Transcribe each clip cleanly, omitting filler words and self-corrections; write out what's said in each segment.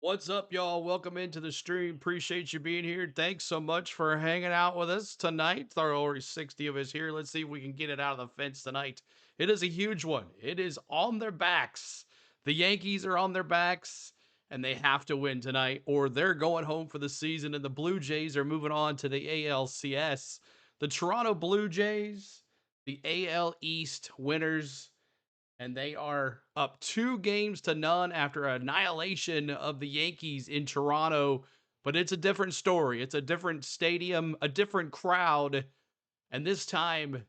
What's up, y'all? Welcome into the stream. Appreciate you being here. Thanks so much for hanging out with us tonight. There are already 60 of us here. Let's see if we can get it out of the fence tonight. It is a huge one. It is on their backs. The Yankees are on their backs, and they have to win tonight, or they're going home for the season, and the Blue Jays are moving on to the ALCS. The Toronto Blue Jays, the AL East winners, and they are up 2 games to none after annihilation of the Yankees in Toronto. But it's a different story. It's a different stadium, a different crowd, and this time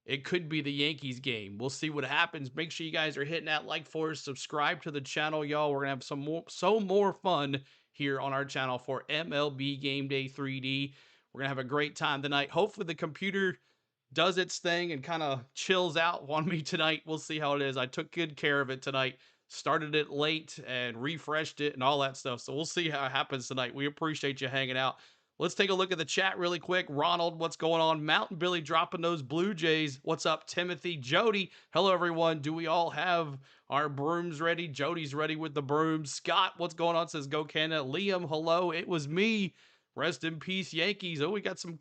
it could be the Yankees game. We'll see what happens. Make sure you guys are hitting that like for us, subscribe to the channel, y'all. We're gonna have more fun here on our channel for MLB Game Day 3D. We're gonna have a great time tonight. Hopefully the computer does its thing and kind of chills out on me tonight. We'll see how it is. I took good care of it tonight. Started it late and refreshed it and all that stuff. So we'll see how it happens tonight. We appreciate you hanging out. Let's take a look at the chat really quick. Ronald, what's going on? Mountain Billy dropping those Blue Jays. What's up, Timothy? Jody, hello, everyone. Do we all have our brooms ready? Jody's ready with the brooms. Scott, what's going on? Says, go Canada. Liam, hello. It was me. Rest in peace, Yankees. Oh, we got some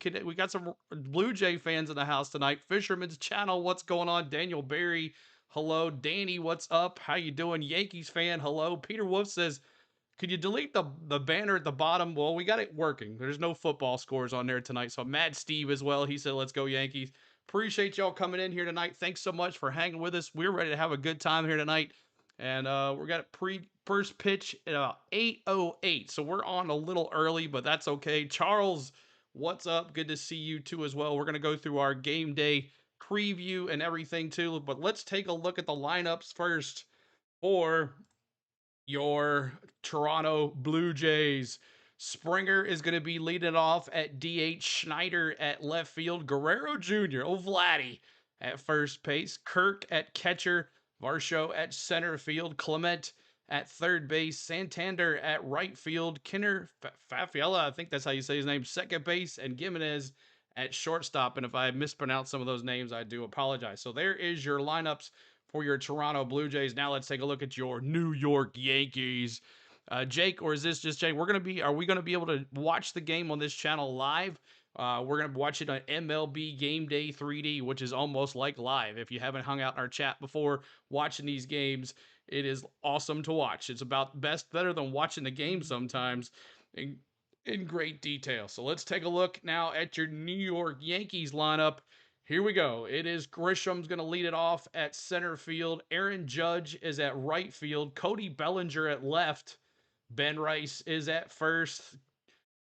Blue Jay fans in the house tonight. Fisherman's Channel, what's going on? Daniel Berry, hello. Danny, what's up? How you doing? Yankees fan, hello. Peter Wolf says, could you delete the banner at the bottom? Well, we got it working. There's no football scores on there tonight. So Mad Steve as well. He said, let's go Yankees. Appreciate y'all coming in here tonight. Thanks so much for hanging with us. We're ready to have a good time here tonight. And we got first pitch at 8:08. So we're on a little early, but that's okay. Charles, what's up? Good to see you too as well. We're going to go through our game day preview and everything too. But let's take a look at the lineups first for your Toronto Blue Jays. Springer is going to be leading off at DH, Schneider at left field, Guerrero Jr., oh Vladdy at first base, Kirk at catcher, Varsho at center field, Clement at third base, Santander at right field, Kinner Fafiella, I think that's how you say his name, second base, and Gimenez at shortstop. And if I mispronounce some of those names, I do apologize. So there is your lineups for your Toronto Blue Jays. Now let's take a look at your New York Yankees. Jake, or is this just Jake? Are we gonna be able to watch the game on this channel live? We're gonna watch it on MLB Game Day 3D, which is almost like live. If you haven't hung out in our chat before watching these games, it is awesome to watch. It's better than watching the game sometimes in great detail. So let's take a look now at your New York Yankees lineup. Here we go. It is Grisham's going to lead it off at center field. Aaron Judge is at right field. Cody Bellinger at left. Ben Rice is at first.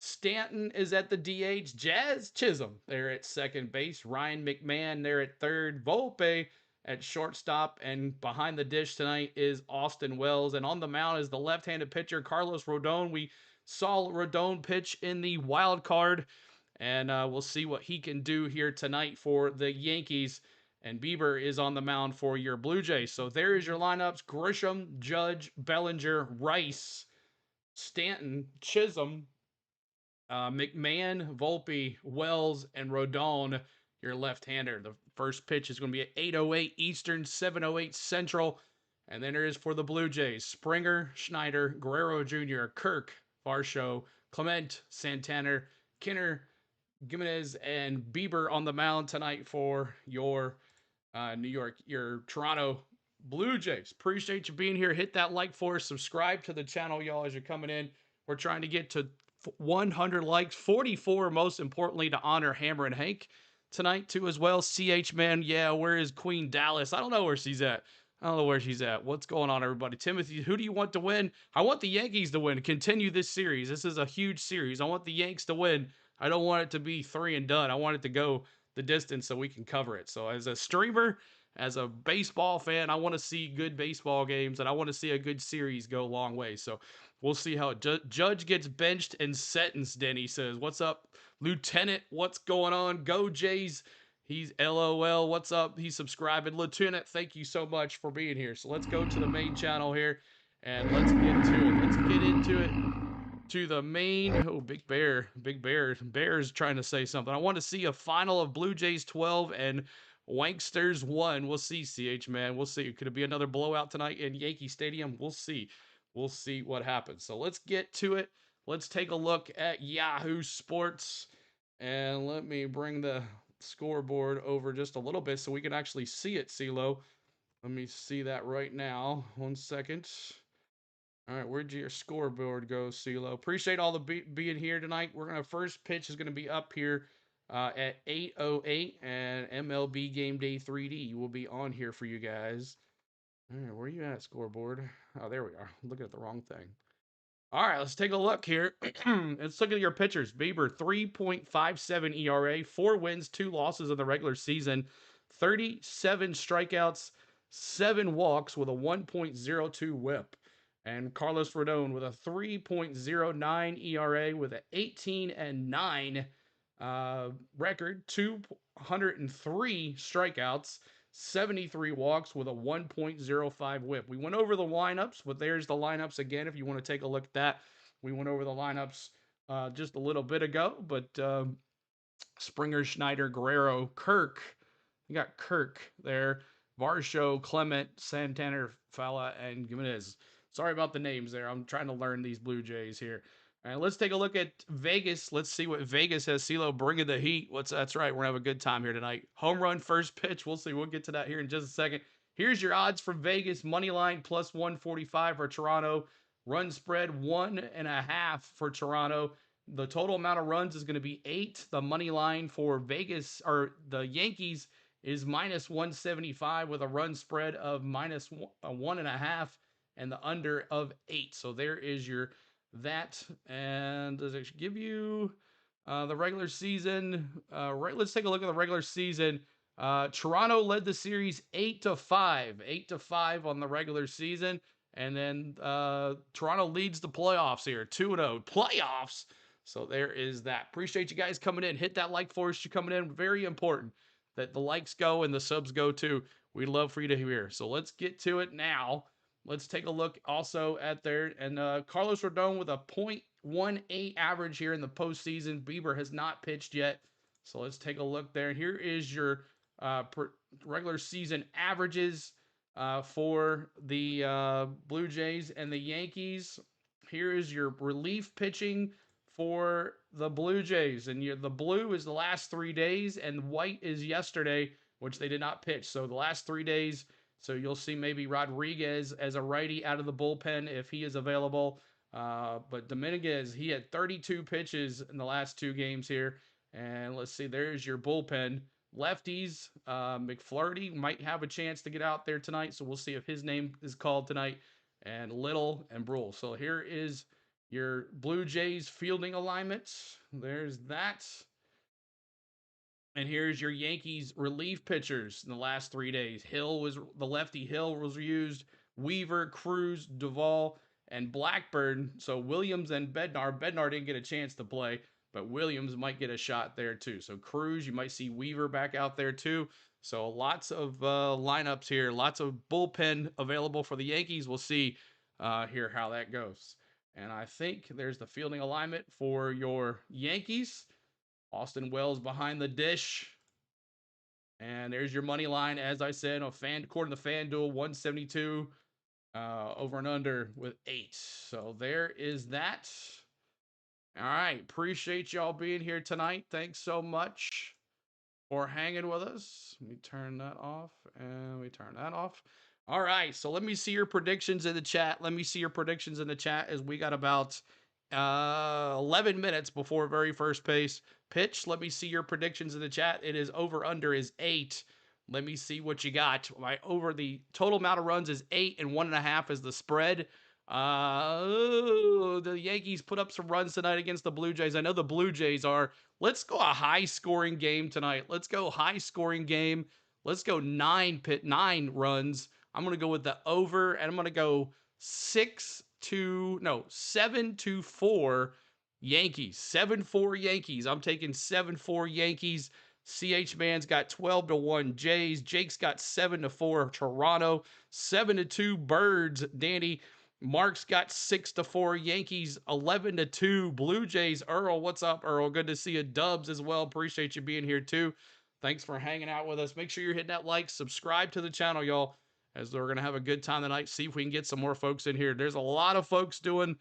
Stanton is at the DH. Jazz Chisholm there at second base. Ryan McMahon there at third. Volpe at shortstop. And behind the dish tonight is Austin Wells. And on the mound is the left-handed pitcher Carlos Rodon. We saw Rodon pitch in the wild card. And we'll see what he can do here tonight for the Yankees. And Bieber is on the mound for your Blue Jays. So there is your lineups. Grisham, Judge, Bellinger, Rice, Stanton, Chisholm, McMahon, Volpe, Wells, and Rodon, your left-hander. The first pitch is going to be at 8:08 Eastern, 7:08 Central. And then there is for the Blue Jays, Springer, Schneider, Guerrero Jr., Kirk, Varsho, Clement, Santana, Kinner, Gimenez, and Bieber on the mound tonight for your your Toronto Blue Jays. Appreciate you being here. Hit that like for us. Subscribe to the channel, y'all, as you're coming in. We're trying to get to 100 likes, 44, most importantly, to honor Hammer and Hank tonight, too, as well. CH, man, yeah, where is Queen Dallas? I don't know where she's at. I don't know where she's at. What's going on, everybody? Timothy, who do you want to win? I want the Yankees to win. Continue this series. This is a huge series. I want the Yanks to win. I don't want it to be 3 and done. I want it to go the distance so we can cover it. So as a streamer, as a baseball fan, I want to see good baseball games, and I want to see a good series go a long way. So we'll see how Judge gets benched and sentenced, Denny says. What's up, Lieutenant? What's going on? Go Jays. He's LOL. What's up? He's subscribing. Lieutenant, thank you so much for being here. So let's go to the main channel here, and let's get to it. Let's get into it. To the main, oh, Big Bear's trying to say something. I want to see a final of Blue Jays 12 and Wanksters 1. We'll see, CH, man. We'll see. Could it be another blowout tonight in Yankee Stadium? We'll see. we'll see what happens. So let's get to it. Let's take a look at Yahoo Sports. And let me bring the scoreboard over just a little bit so we can actually see it, CeeLo. Let me see that right now. 1 second. All right, where'd your scoreboard go, CeeLo? Appreciate all the being here tonight. We're gonna first pitch is gonna be up here at 8:08, and MLB Game Day 3D will be on here for you guys. All right, where are you at, scoreboard? Oh, there we are. I'm looking at the wrong thing. All right, let's take a look here. Let's look at your pitchers. Bieber, 3.57 ERA, 4 wins, 2 losses in the regular season, 37 strikeouts, 7 walks with a 1.02 whip. And Carlos Rodon with a 3.09 ERA with an 18-9 record, 203 strikeouts, 73 walks with a 1.05 whip. We went over the lineups, but there's the lineups again if you want to take a look at that. We went over the lineups just a little bit ago, but Springer, Schneider, Guerrero, Kirk. You got Kirk there. Varsho, Clement, Santana, Fala, and Gimenez. Sorry about the names there. I'm trying to learn these Blue Jays here. All right, let's take a look at Vegas. Let's see what Vegas has. CeeLo bringing the heat. That's right. We're gonna have a good time here tonight. Home run first pitch. We'll see. We'll get to that here in just a second. Here's your odds for Vegas. Money line plus 145 for Toronto. Run spread 1.5 for Toronto. The total amount of runs is going to be 8. The money line for Vegas or the Yankees is minus 175 with a run spread of minus 1.5 and the under of 8. So there is your that. And does it give you the regular season? Right. Let's take a look at the regular season. Toronto led the series 8-5, 8-5 on the regular season. And then Toronto leads the playoffs here, 2-0 playoffs. So there is that. Appreciate you guys coming in. Hit that like for us. You coming in. Very important that the likes go and the subs go too. We'd love for you to hear. So let's get to it now. Let's take a look also at there. And Carlos Rodon with a .18 average here in the postseason. Bieber has not pitched yet. So let's take a look there. Here is your regular season averages for the Blue Jays and the Yankees. Here is your relief pitching for the Blue Jays. And the blue is the last 3 days, and white is yesterday, which they did not pitch. So the last 3 days. So you'll see maybe Rodriguez as a righty out of the bullpen if he is available. But Dominguez, he had 32 pitches in the last 2 games here. And let's see, there's your bullpen. Lefties, McFlurry might have a chance to get out there tonight. So we'll see if his name is called tonight. And Little and Brule. So here is your Blue Jays fielding alignment. There's that. And here's your Yankees relief pitchers in the last 3 days. The lefty Hill was used. Weaver, Cruz, Duvall, and Blackburn. So Williams and Bednar. Bednar didn't get a chance to play, but Williams might get a shot there too. So Cruz, you might see Weaver back out there too. So lots of lineups here. Lots of bullpen available for the Yankees. We'll see here how that goes. And I think there's the fielding alignment for your Yankees. Austin Wells behind the dish. And there's your money line, as I said, according to FanDuel, 172 over and under with 8. So there is that. All right. Appreciate y'all being here tonight. Thanks so much for hanging with us. Let me turn that off, and we turn that off. All right. So let me see your predictions in the chat. Let me see your predictions in the chat as we got about 11 minutes before very first pitch. Let me see your predictions in the chat. It is over under is 8. Let me see what you got. The total amount of runs is 8 and 1.5 is the spread. The Yankees put up some runs tonight against the Blue Jays. I know the Blue Jays are. Let's go a high scoring game tonight. Let's go high scoring game. Let's go 9 runs. I'm going to go with the over, and I'm going to go 7-4 Yankees. 7-4 Yankees. I'm taking 7-4 Yankees. CH Man's got 12-1 Jays. Jake's got 7-4 Toronto. 7-2 Birds. Danny. Mark's got 6-4 Yankees. 11-2 Blue Jays. Earl, what's up, Earl? Good to see you. Dubs as well. Appreciate you being here too. Thanks for hanging out with us. Make sure you're hitting that like, subscribe to the channel, y'all. as we're going to have a good time tonight. See if we can get some more folks in here. There's a lot of folks doing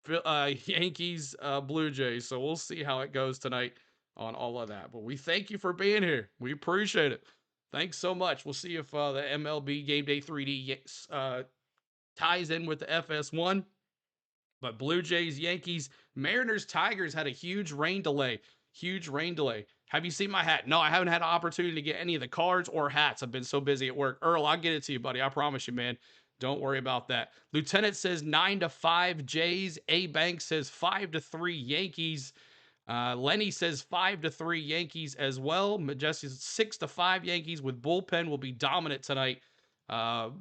Yankees, Blue Jays. So we'll see how it goes tonight on all of that. But we thank you for being here. We appreciate it. Thanks so much. We'll see if the MLB Game Day 3D ties in with the FS1. But Blue Jays, Yankees, Mariners, Tigers had a huge rain delay. Huge rain delay. Have you seen my hat? No, I haven't had an opportunity to get any of the cards or hats. I've been so busy at work. Earl, I'll get it to you, buddy. I promise you, man. Don't worry about that. Lieutenant says 9-5 Jays. A Bank says 5-3 Yankees. Lenny says 5-3 Yankees as well. Majesty says 6-5 Yankees with bullpen will be dominant tonight.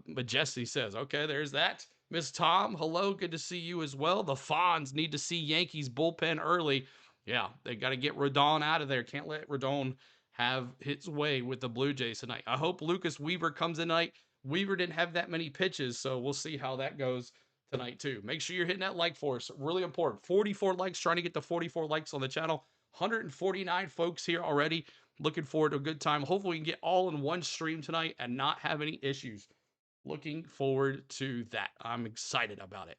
Majesty says, okay, there's that. Miss Tom, hello, good to see you as well. The Fonz need to see Yankees bullpen early. Yeah, they got to get Rodon out of there. Can't let Rodon have his way with the Blue Jays tonight. I hope Lucas Weaver comes in tonight. Weaver didn't have that many pitches, so we'll see how that goes tonight too. Make sure you're hitting that like for us. Really important. 44 likes, trying to get to 44 likes on the channel. 149 folks here already. Looking forward to a good time. Hopefully we can get all in one stream tonight and not have any issues. Looking forward to that. I'm excited about it.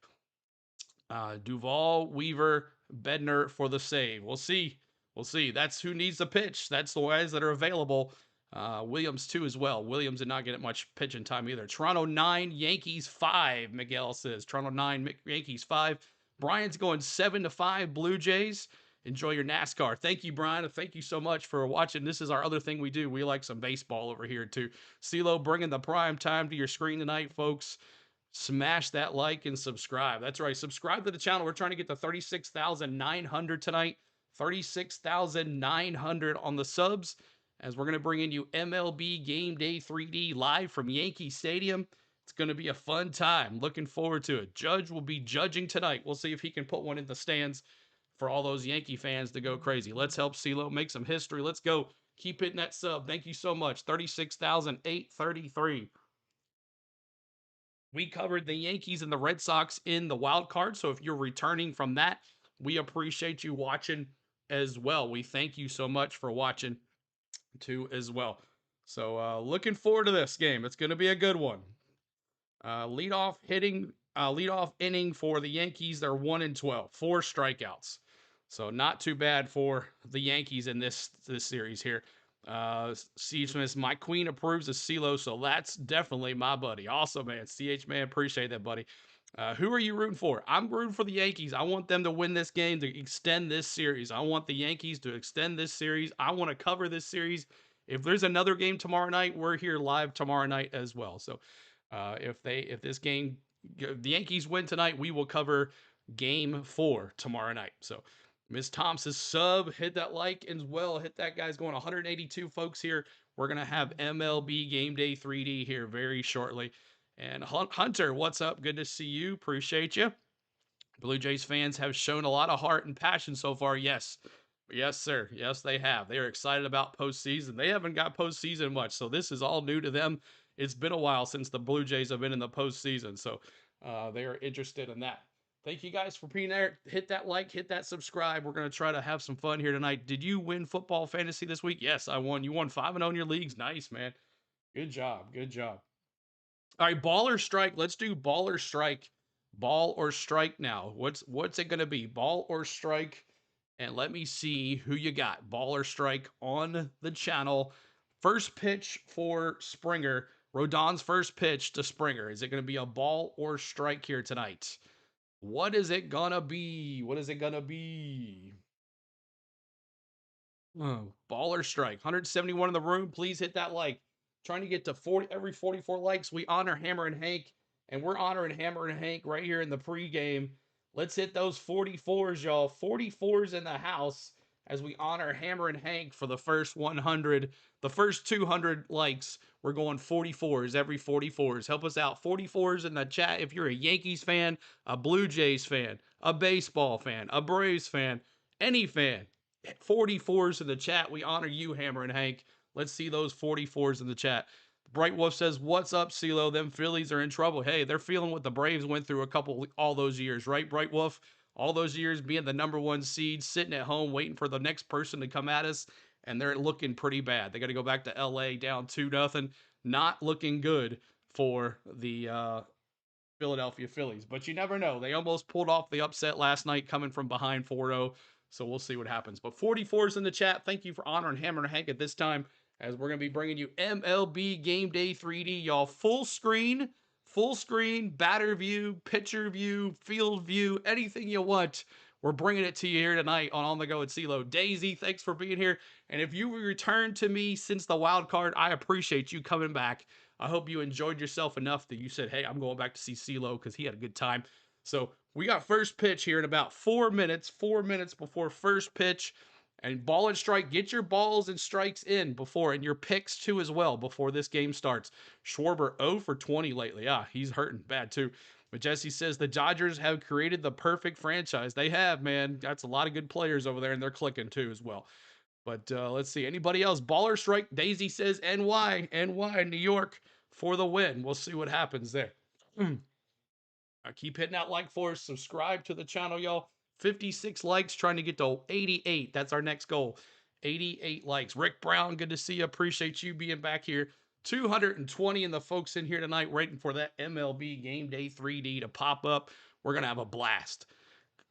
Duvall, Weaver, Bednar for the save. We'll see. We'll see. That's who needs the pitch. That's the guys that are available. Williams, too, as well. Williams did not get much pitching time either. Toronto 9, Yankees 5, Miguel says. Toronto 9, Yankees 5. Brian's going 7-5, Blue Jays. Enjoy your NASCAR. Thank you, Brian. Thank you so much for watching. This is our other thing we do. We like some baseball over here, too. CeeLo bringing the prime time to your screen tonight, folks. Smash that like and subscribe. That's right. Subscribe to the channel. We're trying to get to 36,900 tonight. 36,900 on the subs, as we're going to bring in you MLB Game Day 3D live from Yankee Stadium. It's going to be a fun time. Looking forward to it. Judge will be judging tonight. We'll see if he can put one in the stands for all those Yankee fans to go crazy. Let's help CeeLo make some history. Let's go. Keep hitting that sub. Thank you so much. 36,833. We covered the Yankees and the Red Sox in the wild card. So if you're returning from that, we appreciate you watching as well. We thank you so much for watching too as well. So looking forward to this game. It's going to be a good one. Leadoff inning for the Yankees. They're 1-12, 4 strikeouts. So not too bad for the Yankees in this series here. C. Smith, my queen approves of CeeLo, so that's definitely my buddy. Awesome, man. CH, man, appreciate that, buddy. Who are you rooting for? I'm rooting for the Yankees. I want them to win this game to extend this series. I want the Yankees to extend this series. I want to cover this series. If there's another game tomorrow night, we're here live tomorrow night as well. So if the Yankees win tonight, we will cover game 4 tomorrow night. So Miss Thompson's sub, hit that like as well. Hit that, guys. Going 182 folks here. We're going to have MLB Game Day 3D here very shortly. And Hunter, what's up? Good to see you. Appreciate you. Blue Jays fans have shown a lot of heart and passion so far. Yes. Yes, sir. Yes, they have. They are excited about postseason. They haven't got postseason much, so this is all new to them. It's been a while since the Blue Jays have been in the postseason, so they are interested in that. Thank you guys for being there. Hit that like, hit that subscribe. We're going to try to have some fun here tonight. Did you win football fantasy this week? Yes, I won. You won 5-0 in your leagues. Nice, man. Good job. Good job. All right, ball or strike. Let's do ball or strike. Ball or strike now. What's it going to be? Ball or strike? And let me see who you got. Ball or strike on the channel. First pitch for Springer. Rodon's first pitch to Springer. Is it going to be a ball or strike here tonight? What is it gonna be? What is it gonna be? Oh, ball or strike. 171 in the room. Please hit that like. Trying to get to 40 every 44 likes. We honor Hammer and Hank, and we're honoring Hammer and Hank right here in the pregame. Let's hit those 44s, y'all. 44s in the house as we honor Hammer and Hank for the first 100. The first 200 likes, we're going 44s, every 44s. Help us out. 44s in the chat if you're a Yankees fan, a Blue Jays fan, a baseball fan, a Braves fan, any fan. 44s in the chat. We honor you, Hammer and Hank. Let's see those 44s in the chat. Bright Wolf says, what's up, CeeLo? Them Phillies are in trouble. Hey, they're feeling what the Braves went through all those years, right, Bright Wolf? All those years being the #1 seed, sitting at home waiting for the next person to come at us, and they're looking pretty bad. They got to go back to LA down 2-0. Not looking good for the Philadelphia Phillies. But you never know. They almost pulled off the upset last night coming from behind 4-0. So we'll see what happens. But 44 is in the chat. Thank you for honoring Hammer and Hank at this time, as we're going to be bringing you MLB Game Day 3D, y'all. Full screen, batter view, pitcher view, field view, anything you want. We're bringing it to you here tonight on the Go at CeeLo. Daisy, thanks for being here. And if you returned to me since the wild card, I appreciate you coming back. I hope you enjoyed yourself enough that you said, hey, I'm going back to see CeeLo because he had a good time. So we got first pitch here in about 4 minutes, 4 minutes before first pitch. And ball and strike, get your balls and strikes in before, and your picks too as well before this game starts. Schwarber 0 for 20 lately. He's hurting bad too. But Jesse says the Dodgers have created the perfect franchise. They have, man. That's a lot of good players over there, and they're clicking too as well. But let's see. Anybody else? Baller strike. Daisy says NY, New York for the win. We'll see what happens there. I keep hitting that like for us. Subscribe to the channel, y'all. 56 likes, trying to get to 88. That's our next goal. 88 likes. Rick Brown, good to see you. Appreciate you being back here. 220 and the folks in here tonight waiting for that MLB Game Day 3D to pop up. We're going to have a blast.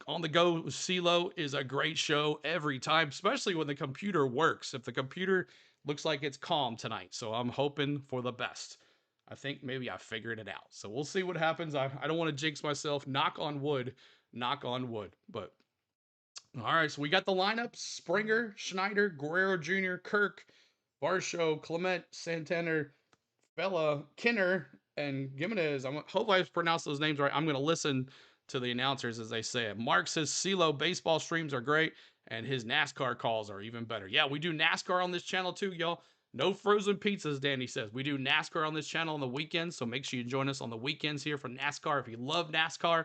On the Go with CeeLo is a great show every time, especially when the computer works. If the computer looks like it's calm tonight. So I'm hoping for the best. I think maybe I figured it out. So we'll see what happens. I don't want to jinx myself. Knock on wood. Knock on wood. But all right, so we got the lineup: Springer, Schneider, Guerrero Jr., Kirk, Varsho, Clement, Santana, Bella, Kinner, and Gimenez. I hope I pronounced those names right. I'm going to listen to the announcers as they say it. Mark says CeeLo baseball streams are great, and his NASCAR calls are even better. Yeah, we do NASCAR on this channel too, y'all. No frozen pizzas, Danny says. We do NASCAR on this channel on the weekends, so make sure you join us on the weekends here for NASCAR. If you love NASCAR,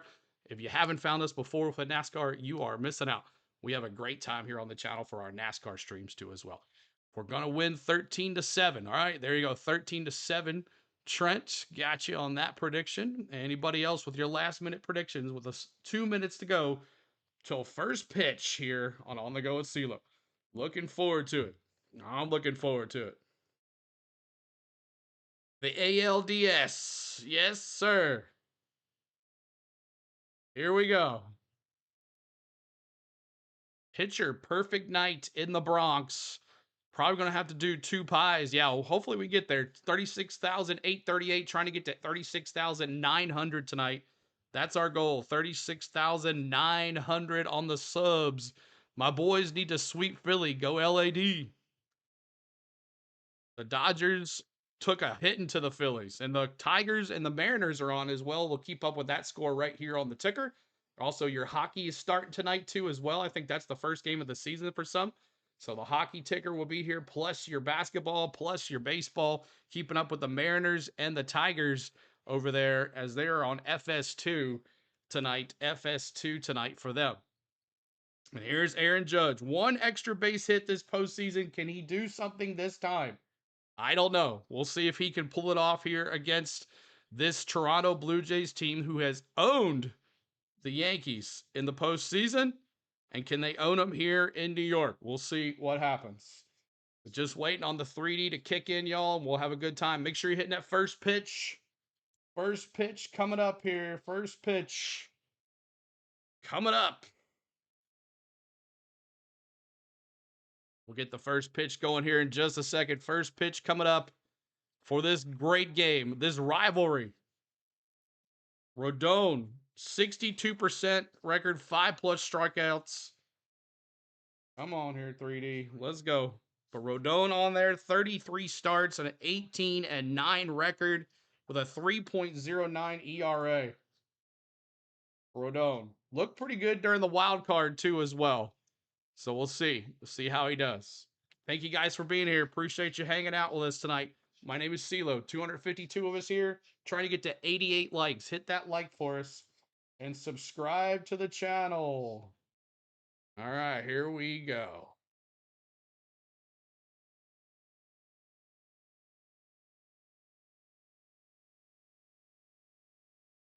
if you haven't found us before with a NASCAR, you are missing out. We have a great time here on the channel for our NASCAR streams too as well. We're going to win 13-7. All right, there you go, 13-7. Trent, got you on that prediction. Anybody else with your last minute predictions with us 2 minutes to go till first pitch here on the Go with CeeLo. Looking forward to it. I'm looking forward to it. The ALDS. Yes, sir. Here we go. Pitcher perfect night in the Bronx. Probably going to have to do 2 pies. Yeah, well, hopefully we get there. 36,838, trying to get to 36,900 tonight. That's our goal. 36,900 on the subs. My boys need to sweep Philly. Go LAD. The Dodgers took a hit into the Phillies, and the Tigers and the Mariners are on as well. We'll keep up with that score right here on the ticker. Also, your hockey is starting tonight too as well. I think that's the first game of the season for some. So the hockey ticker will be here, plus your basketball, plus your baseball, keeping up with the Mariners and the Tigers over there as they're on FS2 tonight. FS2 tonight for them. And here's Aaron Judge. 1 extra base hit this postseason. Can he do something this time? I don't know. We'll see if he can pull it off here against this Toronto Blue Jays team who has owned the Yankees in the postseason. And can they own them here in New York? We'll see what happens. Just waiting on the 3D to kick in, y'all, and we'll have a good time. Make sure you're hitting that first pitch. First pitch coming up here. First pitch coming up. We'll get the first pitch going here in just a second. First pitch coming up for this great game, this rivalry. Rodon, 62% record, 5+ strikeouts. Come on here, 3D. Let's go. But Rodon on there, 33 starts and an 18-9 record with a 3.09 ERA. Rodon looked pretty good during the wild card too as well. So we'll see. We'll see how he does. Thank you guys for being here. Appreciate you hanging out with us tonight. My name is CeeLo. 252 of us here, trying to get to 88 likes. Hit that like for us and subscribe to the channel. All right, here we go.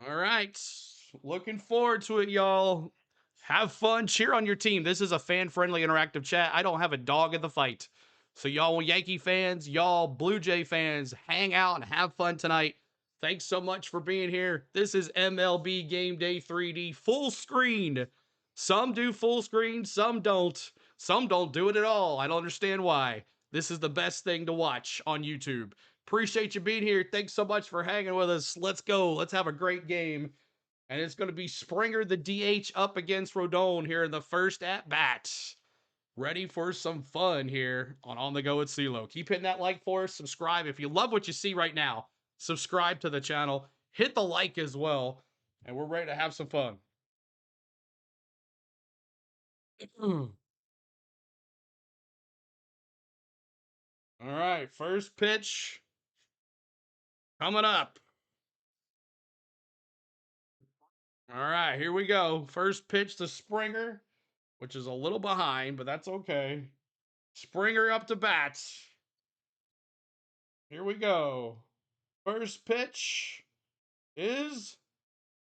All right. Looking forward to it, y'all. Have fun. Cheer on your team. This is a fan-friendly interactive chat. I don't have a dog in the fight. So y'all Yankee fans, y'all Blue Jay fans, hang out and have fun tonight. Thanks so much for being here. This is MLB Game Day 3D full screen. Some do full screen, some don't. Some don't do it at all. I don't understand why. This is the best thing to watch on YouTube. Appreciate you being here. Thanks so much for hanging with us. Let's go. Let's have a great game. And it's going to be Springer, the DH, up against Rodon here in the first at bat. Ready for some fun here on the Go with CeeLo. Keep hitting that like for us. Subscribe if you love what you see right now. Subscribe to the channel. Hit the like as well. And we're ready to have some fun. All right, first pitch coming up. All right, here we go. First pitch to Springer, which is a little behind, but that's okay. Springer up to bat. Here we go. First pitch is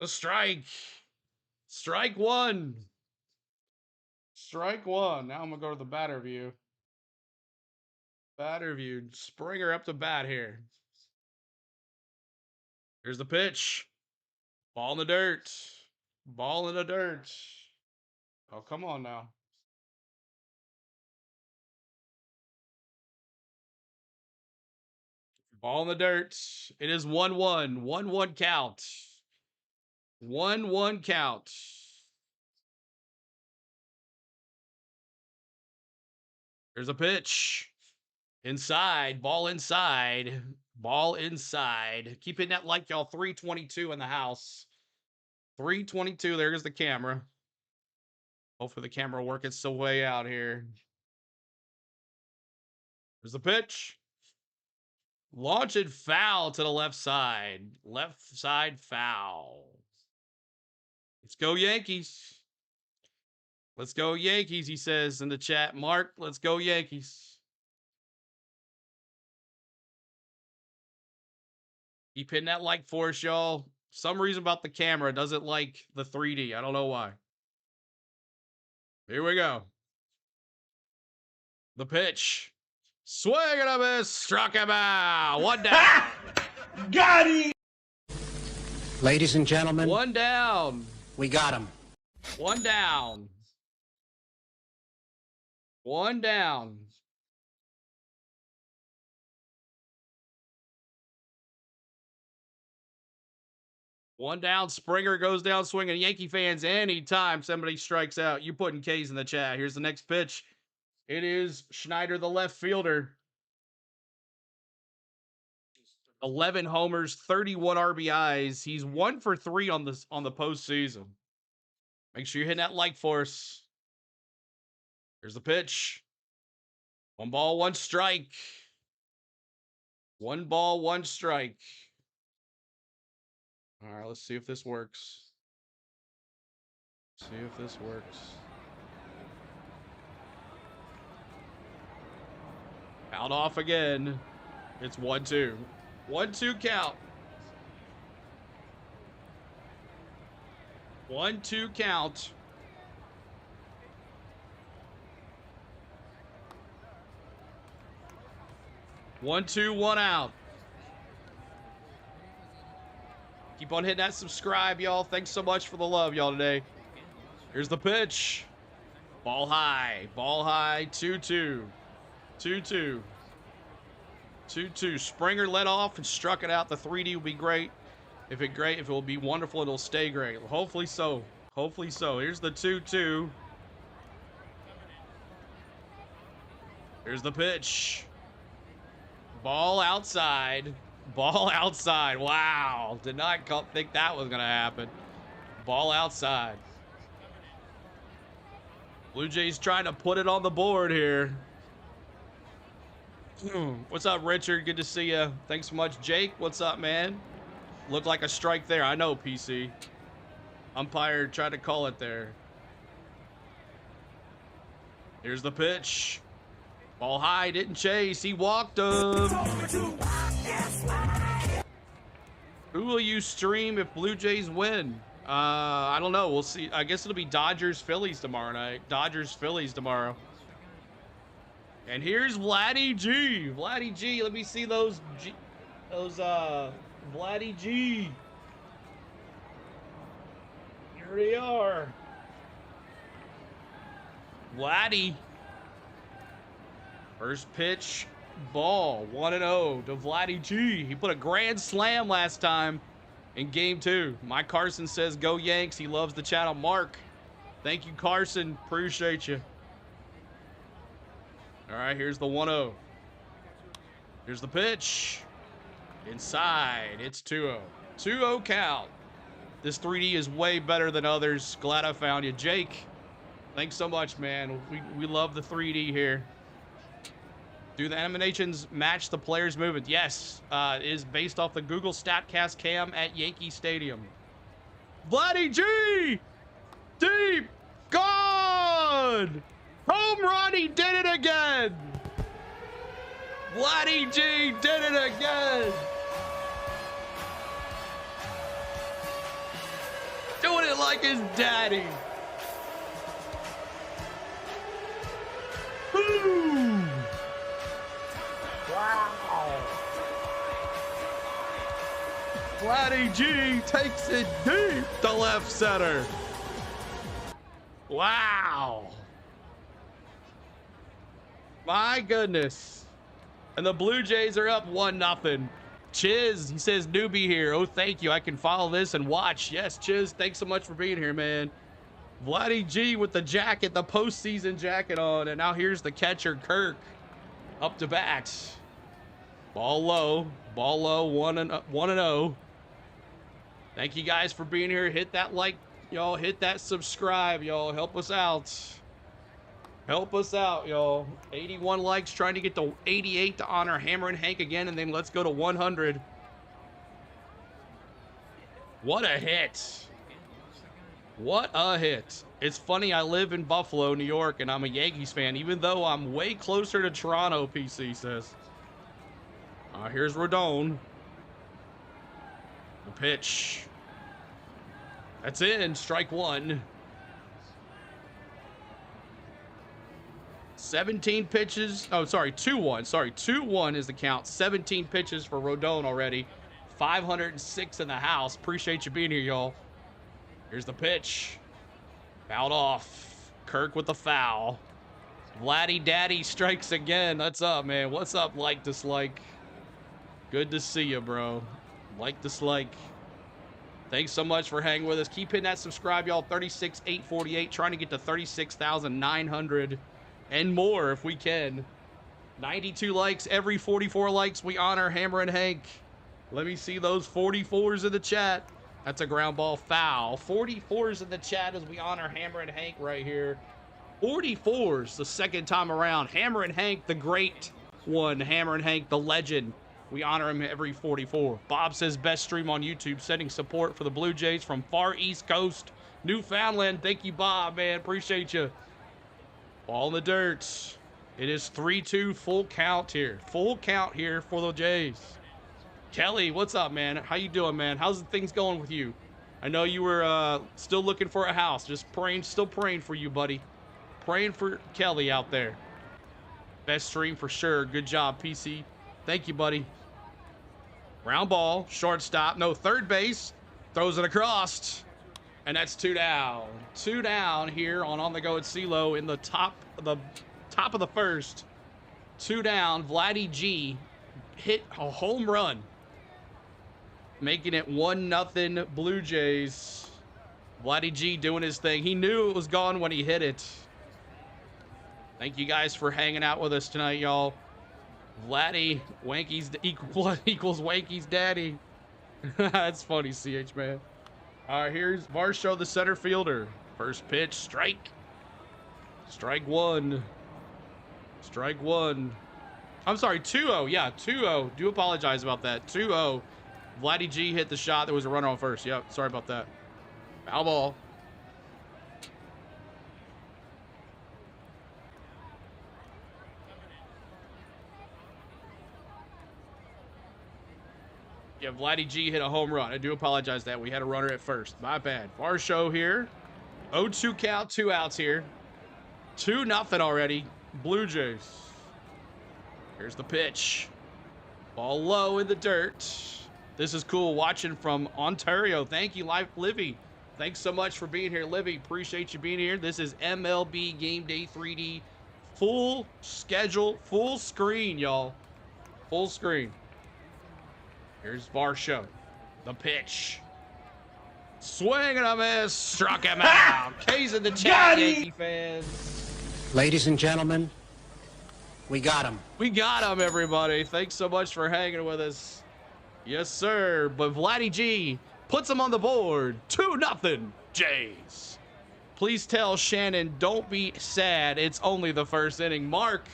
a strike. Strike one. Strike one. Now I'm going to go to the batter view. Batter view. Springer up to bat here. Here's the pitch. Ball in the dirt. Ball in the dirt. Oh, come on now. Ball in the dirt. It is 1-1. 1-1 count. 1-1 count. There's a pitch. Inside. Ball inside. Ball inside. Keep hitting that like, y'all. 322 in the house. 322. There's the camera. Hopefully the camera will work its way out here. There's the pitch. Launch it foul to the left side. Left side foul. Let's go Yankees. Let's go Yankees, he says in the chat. Mark, let's go Yankees. Keep hitting that like for us, y'all. Some reason about the camera doesn't like the 3D. I don't know why. Here we go. The pitch. Swing and a miss. Struck him out. One down. Got him! Ladies and gentlemen, One down. we got him. One down. One down. One down. Springer goes down swinging. Yankee fans, anytime somebody strikes out, you putting K's in the chat. Here's the next pitch. It is Schneider, the left fielder. 11 homers, 31 RBIs. He's 1 for 3 on the postseason. Make sure you're hitting that like for us. Here's the pitch. 1 ball, 1 strike. 1 ball, 1 strike. All right, let's see if this works. See if this works. Out off again. It's 1-2. 1-2 count. 1-2 count. One, two, 1 out. Keep on hitting that subscribe, y'all. Thanks so much for the love, y'all, today. Here's the pitch. Ball high. Ball high. 2-2. 2-2. 2-2. Springer led off and struck it out. The 3D will be great. If it will be wonderful, it'll stay great. Hopefully so. Hopefully so. Here's the 2-2. Here's the pitch. Ball outside. Ball outside. Wow. Did not think that was going to happen. Ball outside. Blue Jays trying to put it on the board here. What's up, Richard? Good to see you. Thanks so much. Jake, what's up, man? Looked like a strike there. I know, PC. Umpire tried to call it there. Here's the pitch. Ball high, didn't chase. He walked him. Who will you stream if Blue Jays win? I don't know. We'll see. I guess it'll be Dodgers-Phillies tomorrow night. Dodgers-Phillies tomorrow. And here's Vladdy G. Vladdy G. Let me see those Those, Vladdy G. Here they are. Vladdy. First pitch, ball, 1-0 to Vladdy G. He put a grand slam last time in game 2. Mike Carson says, go Yanks. He loves the channel. Mark, thank you, Carson. Appreciate you. All right, here's the 1-0. Here's the pitch. Inside, it's 2-0. 2-0 count. This 3D is way better than others. Glad I found you. Jake, thanks so much, man. We love the 3D here. Do the animations match the player's movement? Yes. It is based off the Google StatCast cam at Yankee Stadium. Vladdy G! Deep! Gone! Home run! He did it again! Vladdy G did it again! Doing it like his daddy. Boom! Wow. Vladdy G takes it deep to left center. Wow. My goodness. And the Blue Jays are up 1-0. Chiz, he says, newbie here. Oh, thank you. I can follow this and watch. Yes, Chiz, thanks so much for being here, man. Vladdy G with the jacket, the postseason jacket on. And now here's the catcher, Kirk, up to bat. Ball low, 1-0. Thank you guys for being here. Hit that like, y'all. Hit that subscribe, y'all. Help us out. Help us out, y'all. 81 likes, trying to get to 88 to honor Hammer and Hank again, and then let's go to 100. What a hit. What a hit. It's funny, I live in Buffalo, New York, and I'm a Yankees fan, even though I'm way closer to Toronto, PC says. Here's Rodon. The pitch. That's in. Strike one. 17 pitches. Oh, sorry. 2-1. Sorry. 2-1 is the count. 17 pitches for Rodon already. 506 in the house. Appreciate you being here, y'all. Here's the pitch. Fouled off. Kirk with the foul. Vladdy Daddy strikes again. What's up, man? What's up, like, dislike? Good to see you, bro. Like, dislike. Thanks so much for hanging with us. Keep hitting that subscribe, y'all. 36,848. Trying to get to 36,900 and more if we can. 92 likes. Every 44 likes, we honor Hammer and Hank. Let me see those 44s in the chat. That's a ground ball foul. 44s in the chat as we honor Hammer and Hank right here. 44s the second time around. Hammer and Hank, the great one. Hammer and Hank, the legend. We honor him every 44. Bob says best stream on YouTube, sending support for the Blue Jays from far East Coast, Newfoundland. Thank you, Bob, man. Appreciate you. Ball in the dirt. It is 3-2 full count here. Full count here for the Jays. Kelly, what's up, man? How you doing, man? How's things going with you? I know you were still looking for a house. Just praying, still praying for you, buddy. Praying for Kelly out there. Best stream for sure. Good job, PC. Thank you, buddy. Ground ball, shortstop, no, third base. Throws it across. And that's 2 down. 2 down here on the go at CeeLo in the top of the first. 2 down. Vladdy G hit a home run, making it 1-0 Blue Jays. Vladdy G doing his thing. He knew it was gone when he hit it. Thank you guys for hanging out with us tonight, y'all. Vladdy, Wanky's equals Wanky's daddy. That's funny, CH, man. All right, here's Varsho, the center fielder. First pitch, strike. Strike one. Strike one. I'm sorry, 2-0. Yeah, 2-0. Do apologize about that. 2-0. Vladdy G hit the shot. There was a runner on first. Yep, sorry about that. Foul ball. Yeah, Vladdy G hit a home run. I do apologize that we had a runner at first. My bad. Varsho here. 0-2 count, 2 outs here. 2-0 already. Blue Jays. Here's the pitch. Ball low in the dirt. This is cool watching from Ontario. Thank you, Livy. Thanks so much for being here, Livy. Appreciate you being here. This is MLB Game Day 3D. Full schedule, full screen, y'all. Full screen. Here's Varsho. The pitch. Swing and a miss. Struck him out. K's in the chat, Yankee fans. Ladies and gentlemen, we got him. We got him, everybody. Thanks so much for hanging with us. Yes, sir. But Vladdy G puts him on the board. 2-0 Jays. Please tell Shannon, don't be sad. It's only the first inning. Mark,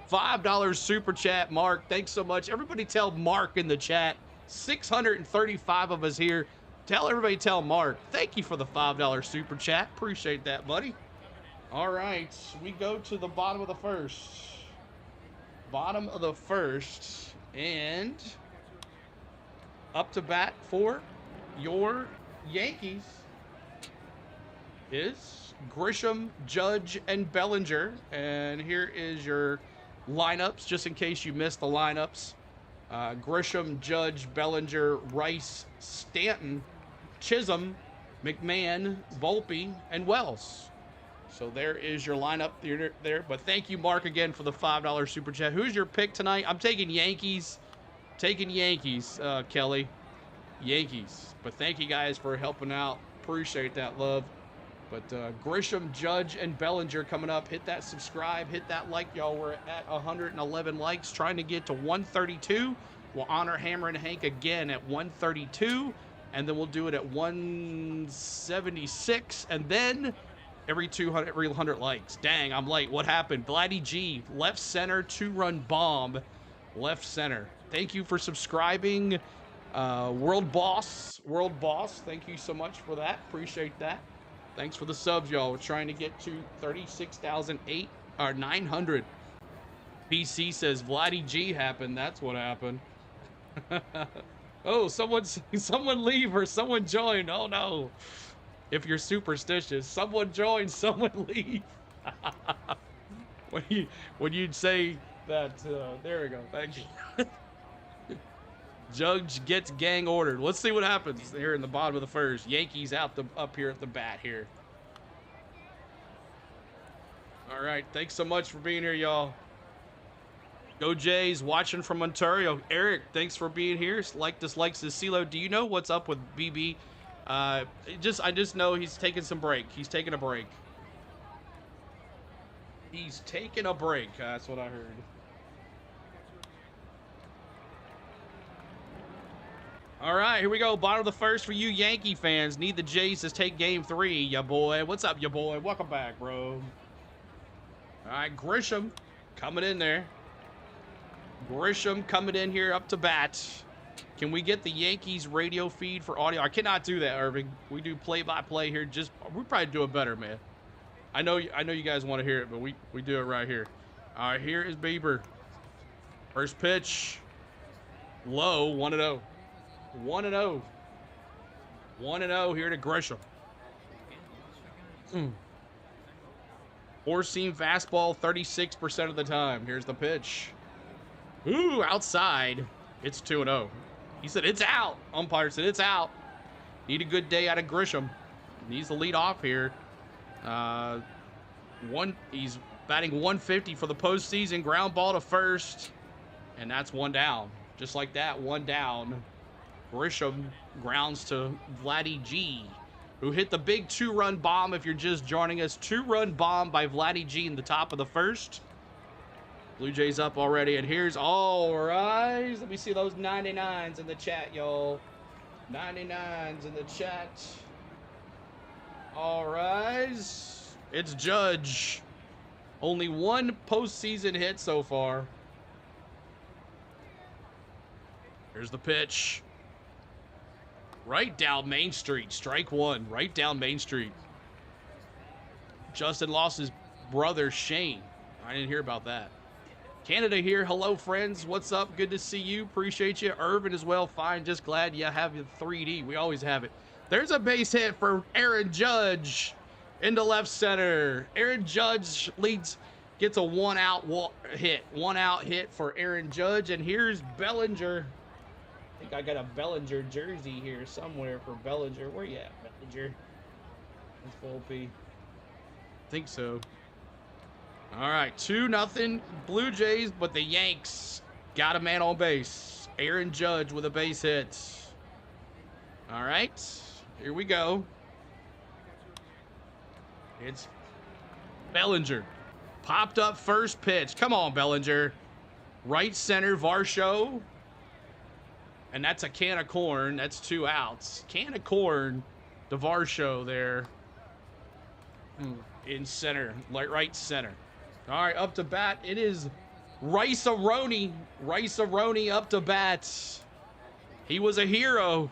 $5 super chat. Mark, thanks so much. Everybody tell Mark in the chat. 635 of us here. Tell Mark. Thank you for the $5 super chat. Appreciate that, buddy. All right, we go to the bottom of the first. Bottom of the first, and up to bat for your Yankees is Grisham, Judge, and Bellinger. And here is your lineups, just in case you missed the lineups. Grisham, Judge, Bellinger, Rice, Stanton, Chisholm, McMahon, Volpe, and Wells. So there is your lineup there. But thank you, Mark, again for the $5 super chat. Who's your pick tonight? I'm taking Yankees. Kelly. Yankees. But thank you guys for helping out. Appreciate that love. But Grisham, Judge, and Bellinger coming up. Hit that subscribe. Hit that like, y'all. We're at 111 likes. Trying to get to 132. We'll honor Hammer and Hank again at 132. And then we'll do it at 176. And then every 100 likes. Dang, I'm late. What happened? Vladdy G, left center, 2-run bomb. Left center. Thank you for subscribing. World Boss. Thank you so much for that. Appreciate that. Thanks for the subs, y'all. We're trying to get to 36,900. PC says Vladdy G happened. That's what happened. Oh, someone leave or someone join. Oh no. If you're superstitious, someone join, someone leave. when you'd say that, there we go. Thank you. Judge gets gang ordered. Let's see what happens here in the bottom of the first. Yankees up here at the bat here. All right, thanks so much for being here, y'all. Go Jays, watching from Ontario. Eric, thanks for being here. Dislikes the CeeLo. Do you know what's up with BB? I just know he's taking some break. He's taking a break. That's what I heard. All right, here we go. Bottom of the first for you Yankee fans. Need the Jays to take game 3, ya boy. What's up, ya boy? Welcome back, bro. All right, Grisham coming in there. Grisham coming in here up to bat. Can we get the Yankees radio feed for audio? I cannot do that, Irving. We do play-by-play here. We probably do it better, man. I know you guys want to hear it, but we do it right here. All right, here is Bieber. First pitch. Low, 1-0. 1-0. 1-0 here to Grisham. Four-seam fastball 36% of the time. Here's the pitch. Ooh, outside. It's 2-0. He said, it's out. Umpire said, it's out. Need a good day out of Grisham. Needs the lead off here. He's batting 150 for the postseason. Ground ball to first. And that's one down. Just like that, one down. Grisham grounds to Vladdy G, who hit the big 2-run bomb. If you're just joining us, 2-run bomb by Vladdy G in the top of the first. Blue Jays up already, and here's all rise. Let me see those 99s in the chat, y'all. 99s in the chat. All rise. It's Judge. Only one postseason hit so far. Here's the pitch. Right down Main Street. Strike one. Right down Main Street. Justin lost his brother, Shane. I didn't hear about that. Canada here. Hello, friends. What's up? Good to see you. Appreciate you. Irvin as well. Fine. Just glad you have your 3D. We always have it. There's a base hit for Aaron Judge into left center. Aaron Judge leads Gets a one out hit for Aaron Judge. And here's Bellinger. I think I got a Bellinger jersey here somewhere for Bellinger. Where you at, Bellinger? That's Volpe. Think so. All right, 2-0 Blue Jays, but the Yanks got a man on base. Aaron Judge with a base hit. All right, here we go. It's Bellinger. Popped up first pitch. Come on, Bellinger. Right center, Varsho. And that's a can of corn. That's 2 outs. Can of corn to Varsho there. In center, right center. All right, up to bat. It is Rice-A-Roni. Rice-A-Roni up to bat. He was a hero.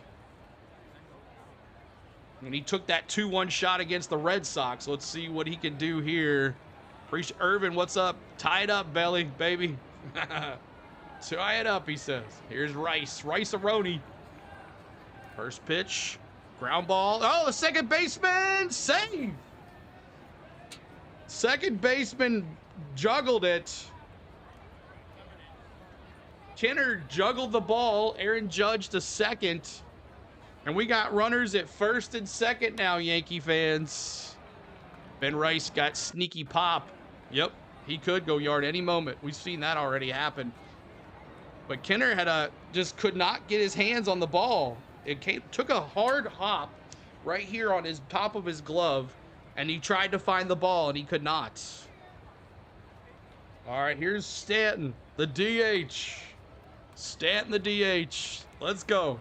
And he took that 2-1 shot against the Red Sox. Let's see what he can do here. Irvin, what's up? Tie it up, Belly, baby. Tie it up, he says. Here's Rice. Rice-A-Roni. First pitch. Ground ball. Oh, the second baseman. Save. Second baseman juggled it. Kenner juggled the ball. Aaron Judge to second. And we got runners at first and second now, Yankee fans. Ben Rice got sneaky pop. Yep, he could go yard any moment. We've seen that already happen. But Kenner had just could not get his hands on the ball. It took a hard hop right here on his top of his glove, and he tried to find the ball, and he could not. All right, here's Stanton, the DH. Stanton, the DH. Let's go.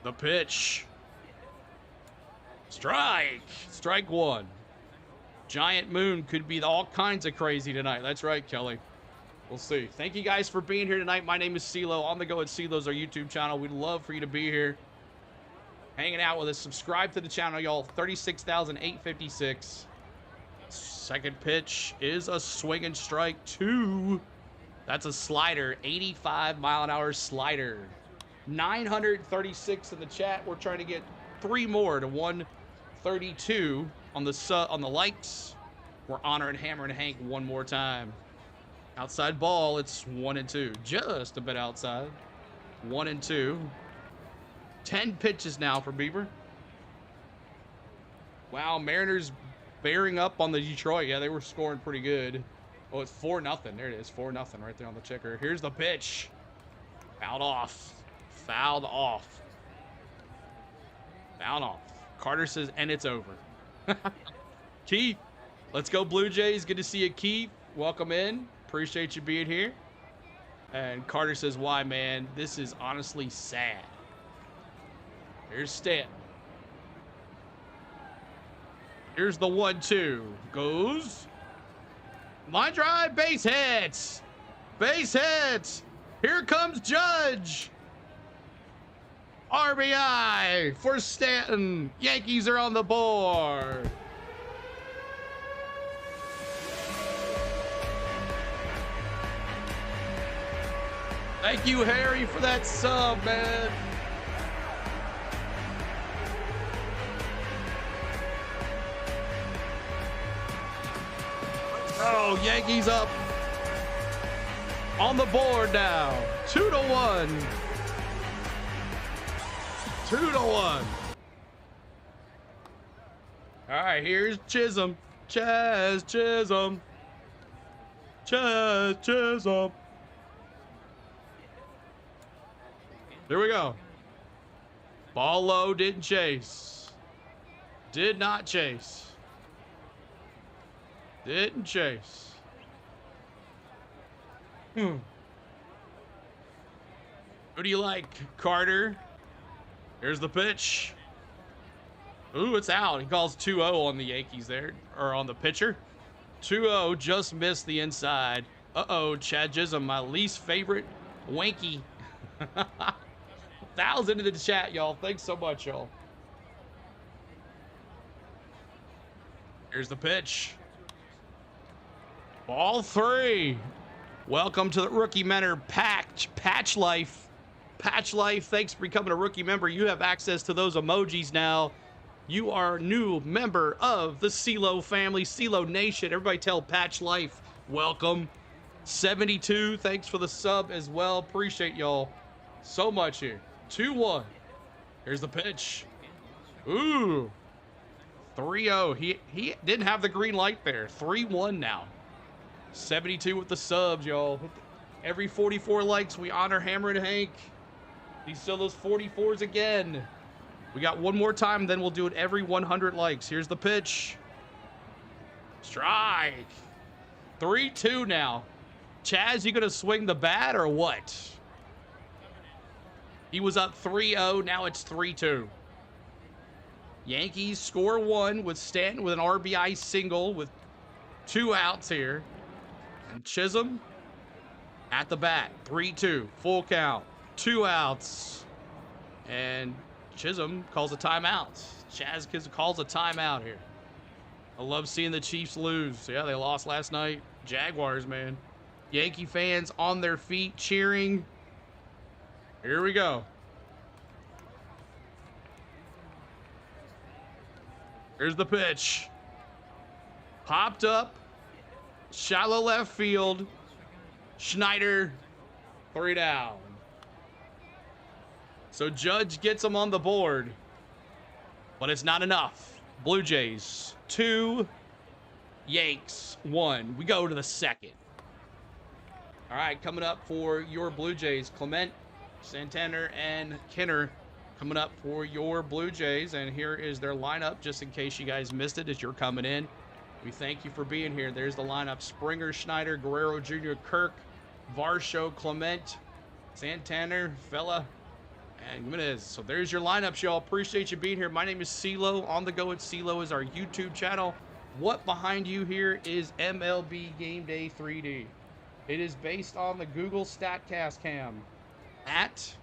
The pitch. Strike. Strike one. Giant Moon could be all kinds of crazy tonight. That's right, Kelly. We'll see. Thank you guys for being here tonight. My name is CeeLo. On the Go at CeeLo's our YouTube channel. We'd love for you to be here, hanging out with us. Subscribe to the channel, y'all. 36,856. Second pitch is a swing and strike 2. That's a slider. 85-mile-an-hour slider. 936 in the chat. We're trying to get 3 more to 132 on the likes. We're honoring Hammer and Hank one more time. Outside ball, it's 1-2. Just a bit outside. 1-2. 10 pitches now for Bieber. Wow, Mariners bearing up on the Detroit. Yeah, they were scoring pretty good. Oh, it's 4-0. There it is. 4-0 right there on the checker. Here's the pitch. Fouled off. Fouled off. Fouled off. Carter says, and it's over. Keith, let's go Blue Jays. Good to see you, Keith. Welcome in. Appreciate you being here. And Carter says, why, man? This is honestly sad. Here's Stanton. Here's the 1-2. Goes. Line drive, base hits. Base hits. Here comes Judge. RBI for Stanton. Yankees are on the board. Thank you, Harry, for that sub, man. Oh, Yankees up on the board now. 2-1. 2-1. All right, here's Chisholm. Chaz Chisholm. Chaz Chisholm. There we go. Ball low, didn't chase. Did not chase. Didn't chase. Who do you like, Carter? Here's the pitch. Ooh, it's out. He calls 2-0 on the Yankees there, or on the pitcher. 2-0, just missed the inside. Uh-oh, Chad Chisholm, my least favorite wanky. 1,000 in the chat, y'all. Thanks so much, y'all. Here's the pitch. Ball 3. Welcome to the Rookie Mentor Patch Life. Patch Life, thanks for becoming a rookie member. You have access to those emojis now. You are a new member of the CeeLo family, CeeLo Nation. Everybody tell Patch Life, welcome. 72, thanks for the sub as well. Appreciate y'all so much here. 2-1. Here's the pitch. Ooh. 3-0. He didn't have the green light there. 3-1 now. 72 with the subs, y'all. Every 44 likes, we honor Hammer and Hank. These still those 44s again. We got one more time, then we'll do it every 100 likes. Here's the pitch. Strike. 3-2 now. Chaz, you gonna swing the bat or what? He was up 3-0, now it's 3-2. Yankees score one with Stanton with an RBI single with 2 outs here. And Chisholm at the bat, 3-2, full count, 2 outs. And Chisholm calls a timeout. Chaz calls a timeout here. I love seeing the Chiefs lose. Yeah, they lost last night. Jaguars, man. Yankee fans on their feet cheering. Here we go. Here's the pitch. Popped up. Shallow left field. Schneider. 3 down. So Judge gets him on the board. But it's not enough. Blue Jays 2. Yanks 1. We go to the second. All right, coming up for your Blue Jays, Clement, Santana, and Kenner coming up for your Blue Jays. And here is their lineup, just in case you guys missed it as you're coming in. We thank you for being here. There's the lineup: Springer, Schneider, Guerrero Jr., Kirk, Varsho, Clement, Santana, Fella, and Jimenez. So there's your lineups, y'all. Appreciate you being here. My name is CeeLo. On the Go at CeeLo is our YouTube channel. What behind you here is MLB Game Day 3D. It is based on the Google StatCast cam at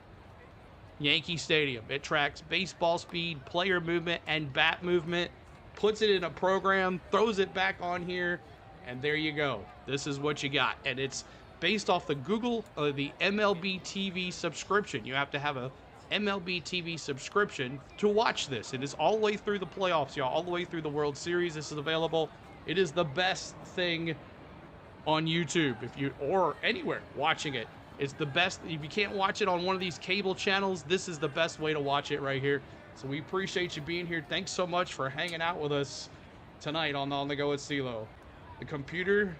Yankee Stadium. It tracks baseball speed, player movement, and bat movement, puts it in a program, throws it back on here, and there you go. This is what you got. And it's based off the the MLB TV subscription. You have to have a MLB TV subscription to watch this. It is all the way through the playoffs, y'all, all the way through the World Series. This is available. It is the best thing on YouTube, or anywhere watching it. It's the best. If you can't watch it on one of these cable channels, this is the best way to watch it right here. So we appreciate you being here. Thanks so much for hanging out with us tonight on the Go with CeeLo. The computer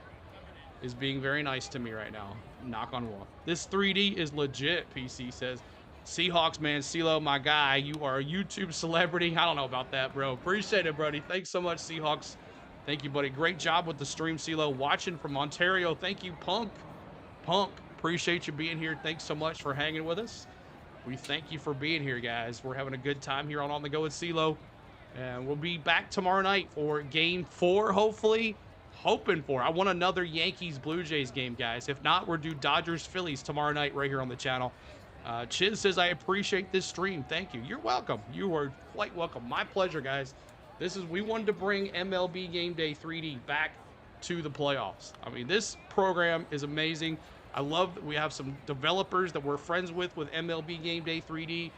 is being very nice to me right now. Knock on wood. This 3D is legit, PC says. Seahawks, man. CeeLo, my guy. You are a YouTube celebrity. I don't know about that, bro. Appreciate it, buddy. Thanks so much, Seahawks. Thank you, buddy. Great job with the stream, CeeLo. Watching from Ontario. Thank you, Punk. Punk, appreciate you being here. Thanks so much for hanging with us. We thank you for being here, guys. We're having a good time here on the Go with CeeLo. And we'll be back tomorrow night for Game 4, hopefully. Hoping for. I want another Yankees-Blue Jays game, guys. If not, we'll do Dodgers-Phillies tomorrow night right here on the channel. Chiz says, I appreciate this stream. Thank you. You're welcome. You are quite welcome. My pleasure, guys. We wanted to bring MLB Game Day 3D back to the playoffs. I mean, this program is amazing. I love that we have some developers that we're friends with MLB Game Day 3D.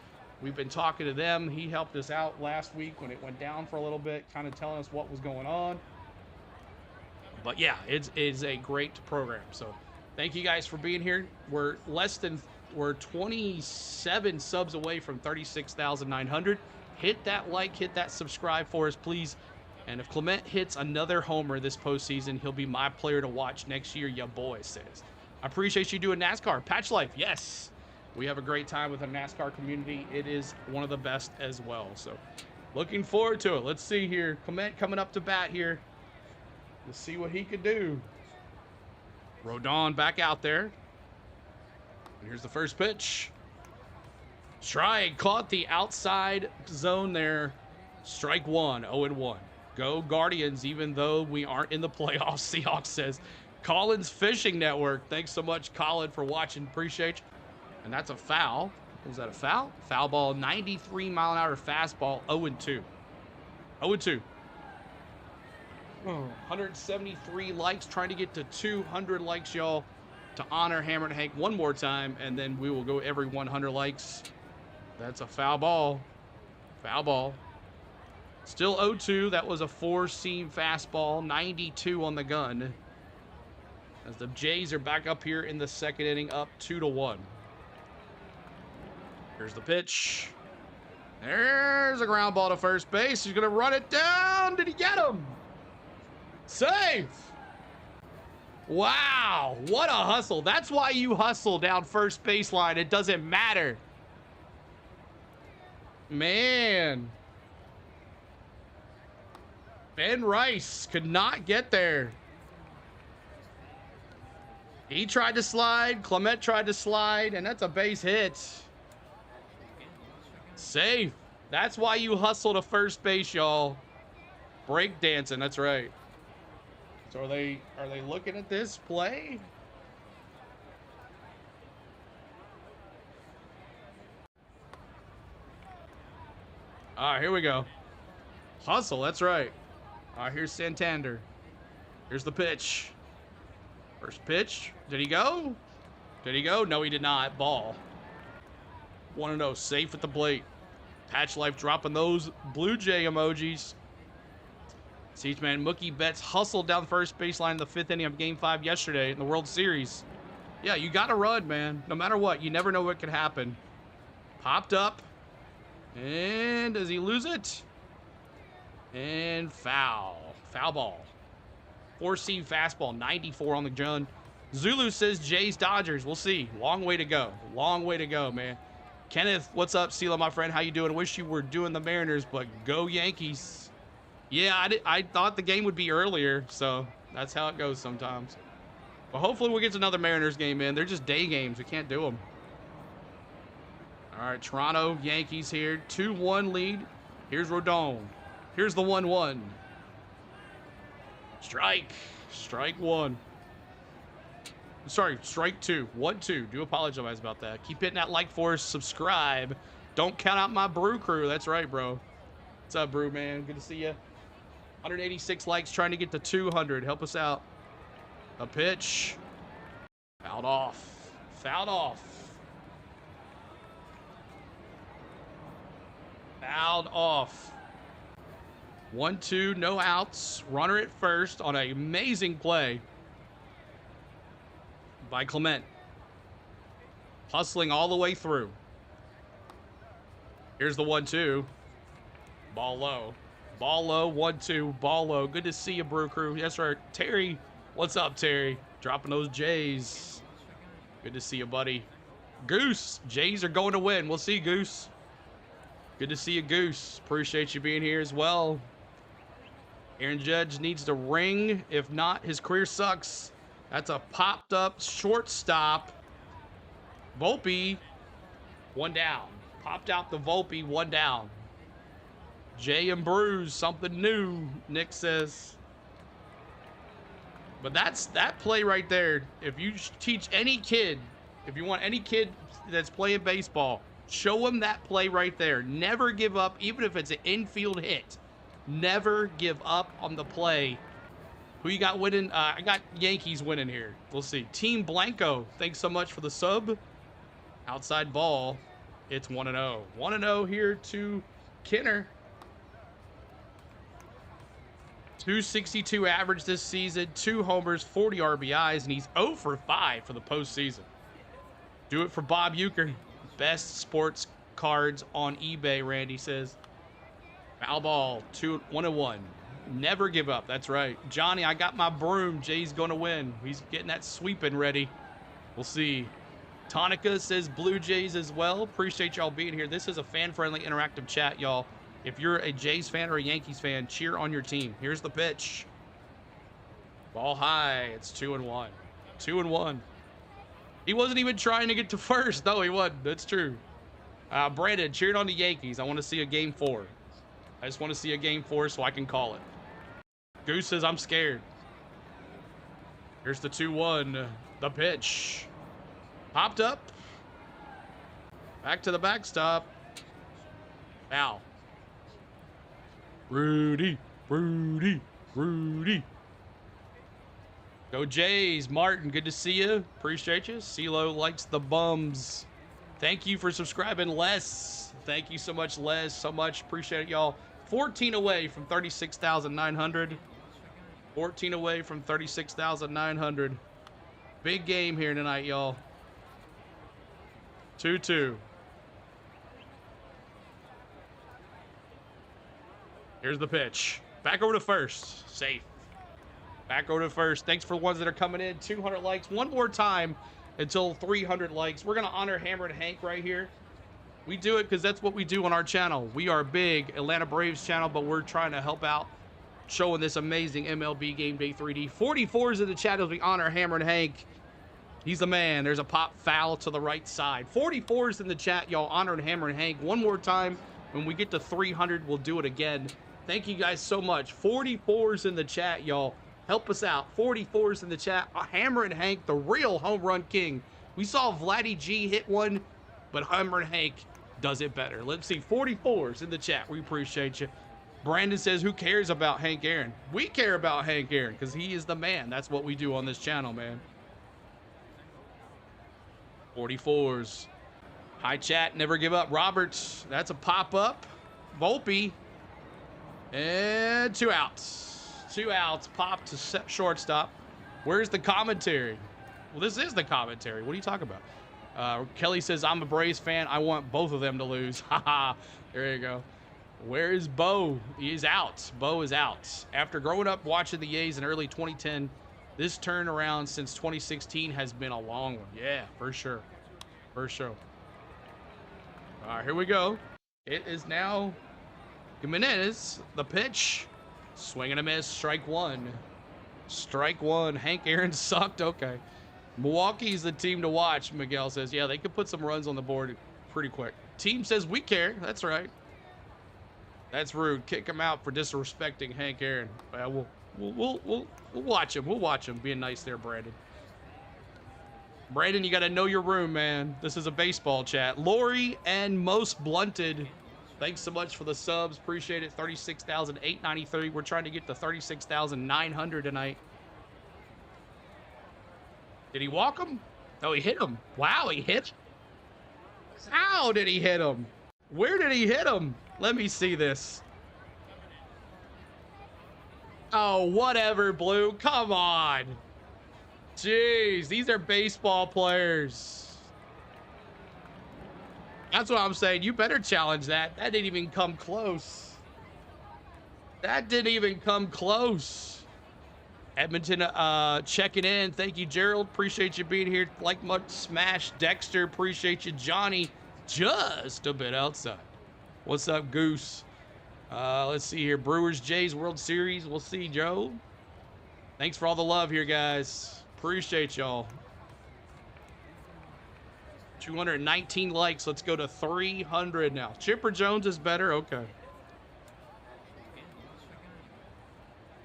We've been talking to them. He helped us out last week when it went down for a little bit, kind of telling us what was going on. But yeah, it's a great program. So thank you guys for being here. We're 27 subs away from 36,900. Hit that like, hit that subscribe for us, please. And if Clement hits another homer this postseason, he'll be my player to watch next year, ya boy says. I appreciate you doing NASCAR. Patch Life, yes. We have a great time with the NASCAR community. It is one of the best as well. So looking forward to it. Let's see here. Clement coming up to bat here. Let's see what he could do. Rodon back out there. And here's the first pitch. Strike, caught the outside zone there. Strike one, 0-1. Go Guardians, even though we aren't in the playoffs, Seahawks says. Collins Fishing Network. Thanks so much, Colin, for watching. Appreciate you. And that's a foul. Was that a foul? Foul ball, 93-mile-an-hour fastball, 0-2. 0-2. 173 likes, trying to get to 200 likes, y'all, to honor Hammer and Hank one more time, and then we will go every 100 likes. That's a foul ball. Foul ball. Still 0-2. That was a four-seam fastball. 92 on the gun. As the Jays are back up here in the second inning, up 2-1. Here's the pitch. There's a ground ball to first base. He's going to run it down. Did he get him? Save. Wow. What a hustle. That's why you hustle down first baseline. It doesn't matter. Man. Ben Rice could not get there. He tried to slide. Clement tried to slide, and that's a base hit. Safe. That's why you hustle to first base, y'all. Break dancing. That's right. So are they looking at this play? All right, here we go. Hustle. That's right. All right, here's Santander. Here's the pitch. First pitch. Did he go? Did he go? No, he did not. Ball. 1-0. Safe at the plate. Patch Life dropping those Blue Jay emojis. Siege Man Mookie Betts hustled down first baseline in the 5th inning of Game 5 yesterday in the World Series. Yeah, you got to run, man. No matter what. You never know what could happen. Popped up. And does he lose it? And foul. Foul ball. Four-seam fastball. 94 on the gun. Zulu says Jays Dodgers. We'll see. Long way to go. Long way to go, man. Kenneth, what's up, Sela, my friend? How you doing? Wish you were doing the Mariners, but go Yankees. Yeah, I thought the game would be earlier, so that's how it goes sometimes. But hopefully we'll get to another Mariners game, man. They're just day games. We can't do them. All right, Toronto Yankees here. 2-1 lead. Here's Rodon. Here's the 1-1. Strike. Strike one. Sorry, strike two. 1-2. Do apologize about that. Keep hitting that like for us. Subscribe. Don't count out my brew crew. That's right, bro. What's up, brew man? Good to see you. 186 likes, trying to get to 200. Help us out. A pitch. Fouled off. Fouled off. Fouled off. 1-2, no outs. Runner at first on an amazing play by Clement. Hustling all the way through. Here's the 1-2. Ball low. Ball low, 1-2. Ball low. Good to see you, Brew Crew. Yes, sir. Terry. What's up, Terry? Dropping those Jays. Good to see you, buddy. Goose. Jays are going to win. We'll see, Goose. Good to see you, Goose. Appreciate you being here as well. Aaron Judge needs to ring. If not, his career sucks. That's a popped up shortstop. Volpe, one down. Popped out the Volpe, one down. Jay and Bruce, something new, Nick says. But that's that play right there. If you teach any kid, if you want any kid that's playing baseball, show them that play right there. Never give up, even if it's an infield hit. Never give up on the play. Who you got winning? I got Yankees winning here. We'll see. Team Blanco, thanks so much for the sub. Outside ball. It's 1-0. 1-0 here to Kenner. 262 average this season, 2 homers, 40 RBIs, and he's 0 for 5 for the postseason. Do it for Bob Euchre. Best sports cards on eBay, Randy says. Foul ball, 1-1. Never give up. That's right. Johnny, I got my broom. Jay's going to win. He's getting that sweeping ready. We'll see. Tonica says Blue Jays as well. Appreciate y'all being here. This is a fan-friendly interactive chat, y'all. If you're a Jays fan or a Yankees fan, cheer on your team. Here's the pitch. Ball high. It's 2-1. 2-1. He wasn't even trying to get to first. No, he wasn't. That's true. Brandon, cheering on the Yankees. I want to see a game 4. I just want to see a game 4 so I can call it. Goose says I'm scared. Here's the 2-1. The pitch. Popped up. Back to the backstop. Foul. Rudy, Rudy, Rudy. Go Jays. Martin, good to see you. Appreciate you. CeeLo likes the bums. Thank you for subscribing, Les. Thank you so much, Les. So much. Appreciate it, y'all. 14 away from 36,900. 14 away from 36,900. Big game here tonight, y'all. 2-2. Here's the pitch. Back over to first. Safe. Back over to first. Thanks for the ones that are coming in. 200 likes. One more time until 300 likes. We're going to honor Hammer and Hank right here. We do it because that's what we do on our channel. We are a big Atlanta Braves channel, but we're trying to help out showing this amazing MLB Game Day 3D. 44s in the chat as we honor Hammer and Hank. He's the man. There's a pop foul to the right side. 44s in the chat, y'all. Honoring Hammer and Hank. One more time. When we get to 300, we'll do it again. Thank you guys so much. 44s in the chat, y'all. Help us out. 44s in the chat. Hammer and Hank, the real home run king. We saw Vladdy G hit one, but Hammer and Hank does it better. Let's see. 44s in the chat. We appreciate you. Brandon says, who cares about Hank Aaron? We care about Hank Aaron because he is the man. That's what we do on this channel, man. 44s. Hi, chat. Never give up. Roberts. That's a pop-up. Volpe. And 2 outs. 2 outs. Pop to shortstop. Where's the commentary? Well, this is the commentary. What are you talking about? Kelly says, I'm a Braves fan. I want both of them to lose. Haha. There you go. Where is Bo? He is out. Bo is out. After growing up watching the A's in early 2010, this turnaround since 2016 has been a long one. Yeah, for sure. For sure. All right, here we go. It is now Jimenez. The pitch. Swing and a miss. Strike one. Strike one. Hank Aaron sucked. Okay. Milwaukee's the team to watch, Miguel says. Yeah, they could put some runs on the board pretty quick. Team says we care. That's right. That's rude. Kick him out for disrespecting Hank Aaron. We'll watch him. We'll watch him. Being nice there, Brandon. Brandon, you got to know your room, man. This is a baseball chat. Lori and Most Blunted, thanks so much for the subs. Appreciate it. 36,893. We're trying to get to 36,900 tonight. Did he walk him? Oh, he hit him. Wow, he hit. How did he hit him? Where did he hit him? Let me see this. Oh, whatever, Blue. Come on. Jeez, these are baseball players. That's what I'm saying. You better challenge that. That didn't even come close. That didn't even come close. Edmonton checking in. Thank you, Gerald. Appreciate you being here. Like much smash. Dexter, appreciate you. Johnny, just a bit outside. What's up, Goose? Let's see here. Brewers, Jays, World Series. We'll see, Joe. Thanks for all the love here, guys. Appreciate y'all. 219 likes. Let's go to 300 now. Chipper Jones is better. Okay.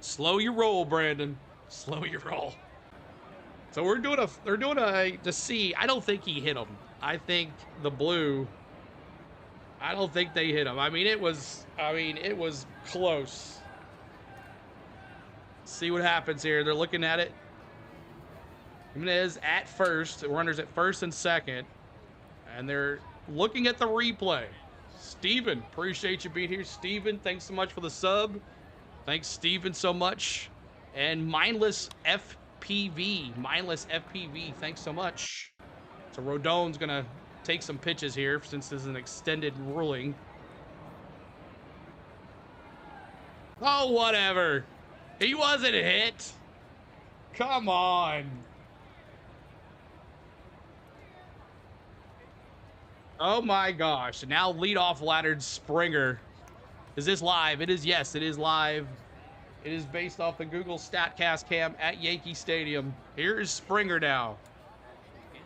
Slow your roll, Brandon. Slow your roll. So they're doing a to see. I don't think he hit him. I think the Blue. I don't think they hit him. I mean, it was close. See what happens here. They're looking at it. Jimenez at first. Runners at first and second. And they're looking at the replay. Steven, appreciate you being here. Steven, thanks so much for the sub. Thanks, Steven, so much. And Mindless FPV. Mindless FPV, thanks so much. So Rodon's going to take some pitches here since this is an extended ruling. Oh, whatever. He wasn't hit. Come on. Oh my gosh. Now leadoff laddered Springer. Is this live? It is, yes, it is live. It is based off the Google StatCast cam at Yankee Stadium. Here is Springer now.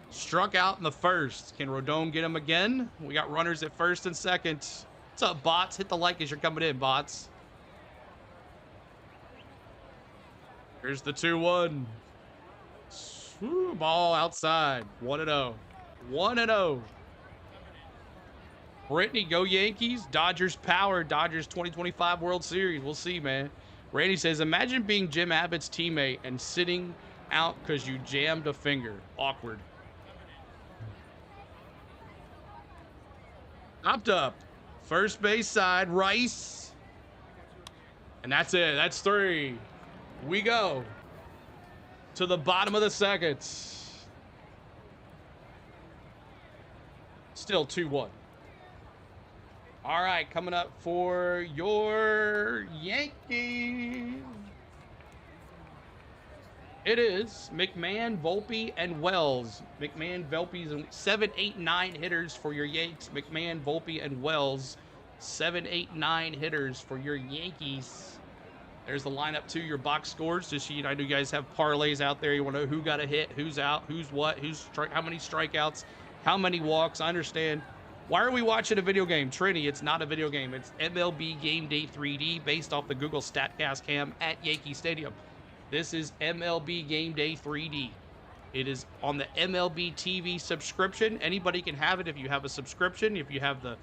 Struck out in the first. Can Rodon get him again? We got runners at first and second. What's up, bots? Hit the like as you're coming in, bots. Here's the 2-1. Ball outside. 1-0. 1-0. Brittany, go Yankees. Dodgers power. Dodgers 2025 World Series. We'll see, man. Randy says, imagine being Jim Abbott's teammate and sitting out because you jammed a finger. Awkward. Popped up. First base side. Rice. And that's it. That's 3. We go to the bottom of the second. Still 2-1. All right, coming up for your Yankees. It is McMahon, Volpe, and Wells. McMahon, Volpe's 7, 8, 9 hitters for your Yanks. McMahon, Volpe, and Wells. 7, 8, 9 hitters for your Yankees. There's the lineup too, your box scores. Just I know you guys have parlays out there. You want to know who got a hit, who's out, who's what, how many strikeouts, how many walks. I understand. Why are we watching a video game? Trini, it's not a video game. It's MLB Game Day 3D based off the Google StatCast cam at Yankee Stadium. This is MLB Game Day 3D. It is on the MLB TV subscription. Anybody can have it if you have a subscription. If you have the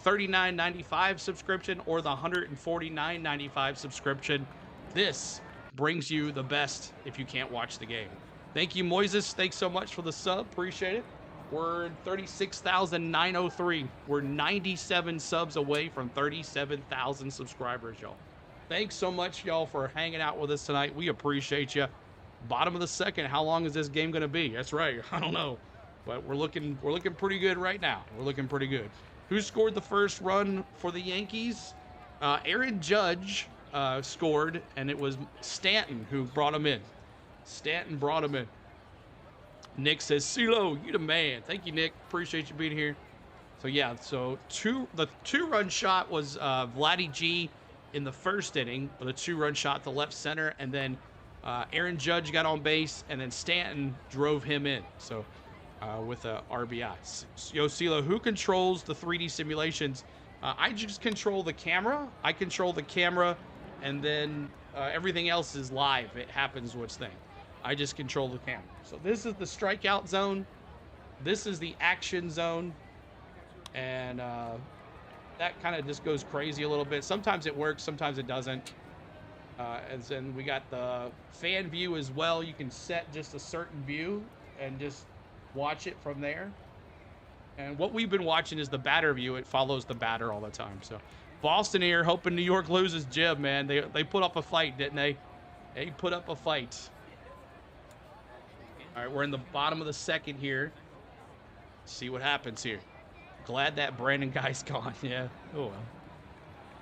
$39.95 subscription or the $149.95 subscription, this brings you the best if you can't watch the game. Thank you, Moises. Thanks so much for the sub. Appreciate it. We're 36,903. We're 97 subs away from 37,000 subscribers, y'all. Thanks so much, y'all, for hanging out with us tonight. We appreciate you. Bottom of the second. How long is this game going to be? That's right. I don't know, but we're looking pretty good right now. We're looking pretty good. Who scored the first run for the Yankees? Aaron Judge scored, and it was Stanton who brought him in. Stanton brought him in. Nick says, CeeLo, you the man. Thank you, Nick. Appreciate you being here. So, yeah, the two-run shot was Vladdy G in the first inning with a 2-run shot to left center, and then Aaron Judge got on base, and then Stanton drove him in. So, with a RBI. Yo, CeeLo, who controls the 3D simulations? I just control the camera. I control the camera, and then everything else is live. It happens what's thing. I just control the camera. So this is the strikeout zone. This is the action zone. And that kind of just goes crazy a little bit. Sometimes it works, sometimes it doesn't. And then we got the fan view as well. You can set just a certain view and just watch it from there. And what we've been watching is the batter view. It follows the batter all the time. So Boston here, hoping New York loses. Jib, man, they put up a fight, didn't they? They put up a fight. All right, we're in the bottom of the second here. See what happens here. Glad that Brandon guy's gone. Yeah. Oh well.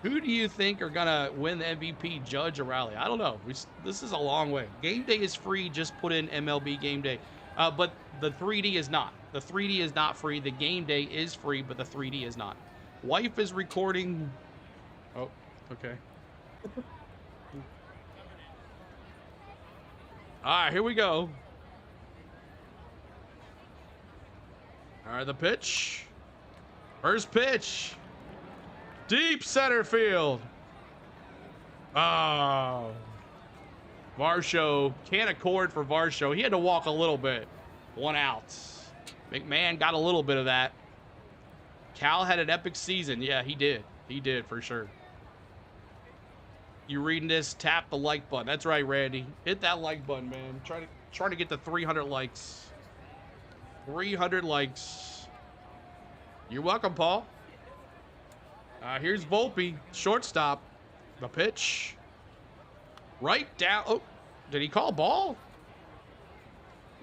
Who do you think are gonna win the MVP, Judge or Riley? I don't know. This is a long way. Game day is free. Just put in MLB Game Day. But the 3D is not. The 3D is not free. The game day is free, but the 3D is not. Wife is recording. Oh, okay. All right, here we go. All right, the pitch. First pitch. Deep center field. Oh. Varsho, can't accord for Varsho. He had to walk a little bit. 1 out. McMahon got a little bit of that. Cal had an epic season. Yeah, he did. He did for sure. You reading this? Tap the like button. That's right, Randy. Hit that like button, man. Try to get to 300 likes. 300 likes. You're welcome, Paul. Here's Volpe, shortstop. The pitch. Right down. Oh, did he call ball?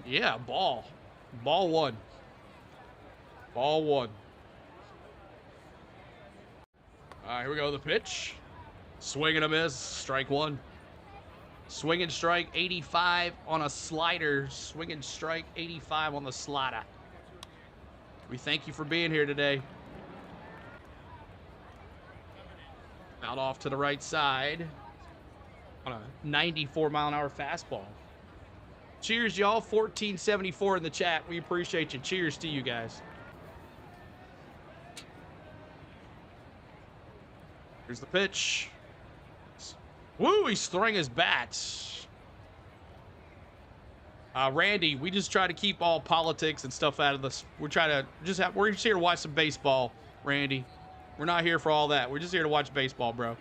Yeah, ball. Ball 1. Ball 1. All right, here we go. The pitch. Swing and a miss. Strike 1. Swing and strike 85 on a slider. Swing and strike 85 on the slider. We thank you for being here today. Out off to the right side on a 94-mile-an-hour fastball. Cheers, y'all. 1474 in the chat. We appreciate you. Cheers to you guys. Here's the pitch. Woo, he's throwing his bats. Randy, we just try to keep all politics and stuff out of this. We're just here to watch some baseball, Randy. We're not here for all that. We're just here to watch baseball, bro.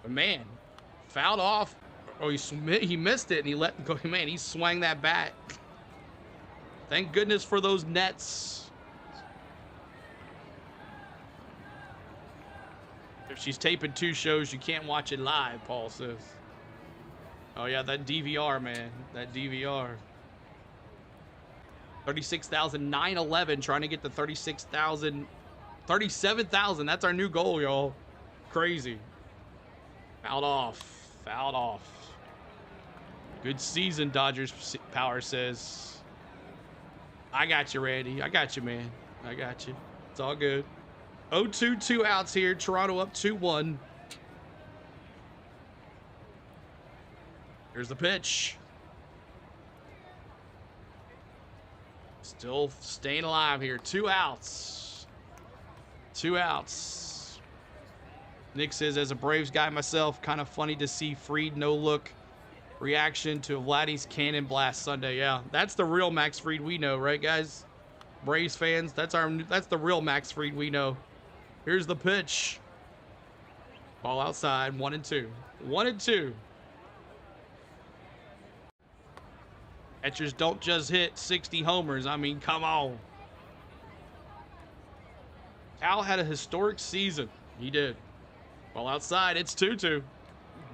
But man, fouled off. Oh, he missed it and he let go. Man, he swung that bat. Thank goodness for those nets. If she's taping 2 shows, you can't watch it live, Paul says. Oh, yeah, that DVR, man. That DVR. 36,911, trying to get to 36,000. 37,000. That's our new goal, y'all. Crazy. Fouled off. Fouled off. Good season, Dodgers Power says. I got you, Randy. I got you, man. I got you. It's all good. 0-2, 2 outs here. Toronto up 2-1. Here's the pitch. Still staying alive here. 2 outs. 2 outs. Nick says, as a Braves guy myself, kind of funny to see Fried no-look reaction to Vladdy's cannon blast Sunday. Yeah, that's the real Max Fried we know, right, guys? Braves fans, that's the real Max Fried we know. Here's the pitch. Ball outside, 1-2. 1-2. Catchers don't just hit 60 homers. I mean, come on. Cal had a historic season. He did. Ball outside, it's 2-2.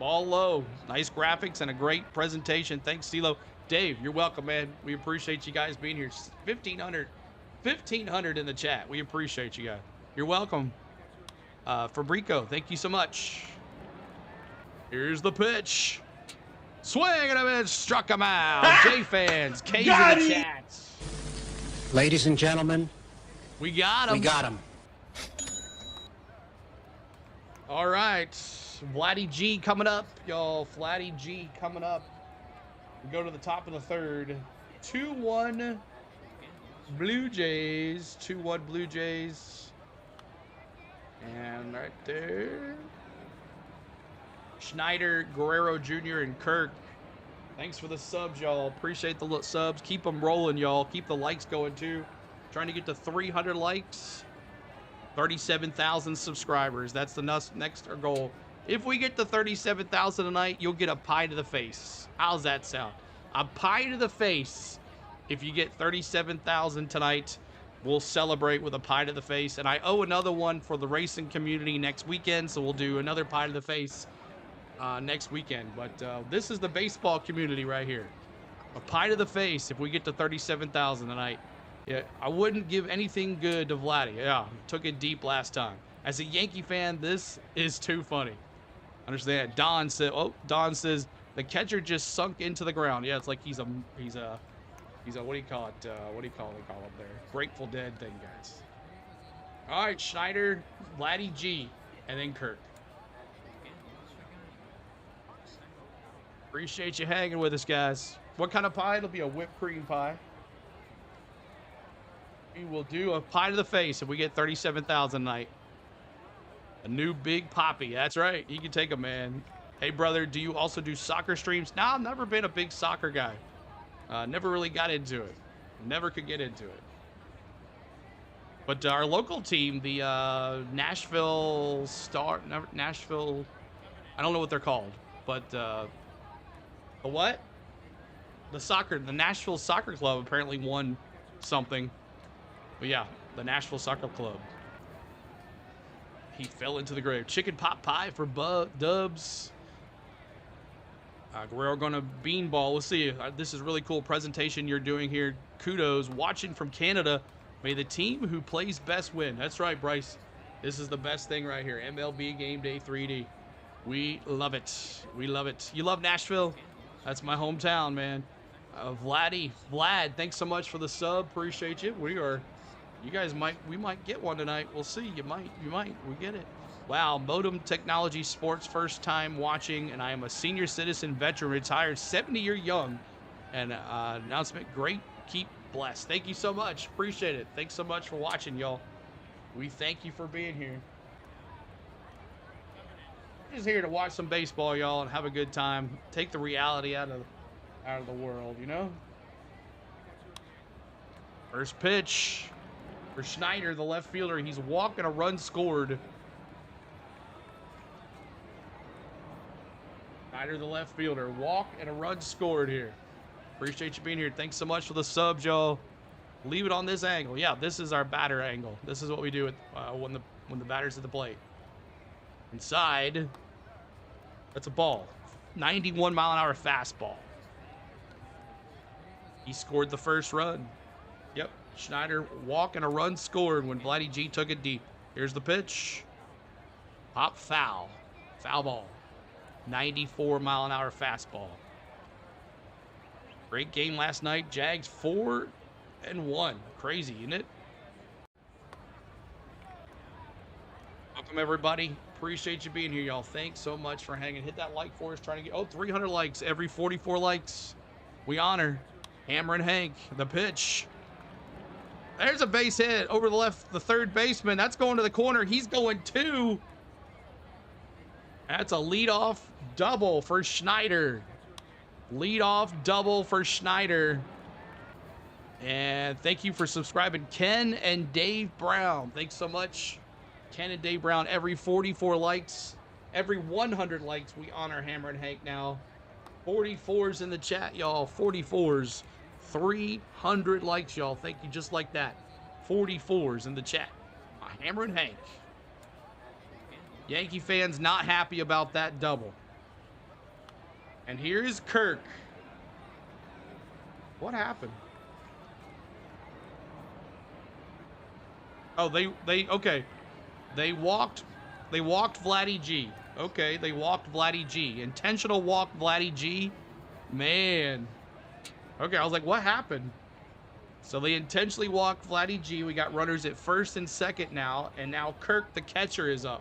Ball low. Nice graphics and a great presentation. Thanks, CeeLo. Dave, you're welcome, man. We appreciate you guys being here. 1,500 in the chat. We appreciate you guys. You're welcome. Fabrico, thank you so much. Here's the pitch. Swing and a miss. Struck him out. J fans, K's in the chat. Ladies and gentlemen, we got him. We got him. All right. Vladdy G coming up, y'all. Vladdy G coming up. We go to the top of the third. 2-1 Blue Jays. 2-1 Blue Jays. And right there. Schneider, Guerrero Jr., and Kirk. Thanks for the subs, y'all. Appreciate the subs. Keep them rolling, y'all. Keep the likes going, too. Trying to get to 300 likes. 37,000 subscribers. That's the next goal. If we get to 37,000 tonight, you'll get a pie to the face. How's that sound? A pie to the face. If you get 37,000 tonight, we'll celebrate with a pie to the face. And I owe another one for the racing community next weekend, so we'll do another pie to the face next weekend. But this is the baseball community right here. A pie to the face if we get to 37,000 tonight. Yeah, I wouldn't give anything good to Vladdy. Yeah, took it deep last time. As a Yankee fan, this is too funny. Understand? Don says the catcher just sunk into the ground. Yeah, it's like he's a what do you call it? What do you call it up there? Grateful Dead thing, guys. All right, Schneider, Vladdy G, and then Kirk. Appreciate you hanging with us, guys. What kind of pie? It'll be a whipped cream pie. We will do a pie to the face if we get 37,000 tonight. A new Big Poppy. That's right. You can take a man. Hey, brother, do you also do soccer streams? No, I've never been a big soccer guy. Never really got into it. Never could get into it. But our local team, the Nashville, I don't know what they're called, but the what? The Nashville Soccer Club apparently won something. But yeah, the Nashville Soccer Club. He fell into the grave. Chicken pot pie for Dubs. Guerrero gonna beanball. We'll see. This is really cool presentation you're doing here. Kudos. Watching from Canada. May the team who plays best win. That's right, Bryce. This is the best thing right here. MLB Game Day 3D. We love it. We love it. You love Nashville? That's my hometown, man. Vlad, thanks so much for the sub. Appreciate you. We might get one tonight. We'll see. You might. We get it. Wow, Modem Technology Sports, first time watching, and I am a senior citizen veteran, retired, 70-year young. And announcement, great, keep blessed. Thank you so much. Appreciate it. Thanks so much for watching, y'all. We thank you for being here. Just here to watch some baseball, y'all, and have a good time. Take the reality out of the world, you know? First pitch for Schneider, the left fielder. He's walking, a run scored. Schneider, the left fielder. Walk and a run scored here. Appreciate you being here. Thanks so much for the subs, y'all. Leave it on this angle. Yeah, this is our batter angle. This is what we do when the batter's at the plate. Inside. That's a ball. 91-mile-an-hour fastball. He scored the first run. Yep. Schneider walk and a run scored when Vladdy G took it deep. Here's the pitch. Pop foul. Foul ball. 94-mile-an-hour fastball. Great game last night. Jags 4-1. Crazy, isn't it? Welcome, everybody. Appreciate you being here, y'all. Thanks so much for hanging. Hit that like for us. Trying to get 300 likes every 44 likes. We honor Hammer and Hank. The pitch. There's a base hit over the left, the third baseman. That's going to the corner. He's going 2. That's a leadoff double for Schneider. Leadoff double for Schneider. And thank you for subscribing, Ken and Dave Brown. Thanks so much, Ken and Dave Brown. Every 44 likes, every 100 likes, we honor Hammer and Hank now. 44s in the chat, y'all. 44s. 300 likes, y'all. Thank you, just like that. 44s in the chat. Hammer and Hank. Yankee fans not happy about that double. And here's Kirk. What happened? Oh, okay. They walked Vladdy G. Okay, they walked Vladdy G. Intentional walk Vladdy G. Man. Okay, I was like, what happened? So they intentionally walked Vladdy G. We got runners at first and second now, and now Kirk, the catcher, is up.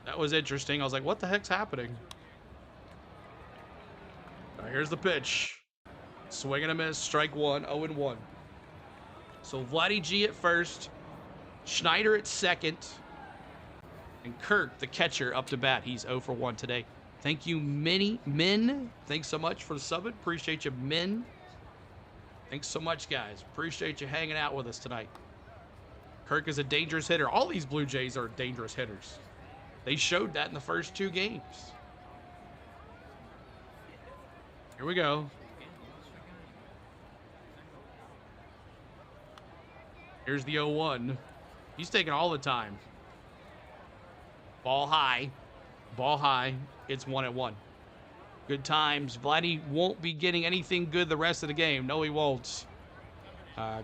That was interesting. I was like, what the heck's happening? All right, here's the pitch. Swing and a miss, strike 1, 0-1. So Vladdy G at first, Schneider at second, and Kirk, the catcher, up to bat. He's 0-1 today. Thank you, Min. Thanks so much for the subbing. Appreciate you, Min. Thanks so much, guys. Appreciate you hanging out with us tonight. Kirk is a dangerous hitter. All these Blue Jays are dangerous hitters. They showed that in the first 2 games. Here we go. Here's the 0-1. He's taking all the time. Ball high. Ball high. It's 1-1. Good times. Vladdy won't be getting anything good the rest of the game. No, he won't.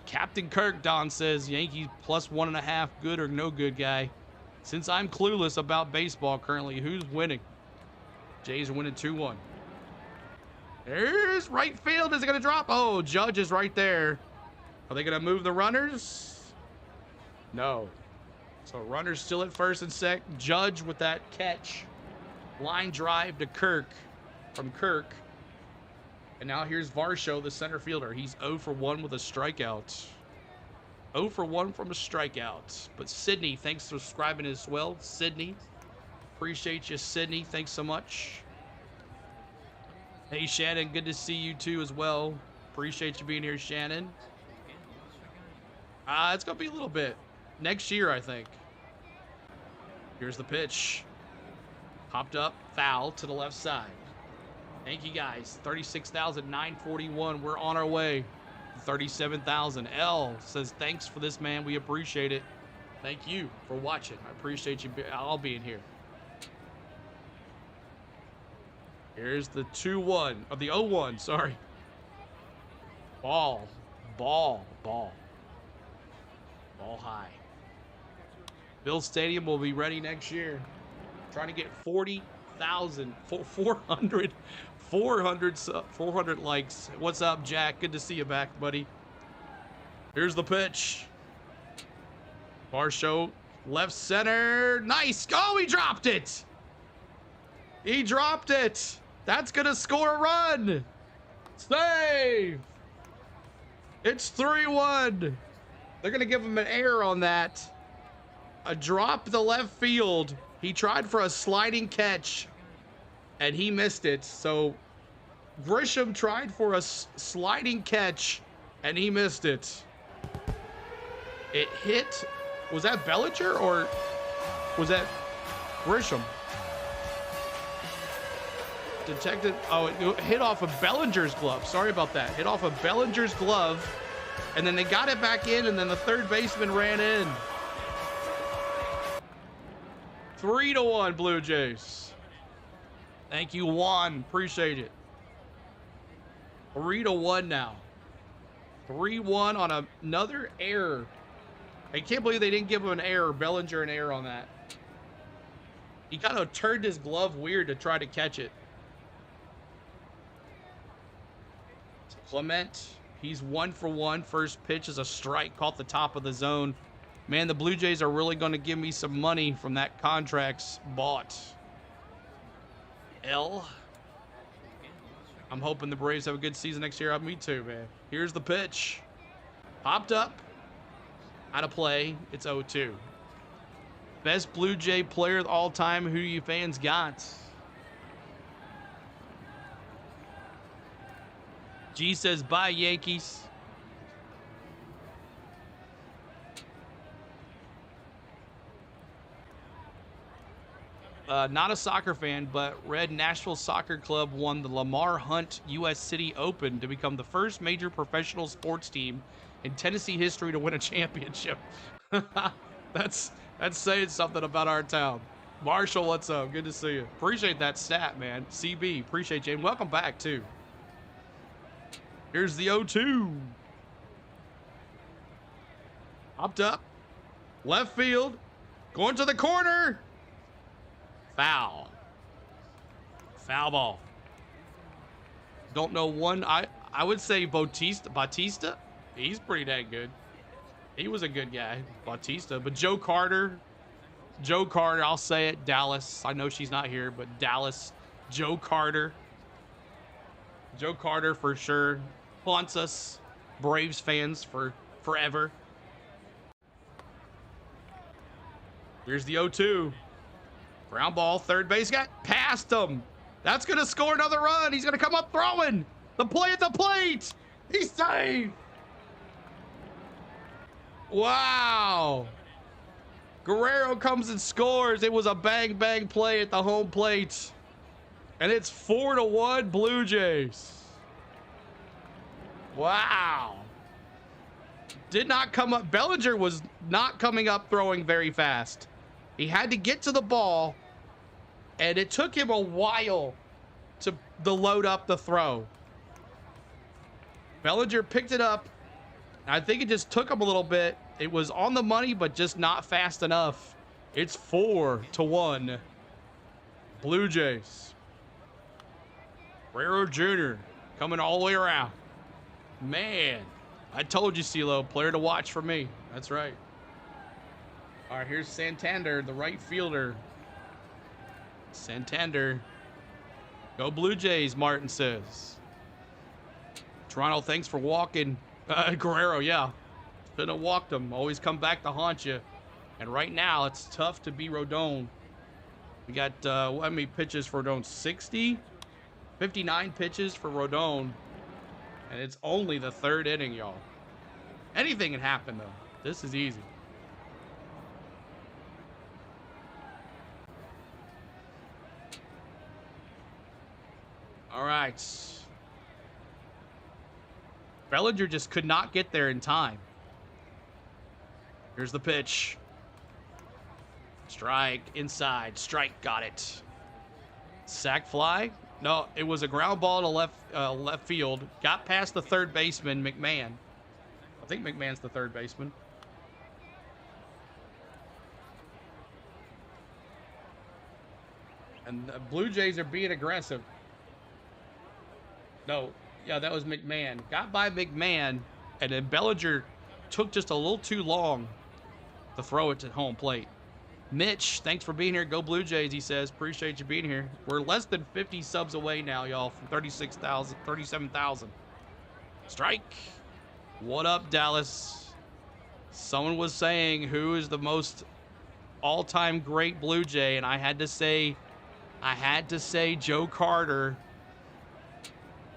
Captain Kirk, Don says, Yankees plus 1.5. Good or no good, guy. Since I'm clueless about baseball currently, who's winning? Jays are winning 2-1. There's right field. Is it going to drop? Oh, Judge is right there. Are they going to move the runners? No. So runners still at first and sec. Judge with that catch. Line drive to Kirk. From Kirk. And now here's Varsho, the center fielder. He's 0-1 with a strikeout. 0-1 from a strikeout. But Sydney, thanks for subscribing as well. Sydney. Appreciate you, Sydney. Thanks so much. Hey, Shannon. Good to see you, too, as well. Appreciate you being here, Shannon. It's going to be a little bit. Next year, I think. Here's the pitch. Popped up. Foul to the left side. Thank you, guys. 36,941. We're on our way. 37,000. L says, thanks for this, man. We appreciate it. Thank you for watching. I appreciate you all being here. Here's the 2-1. Of the 0-1, sorry. Ball. Ball high. Bill Stadium will be ready next year. Trying to get 40,000, 400 likes. What's up, Jack? Good to see you back, buddy. Here's the pitch. Varsho, left center. Nice. Oh, he dropped it. He dropped it. That's going to score a run. Save. It's 3-1. They're going to give him an error on that. A drop to the left field. He tried for a sliding catch, and he missed it. So Grisham tried for a sliding catch, and he missed it. It hit. Was that Bellinger or was that Grisham? Detected. Oh, it hit off of Bellinger's glove. Sorry about that. Hit off of Bellinger's glove, and then they got it back in, and then the third baseman ran in. 3-1 Blue Jays. Thank you, Juan. Appreciate it. 3-1 now. 3-1 on another error. I can't believe they didn't give him an error. Bellinger an error on that. He kind of turned his glove weird to try to catch it. Clement, he's 1 for 1. First pitch is a strike, caught the top of the zone. Man, the Blue Jays are really going to give me some money from that contracts bought. I'm hoping the Braves have a good season next year. Me too, man. Here's the pitch. Popped up. Out of play. It's 0-2. Best Blue Jay player of all time. Who you fans got? G says, bye, Yankees. Not a soccer fan, but read Nashville Soccer Club won the Lamar Hunt U.S. City Open to become the first major professional sports team in Tennessee history to win a championship. That's saying something about our town. Marshall, what's up? Good to see you. Appreciate that stat, man. CB, appreciate you. And welcome back, too. Here's the 0-2. Hopped up. Left field. Going to the corner. Foul. Foul ball. Don't know one. I would say Bautista. He's pretty dang good. He was a good guy, Bautista. But Joe Carter, I'll say it. Dallas. I know she's not here, but Dallas. Joe Carter for sure. Haunts us Braves fans for forever. Here's the 0-2. Ground ball, third base, got past him. That's going to score another run. He's going to come up throwing. The play at the plate. He's safe. Wow. Guerrero comes and scores. It was a bang play at the home plate. And it's 4-1 Blue Jays. Wow. Did not come up. Bellinger was not coming up throwing very fast. He had to get to the ball, and it took him a while to load up the throw. Bellinger picked it up. I think it just took him a little bit. It was on the money, but just not fast enough. It's 4-1. Blue Jays. Guerrero Jr. coming all the way around. Man, I told you, CeeLo, player to watch for me. That's right. All right, here's Santander, the right fielder. Santander. Go Blue Jays, Martin says. Toronto, thanks for walking. Guerrero, yeah. Shouldn't have walked him. Always come back to haunt you. And right now, it's tough to be Rodon. We got, how many pitches for Rodon? 60? 59 pitches for Rodon. And it's only the third inning, y'all. Anything can happen, though. This is easy. All right. Bellinger just could not get there in time. Here's the pitch. Strike, inside, strike, got it. Sac fly? No, it was a ground ball to left field. Got past the third baseman, McMahon. I think McMahon's the third baseman. And the Blue Jays are being aggressive. No, yeah, that was McMahon. Got by McMahon, and then Bellinger took just a little too long to throw it to home plate. Mitch, thanks for being here. Go Blue Jays, he says. Appreciate you being here. We're less than 50 subs away now, y'all, from 37,000. Strike. What up, Dallas? Someone was saying who is the most all-time great Blue Jay, and I had to say Joe Carter.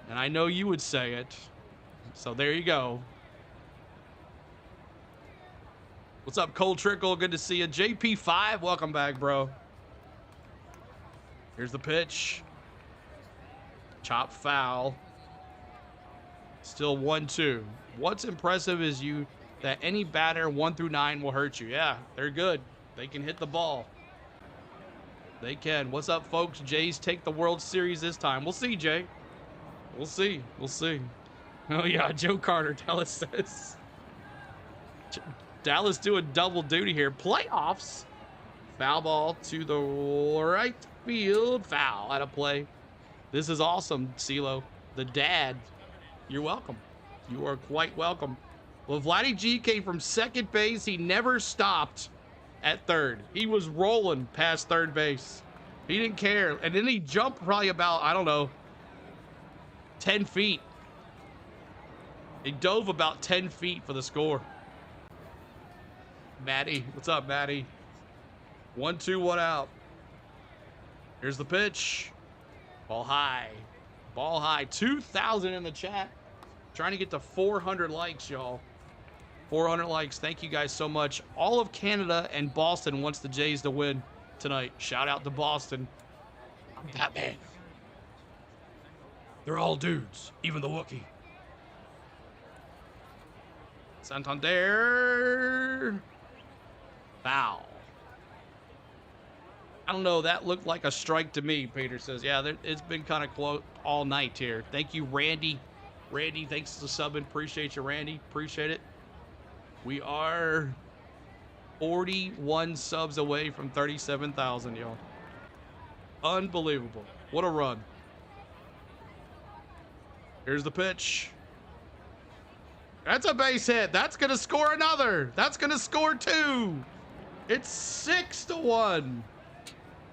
And I know you would say it. So there you go. What's up, Cole Trickle? Good to see you. JP5, welcome back, bro. Here's the pitch. Chop foul. Still 1-2. What's impressive is that any batter 1 through 9 will hurt you. Yeah, they're good. They can hit the ball. They can. What's up, folks? Jays take the World Series this time. We'll see, Jay. We'll see. We'll see. Oh, yeah. Joe Carter, Dallas says. Dallas doing double duty here. Playoffs. Foul ball to the right field. Foul out of play. This is awesome, CeeLo. The dad. You're welcome. You are quite welcome. Well, Vladdy G came from second base. He never stopped at third. He was rolling past third base. He didn't care. And then he jumped probably about, I don't know, 10 feet. He dove about 10 feet for the score. Maddie, what's up, Maddie? 1-2, 1 out. Here's the pitch. Ball high. Ball high. 2,000 in the chat. Trying to get to 400 likes, y'all. 400 likes. Thank you guys so much. All of Canada and Boston wants the Jays to win tonight. Shout out to Boston. I'm Batman. They're all dudes, even the Wookiee. Santander. Foul. I don't know. That looked like a strike to me, Peter says. Yeah, it's been kind of close all night here. Thank you, Randy. Randy, thanks for subbing. Appreciate you, Randy. Appreciate it. We are 41 subs away from 37,000, y'all. Unbelievable. What a run. Here's the pitch. That's a base hit. That's going to score another. That's going to score two. It's 6-1.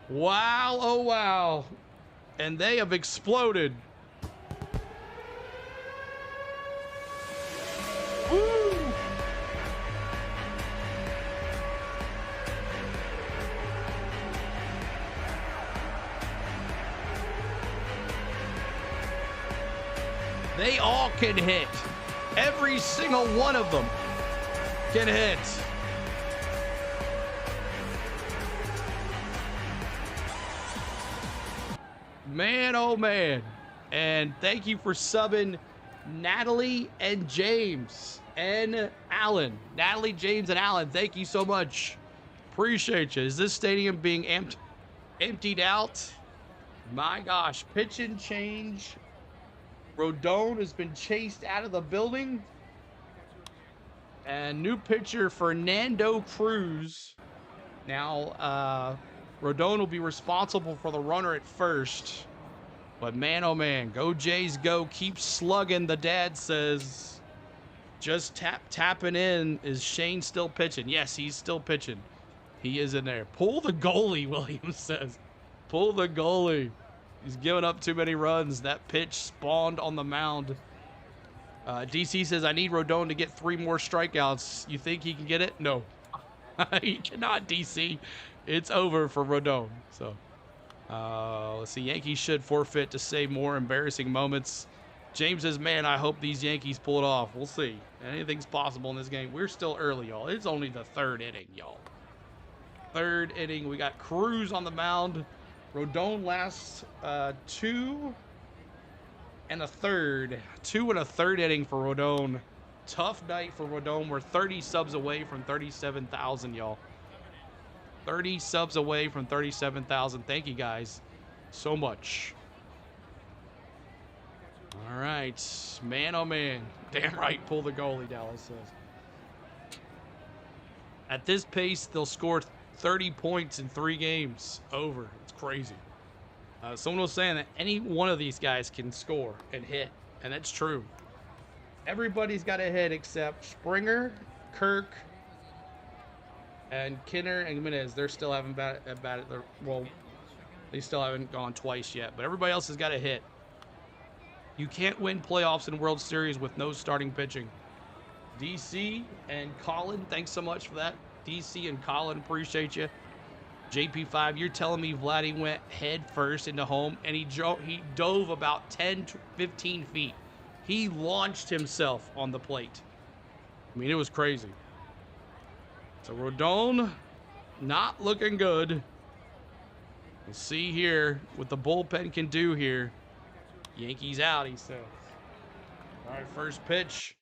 Wow, oh wow. And they have exploded. Woo! They all can hit. Every single one of them can hit. Man, oh man. And thank you for subbing Natalie and James and Alan. Natalie, James, and Alan, thank you so much. Appreciate you. Is this stadium being emptied out? My gosh. Pitch and change. Rodon has been chased out of the building. And new pitcher, Fernando Cruz. Now, Rodon will be responsible for the runner at first. But man, oh man, go Jays, go. Keep slugging, the dad says. Just tapping in. Is Shane still pitching? Yes, he's still pitching. He is in there. Pull the goalie, Williams says. Pull the goalie. He's giving up too many runs. That pitch spawned on the mound. DC says, I need Rodon to get 3 more strikeouts. You think he can get it? No. He cannot, DC. It's over for Rodon. So, let's see. Yankees should forfeit to save more embarrassing moments. James says, man, I hope these Yankees pull it off. We'll see. Anything's possible in this game. We're still early, y'all. It's only the 3rd inning, y'all. 3rd inning. We got Cruz on the mound. Rodon lasts 2 and a third. 2 and a third inning for Rodon. Tough night for Rodon. We're 30 subs away from 37,000, y'all. 30 subs away from 37,000. Thank you guys so much. All right. Man, oh man. Damn right, pull the goalie, Dallas says. At this pace, they'll score 30 points in 3 games. Over. It's crazy. Someone was saying that any one of these guys can score and hit, and that's true. Everybody's got a hit except Springer, Kirk, and Kinner and Jimenez. They're still haven't bat it. Well, they still haven't gone twice yet, but everybody else has got a hit. You can't win playoffs and World Series with no starting pitching. DC and Colin, thanks so much for that. DC and Colin, appreciate you. JP5, you're telling me Vladdy went head first into home and he dove about 10 to 15 feet. He launched himself on the plate. I mean, it was crazy. So Rodon, not looking good. We'll see here what the bullpen can do here. Yankees out, he says. All right, first pitch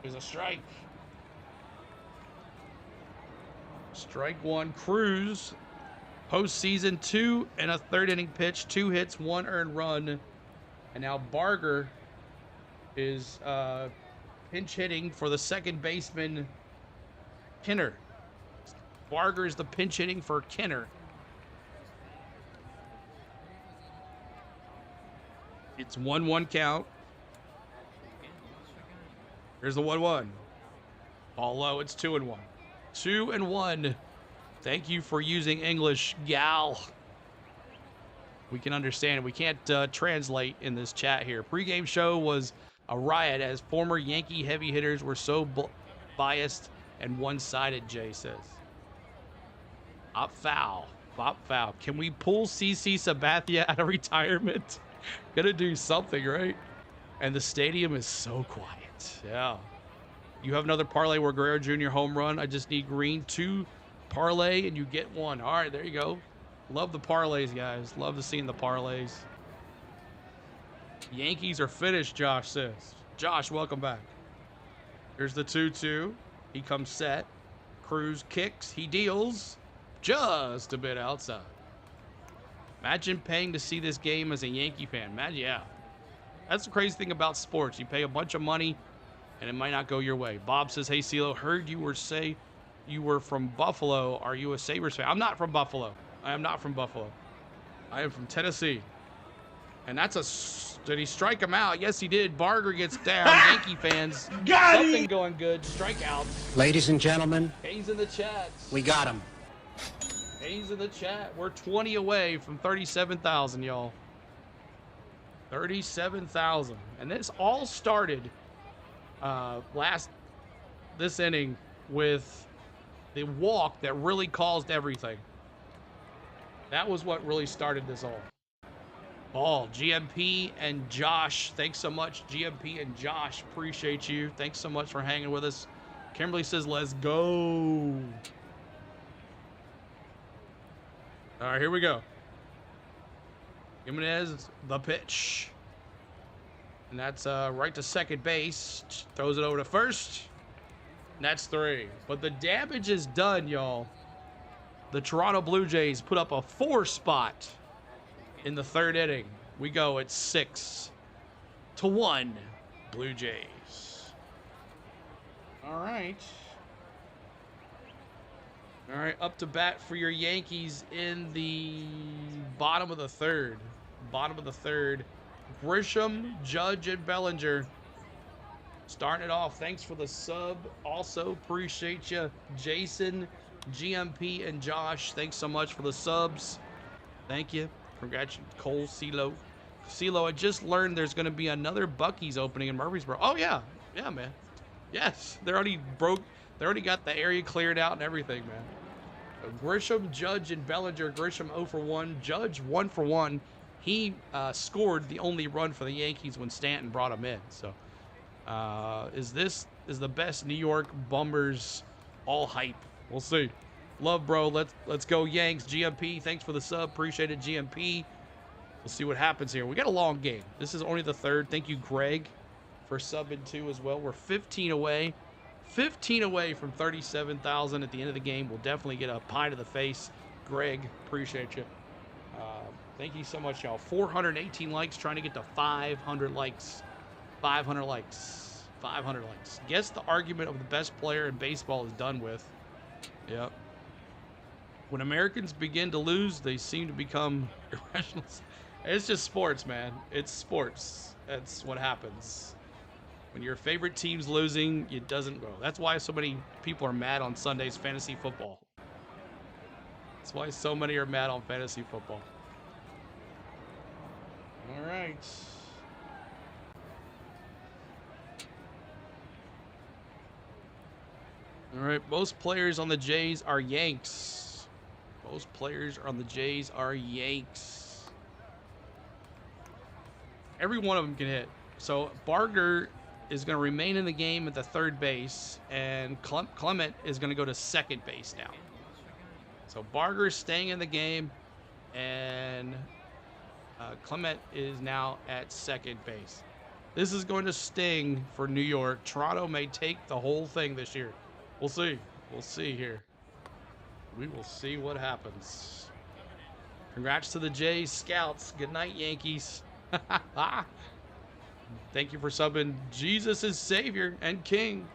is a strike. Strike one. Cruz Postseason, 2 and a third inning pitch, 2 hits, 1 earned run. And now Barger is pinch hitting for the second baseman, Kinner. Barger is the pinch hitting for Kinner. It's 1-1 count. Here's the 1-1. Ball low, it's 2-1. 2-1. Thank you for using English, gal. We can understand it. We can't translate in this chat here. Pre-game show was a riot as former Yankee heavy hitters were so biased and one-sided, Jay says. Up foul. Pop foul. Can we pull CC Sabathia out of retirement? Gonna do something, right? And the stadium is so quiet. Yeah. You have another parlay where Guerrero Jr. home run. I just need green 2 parlay and you get 1. All right, there you go. Love the parlays, guys. Love to seeing the parlays. Yankees are finished, Josh says. Josh, welcome back. Here's the 2-2. He comes set. Cruz kicks. He deals. Just a bit outside. Imagine paying to see this game as a Yankee fan. Imagine, yeah. That's the crazy thing about sports. You pay a bunch of money, and it might not go your way. Bob says, hey, CeeLo, heard you were from Buffalo. Are you a Sabres fan? I'm not from Buffalo. I am not from Buffalo. I am from Tennessee. And that's a... Did he strike him out? Yes, he did. Barger gets down. Yankee fans. Something going good. Strikeouts. Ladies and gentlemen, Hayes in the chat. we got him. Hayes in the chat. We're 20 away from 37,000, y'all. 37,000. And this all started this inning with the walk that really caused everything. That was what really started this all. Ball, GMP and Josh. Thanks so much, GMP and Josh. Appreciate you. Thanks so much for hanging with us. Kimberly says, let's go. All right, here we go. Jimenez, the pitch. And that's right to second base. Throws it over to first. And that's 3. But the damage is done, y'all. The Toronto Blue Jays put up a 4 spot in the 3rd inning. We go at 6-1 Blue Jays. All right. All right, up to bat for your Yankees in the bottom of the 3rd. Bottom of the 3rd. Grisham, Judge, and Bellinger. Starting it off. Thanks for the sub. Also, appreciate you, Jason, GMP, and Josh. Thanks so much for the subs. Thank you. Congratulations, Cole, CeeLo. CeeLo, I just learned there's going to be another Buc-ee's opening in Murfreesboro. Oh, yeah. Yeah, man. Yes. They already got the area cleared out and everything, man. Grisham, Judge, and Bellinger. Grisham 0 for 1. Judge 1 for 1. He scored the only run for the Yankees when Stanton brought him in. So, is the best New York Bombers all hype? We'll see. Love, bro. Let's go Yanks. GMP, thanks for the sub. Appreciate it, GMP. We'll see what happens here. We got a long game. This is only the 3rd. Thank you, Greg, for subbing too as well. We're 15 away. 15 away from 37,000 at the end of the game. We'll definitely get a pie to the face. Greg, appreciate you. Thank you so much, y'all. 418 likes, trying to get to 500 likes. 500 likes. 500 likes. Guess the argument of the best player in baseball is done with. Yep. When Americans begin to lose, they seem to become irrational. It's just sports, man. It's sports. That's what happens. When your favorite team's losing, it doesn't go. That's why so many people are mad on Sunday's fantasy football. That's why so many are mad on fantasy football. All right. All right, most players on the Jays are Yanks. Most players on the Jays are Yanks. Every one of them can hit. So Barger is going to remain in the game at the 3rd base, and Clement is going to go to 2nd base now. So Barger is staying in the game, and Clement is now at 2nd base. This is going to sting for New York. Toronto may take the whole thing this year. We'll see. We'll see here. We will see what happens. Congrats to the Jays Scouts. Good night, Yankees. Thank you for subbing. Jesus is Savior and King.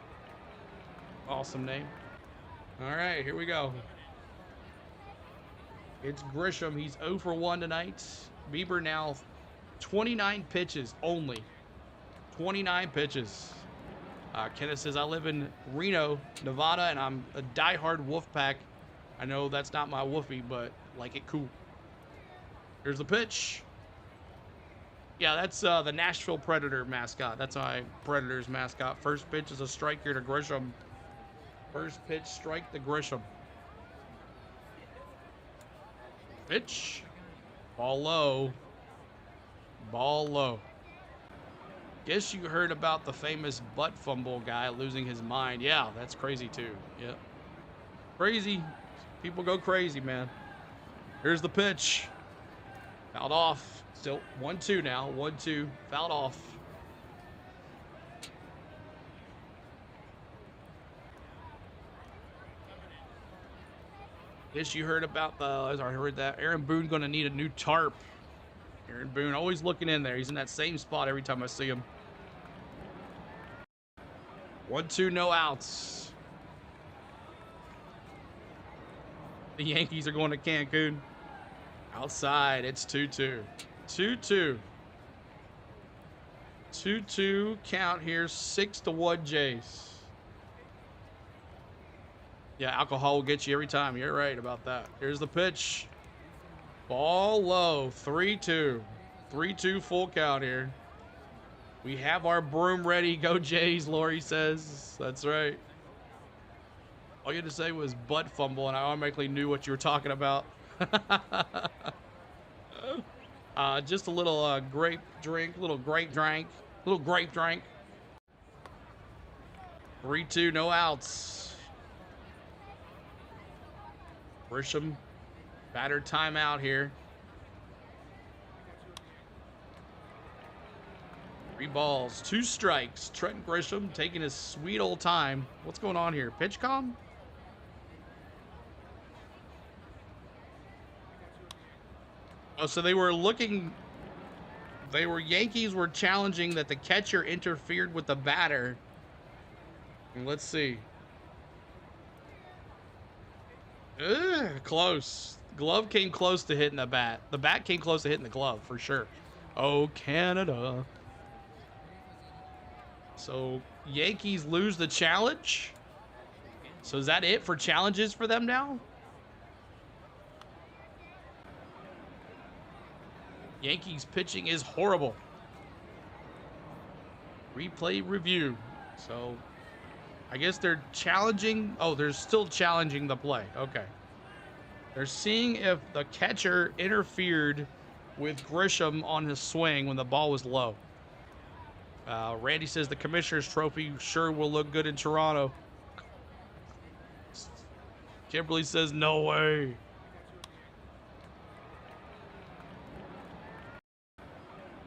Awesome name. All right, here we go. It's Grisham. He's 0 for 1 tonight. Bieber now 29 pitches only. 29 pitches. Kenneth says, I live in Reno, Nevada, and I'm a diehard Wolfpack. I know that's not my Wolfie, but like it cool. Here's the pitch. Yeah, that's the Nashville Predator mascot. That's my Predators mascot. First pitch is a strike here to Grisham. First pitch, strike to Grisham. Pitch. Ball low. Ball low. Guess you heard about the famous butt fumble guy losing his mind. Yeah, that's crazy too. Yeah. Crazy. People go crazy, man. Here's the pitch. Fouled off. Still 1-2 now. 1-2. Fouled off. Guess you heard about as I heard that Aaron Boone gonna need a new tarp. Aaron Boone always looking in there. He's in that same spot every time I see him. 1-2, no outs. The Yankees are going to Cancun. Outside, it's 2-2. 2-2. 2-2 count here. 6-1 Jays. Yeah, alcohol will get you every time. You're right about that. Here's the pitch. Ball low. 3-2. 3-2 full count here. We have our broom ready. Go Jays, Lori says. That's right. All you had to say was butt fumble, and I automatically knew what you were talking about. Just a little grape drink. Little grape drink. 3-2, no outs. Grisham, batter timeout here. 3 balls, 2 strikes. Trent Grisham taking his sweet old time. What's going on here? Pitch com? Oh, so they were looking. Yankees were challenging that the catcher interfered with the batter. And let's see. Close. Glove came close to hitting the bat. The bat came close to hitting the glove for sure. Oh, Canada. So Yankees lose the challenge. So is that it for challenges for them now? Yankees pitching is horrible. Replay review. So I guess they're challenging. Oh, they're still challenging the play. Okay. They're seeing if the catcher interfered with Grisham on his swing when the ball was low. Randy says the commissioner's trophy sure will look good in Toronto. Kimberly says no way.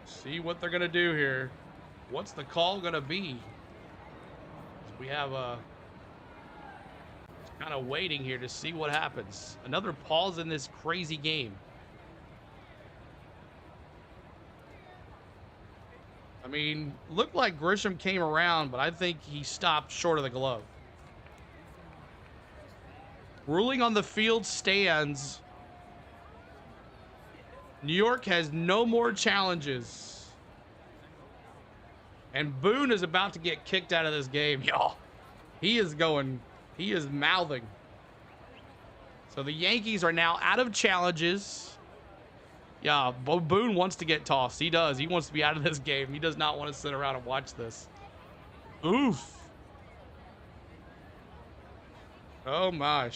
See what they're going to do here. What's the call going to be? We have kind of waiting here to see what happens. Another pause in this crazy game. I mean, looked like Grisham came around, but I think he stopped short of the glove. Ruling on the field stands. New York has no more challenges. And Boone is about to get kicked out of this game, y'all. He is mouthing. So the Yankees are now out of challenges. Yeah, Boone wants to get tossed. He does. He wants to be out of this game. He does not want to sit around and watch this. Oof. Oh, my.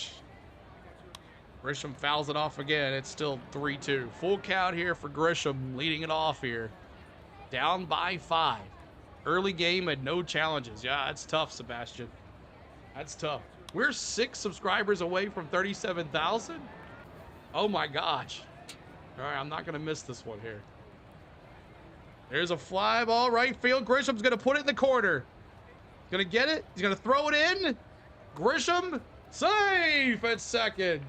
Grisham fouls it off again. It's still 3-2. Full count here for Grisham, leading it off here. Down by 5. Early game and no challenges. Yeah, that's tough, Sebastian. That's tough. We're 6 subscribers away from 37,000? Oh, my gosh. All right, I'm not going to miss this one here. There's a fly ball, right field. Grisham's going to put it in the corner. Going to get it. He's going to throw it in. Grisham, safe at second.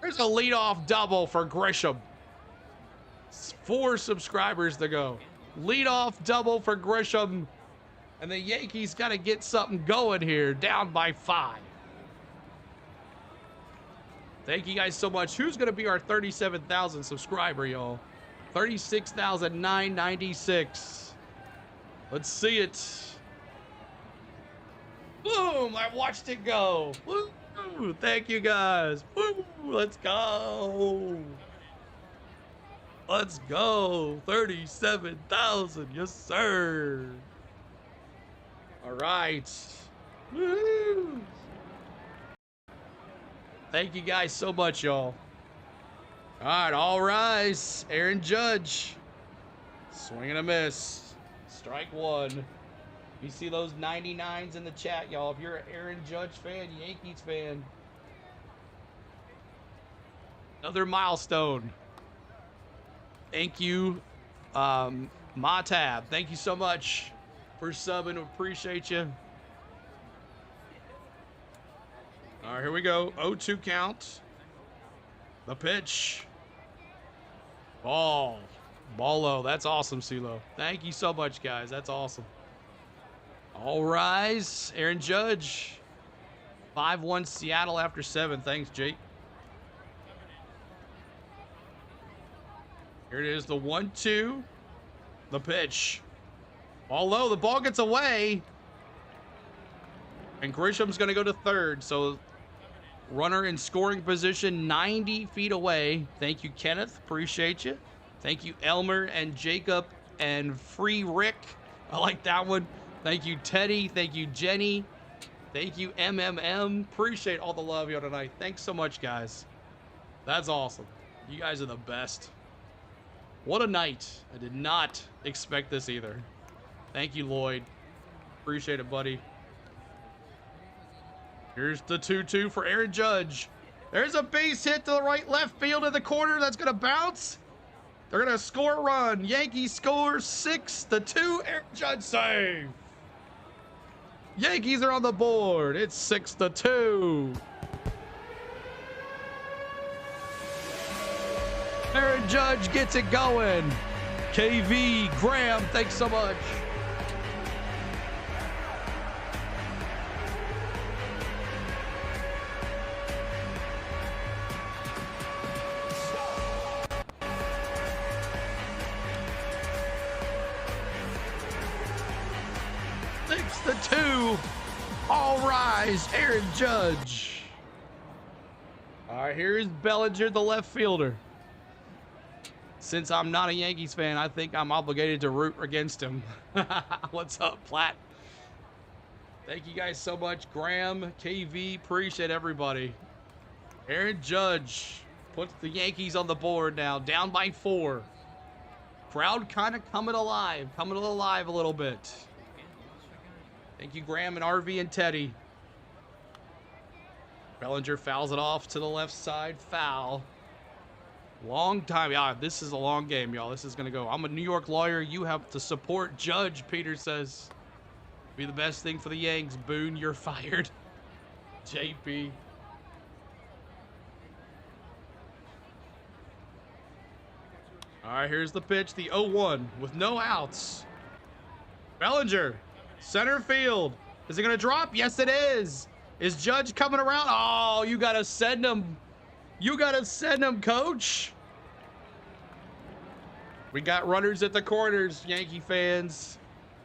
There's a leadoff double for Grisham. 4 subscribers to go. Leadoff double for Grisham. And the Yankees got to get something going here. Down by 5. Thank you guys so much. Who's going to be our 37,000 subscriber, y'all? 36,996. Let's see it. Boom! I watched it go. Woo! Thank you guys. Woo! Let's go. Let's go. 37,000. Yes, sir. All right. Woo! Thank you guys so much, y'all. All right, all rise. Aaron Judge. Swing and a miss. Strike 1. You see those 99s in the chat, y'all. If you're an Aaron Judge fan, Yankees fan. Another milestone. Thank you, Matab. Thank you so much for subbing. Appreciate you. All right, here we go. 0-2 count. The pitch. Ball. Ball low. That's awesome, CeeLo. Thank you so much, guys. That's awesome. All rise. Aaron Judge. 5-1 Seattle after 7. Thanks, Jake. Here it is. The 1-2. The pitch. Ball low. The ball gets away. And Grisham's going to go to third. So runner in scoring position 90 feet away. Thank you, Kenneth. Appreciate you. Thank you, Elmer and Jacob and Free Rick. I like that one. Thank you, Teddy. Thank you, Jenny. Thank you, MMM. Appreciate all the love here tonight. Thanks so much, guys. That's awesome. You guys are the best. What a night. I did not expect this either. Thank you, Lloyd. Appreciate it, buddy. Here's the 2-2 for Aaron Judge. There's a base hit to the right left field in the corner. That's going to bounce. They're going to score a run. Yankees score 6-2. Aaron Judge save. Yankees are on the board. It's 6-2. Aaron Judge gets it going. KV, Graham, thanks so much. The 2. All rise, Aaron Judge. All right, here's Bellinger, the left fielder. Since I'm not a Yankees fan, I think I'm obligated to root against him. What's up, Platt? Thank you guys so much. Graham, KV, appreciate everybody. Aaron Judge puts the Yankees on the board now, down by 4. Crowd kind of coming alive a little bit. Thank you, Graham and RV and Teddy. Bellinger fouls it off to the left side. Foul. Long time. Yeah, this is a long game, y'all. This is going to go. I'm a New York lawyer. You have to support Judge, Peter says. Be the best thing for the Yanks. Boone, you're fired. JP. All right, here's the pitch. The 0-1 with no outs. Bellinger. Center field. Is it going to drop? Yes, it is. Is Judge coming around? Oh, you got to send him. You got to send him, coach. We got runners at the corners, Yankee fans.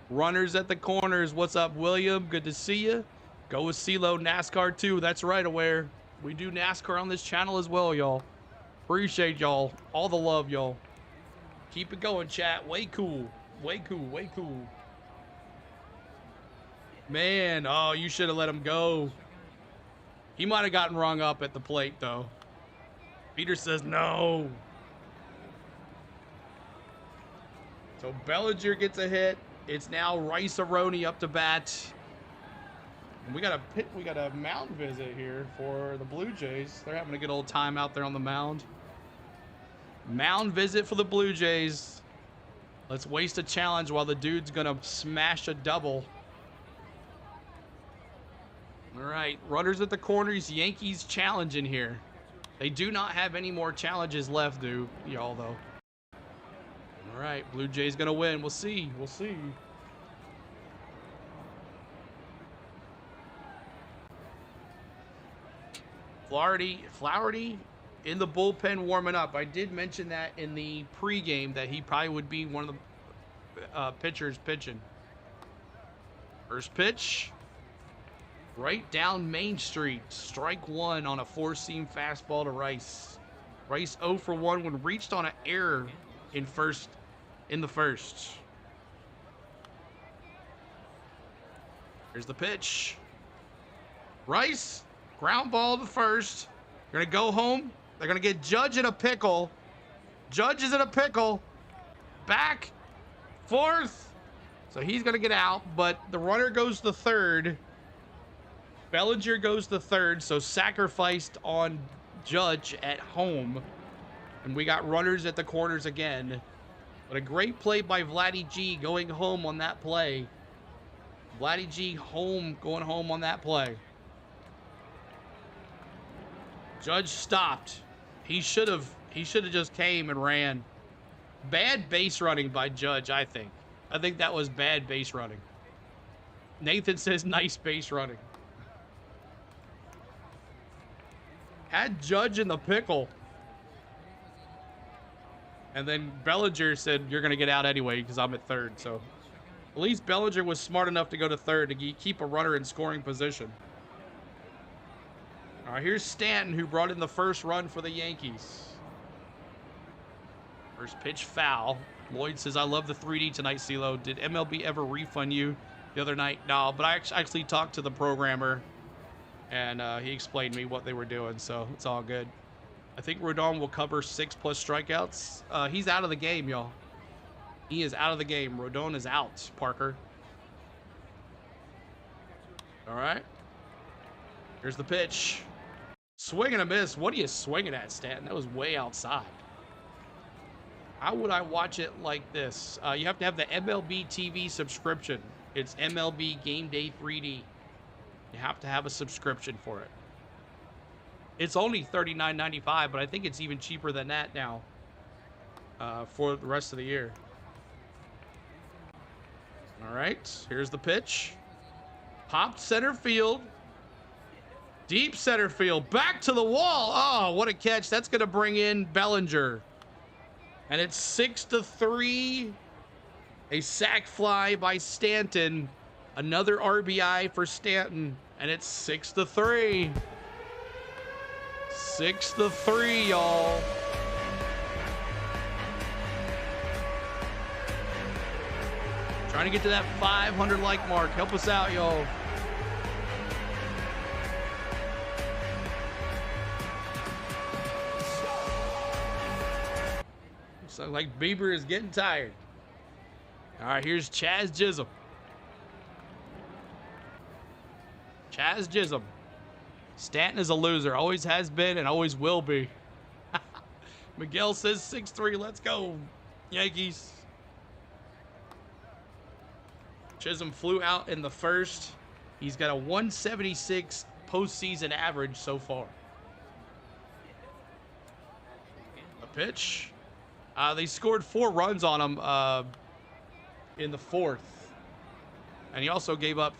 Runners at the corners. What's up, William? Good to see you. Go with CeeLo NASCAR too. That's right, Aware. We do NASCAR on this channel as well, y'all. Appreciate y'all. All the love, y'all. Keep it going, chat. Way cool. Way cool. Way cool. Man, oh, you should have let him go. He might have gotten rung up at the plate, though. Peter says no. So Bellinger gets a hit. It's now Rice-A-Roni up to bat. And we got a mound visit here for the Blue Jays. They're having a good old time out there on the mound. Mound visit for the Blue Jays. Let's waste a challenge while the dude's gonna smash a double. All right, runners at the corners. Yankees challenging here. They do not have any more challenges left, y'all, though. All right, Blue Jays gonna win. We'll see. We'll see. Flaherty in the bullpen warming up. I did mention that in the pregame that he probably would be one of the pitchers pitching. First pitch. Right down Main Street. Strike one on a four-seam fastball to Rice. Rice 0 for 1 when reached on an error in the first. Here's the pitch. Rice, ground ball to first. They're going to go home. They're going to get Judge in a pickle. Judge is in a pickle. Back, fourth. So he's going to get out, but the runner goes to third. Bellinger goes to third, so sacrificed on Judge at home. And we got runners at the corners again. But a great play by Vladdy G going home on that play. Vladdy G going home on that play. Judge stopped. He should have just came and ran. Bad base running by Judge, I think. I think that was bad base running. Nathan says nice base running. Had Judge in the pickle. And then Bellinger said, you're going to get out anyway because I'm at third. So at least Bellinger was smart enough to go to third to keep a runner in scoring position. All right, here's Stanton, who brought in the first run for the Yankees. First pitch foul. Lloyd says, I love the 3D tonight, CeeLo. Did MLB ever refund you the other night? No, but I actually talked to the programmer, and he explained to me what they were doing, so it's all good. I think Rodon will cover 6+ strikeouts. He's out of the game, y'all. He is out of the game. Rodon is out, Parker. All right. Here's the pitch. Swing and a miss. What are you swinging at, Stanton? That was way outside. How would I watch it like this? You have to have the MLB TV subscription. It's MLB Game Day 3D. You have to have a subscription for it. It's only $39.95, but I think it's even cheaper than that now for the rest of the year. All right, here's the pitch. Popped center field. Deep center field. Back to the wall. Oh, what a catch. That's going to bring in Bellinger. And it's 6-3. A sac fly by Stanton. Another RBI for Stanton. And it's 6-3. 6-3, y'all. Trying to get to that 500 like mark. Help us out, y'all. Sounds like Bieber is getting tired. All right, here's Chaz Chisholm. Chaz Chisholm. Stanton is a loser. Always has been and always will be. Miguel says 6-3. Let's go, Yankees. Chisholm flew out in the first. He's got a 176 postseason average so far. A pitch. They scored 4 runs on him in the fourth. And he also gave up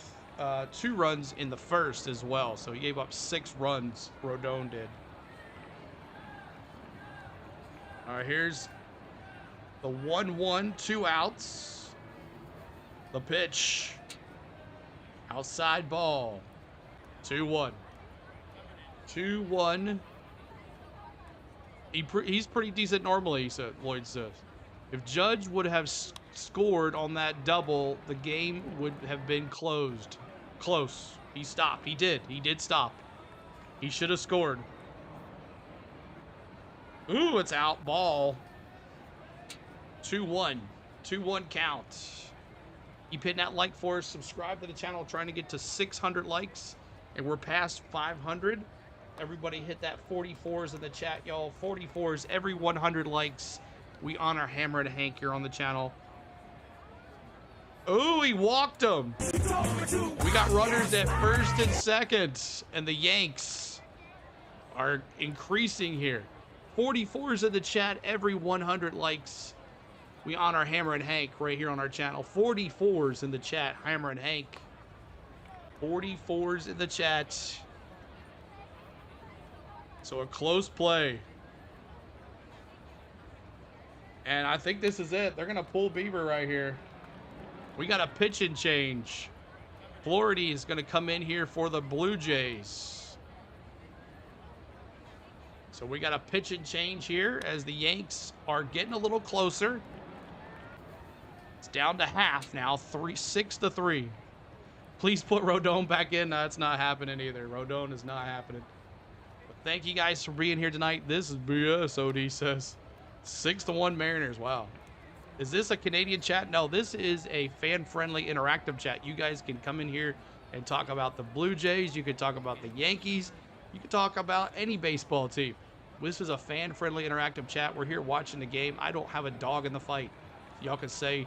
2 runs in the first as well. So he gave up 6 runs, Rodon did. All right, here's the 1-1, 2 outs. The pitch. Outside ball. 2-1. 2-1. He's pretty decent normally, Lloyd says. If Judge would have scored on that double, the game would have been closed. Close. He stopped. He did. He did stop. He should have scored. Ooh, it's out. Ball. 2-1. 2-1 count. Keep hitting that like for us. Subscribe to the channel. Trying to get to 600 likes. And we're past 500. Everybody hit that 44s in the chat, y'all. 44s every 100 likes. We honor Hammer and Hank here on the channel. Ooh, he walked him. We got runners at first and second. And the Yanks are increasing here. 44s in the chat every 100 likes. We honor Hammer and Hank right here on our channel. 44s in the chat, Hammer and Hank. 44s in the chat. So a close play. And I think this is it. They're going to pull Bieber right here. We got a pitch and change. Florida is going to come in here for the Blue Jays. So we got a pitch and change here as the Yanks are getting a little closer. It's down to half now, 6-3. Please put Rodon back in. No, it's not happening either. Rodon is not happening. But thank you guys for being here tonight. This is BS, OD says. 6-1 Mariners. Wow. Is this a Canadian chat? No, this is a fan-friendly interactive chat. You guys can come in here and talk about the Blue Jays. You can talk about the Yankees. You can talk about any baseball team. This is a fan-friendly interactive chat. We're here watching the game. I don't have a dog in the fight. Y'all can say,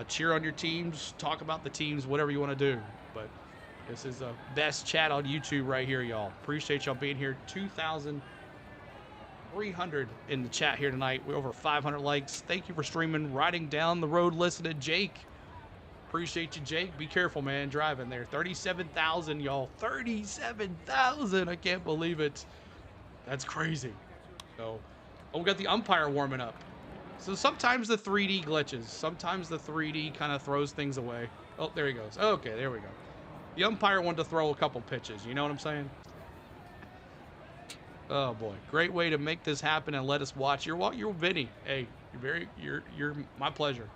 cheer on your teams, talk about the teams, whatever you want to do. But this is the best chat on YouTube right here, y'all. Appreciate y'all being here. 2,300 in the chat here tonight. We're over 500 likes. Thank you for streaming, riding down the road, listening to Jake. Appreciate you, Jake. Be careful, man, driving there. 37,000, y'all. 37,000. I can't believe it. That's crazy. So, oh, we got the umpire warming up. So sometimes the 3D glitches. Sometimes the 3D kind of throws things away. Oh, there he goes. Okay, there we go. The umpire wanted to throw a couple pitches. You know what I'm saying? Oh boy, great way to make this happen and let us watch. You're Vinny. Hey, you're my pleasure.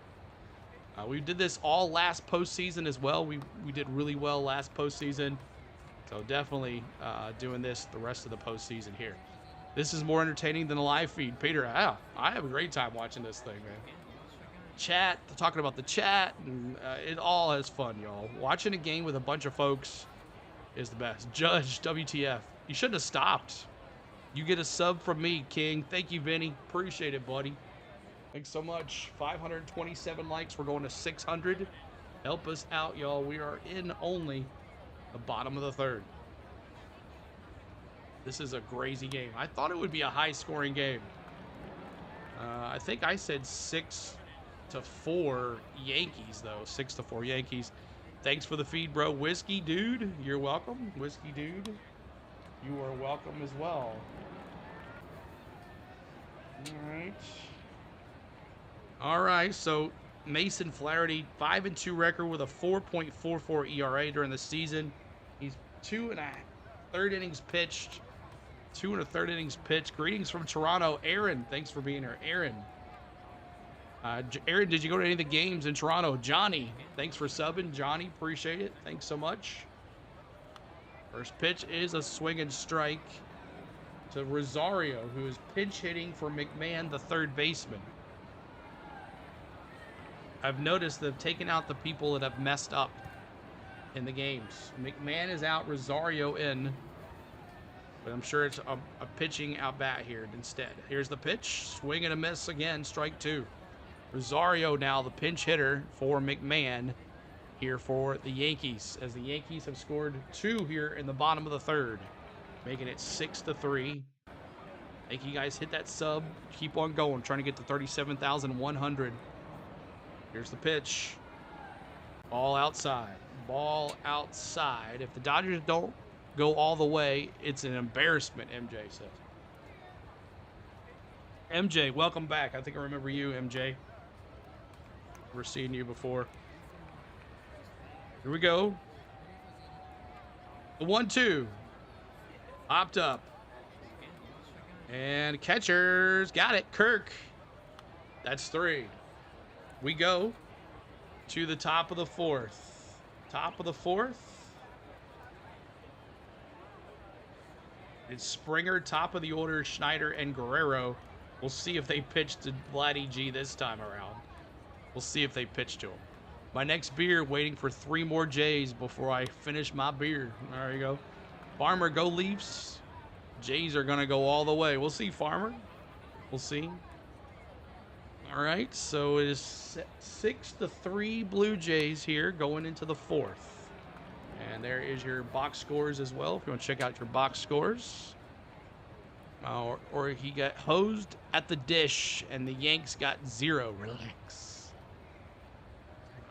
We did this all last postseason as well. We did really well last postseason. So definitely doing this the rest of the postseason here. This is more entertaining than the live feed. Peter, I have a great time watching this thing, man. Chat, talking about the chat, and it all is fun, y'all. Watching a game with a bunch of folks is the best. Judge, WTF. You shouldn't have stopped. You get a sub from me, King. Thank you, Vinny. Appreciate it, buddy. Thanks so much. 527 likes. We're going to 600. Help us out, y'all. We are in only the bottom of the third. This is a crazy game. I thought it would be a high-scoring game. I think I said 6-4 Yankees, though. 6-4 Yankees. Thanks for the feed, bro. Whiskey Dude, you're welcome. Whiskey Dude, you are welcome as well. All right, so Mason Flaherty, 5-2 record with a 4.44 ERA during the season. He's 2 1/3 innings pitched. 2 1/3 innings pitched. Greetings from Toronto. Aaron, thanks for being here. Aaron, did you go to any of the games in Toronto? Johnny, thanks for subbing. Johnny, appreciate it. Thanks so much. First pitch is a swing and strike to Rosario, who is pinch hitting for McMahon, the third baseman. I've noticed they've taken out the people that have messed up in the games. McMahon is out, Rosario in. But I'm sure it's a pitching out bat here instead. Here's the pitch. Swing and a miss again. Strike 2. Rosario now the pinch hitter for McMahon here for the Yankees, as the Yankees have scored 2 here in the bottom of the third, making it 6-3. Thank you guys. Hit that sub. Keep on going. Trying to get to 37,100. Here's the pitch. Ball outside. Ball outside. If the Dodgers don't go all the way, it's an embarrassment, MJ says. MJ, welcome back. I think I remember you, MJ. We're seeing you before. Here we go. The 1-2. Popped up. And catchers got it. Kirk. That's 3. We go to the top of the 4th. Top of the 4th. It's Springer, top of the order, Schneider, and Guerrero. We'll see if they pitch to Vladdy G this time around. We'll see if they pitch to him. My next beer, waiting for 3 more Jays before I finish my beer. There you go. Farmer, go Leafs. Jays are going to go all the way. We'll see, Farmer. We'll see. All right, so it is 6-3 Blue Jays here going into the 4th. And there is your box scores as well, if you want to check out your box scores. or he got hosed at the dish, and the Yanks got 0. Relax.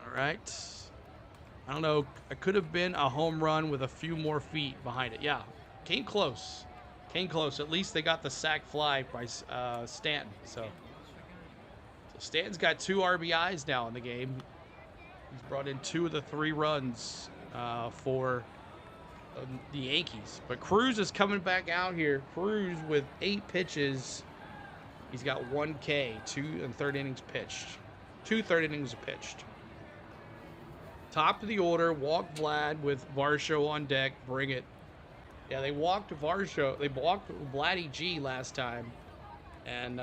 All right. I don't know. It could have been a home run with a few more feet behind it. Yeah, came close. Came close. At least they got the sac fly by Stanton. So Stanton's got 2 RBIs now in the game. He's brought in 2 of the 3 runs for the Yankees. But Cruz is coming back out here. Cruz with 8 pitches. He's got 1 K, 2 1/3 innings pitched. 2 1/3 innings pitched. Top of the order, walk Vlad with Varsho on deck. Bring it. Yeah, they walked Varsho. They walked Vladdy G last time. And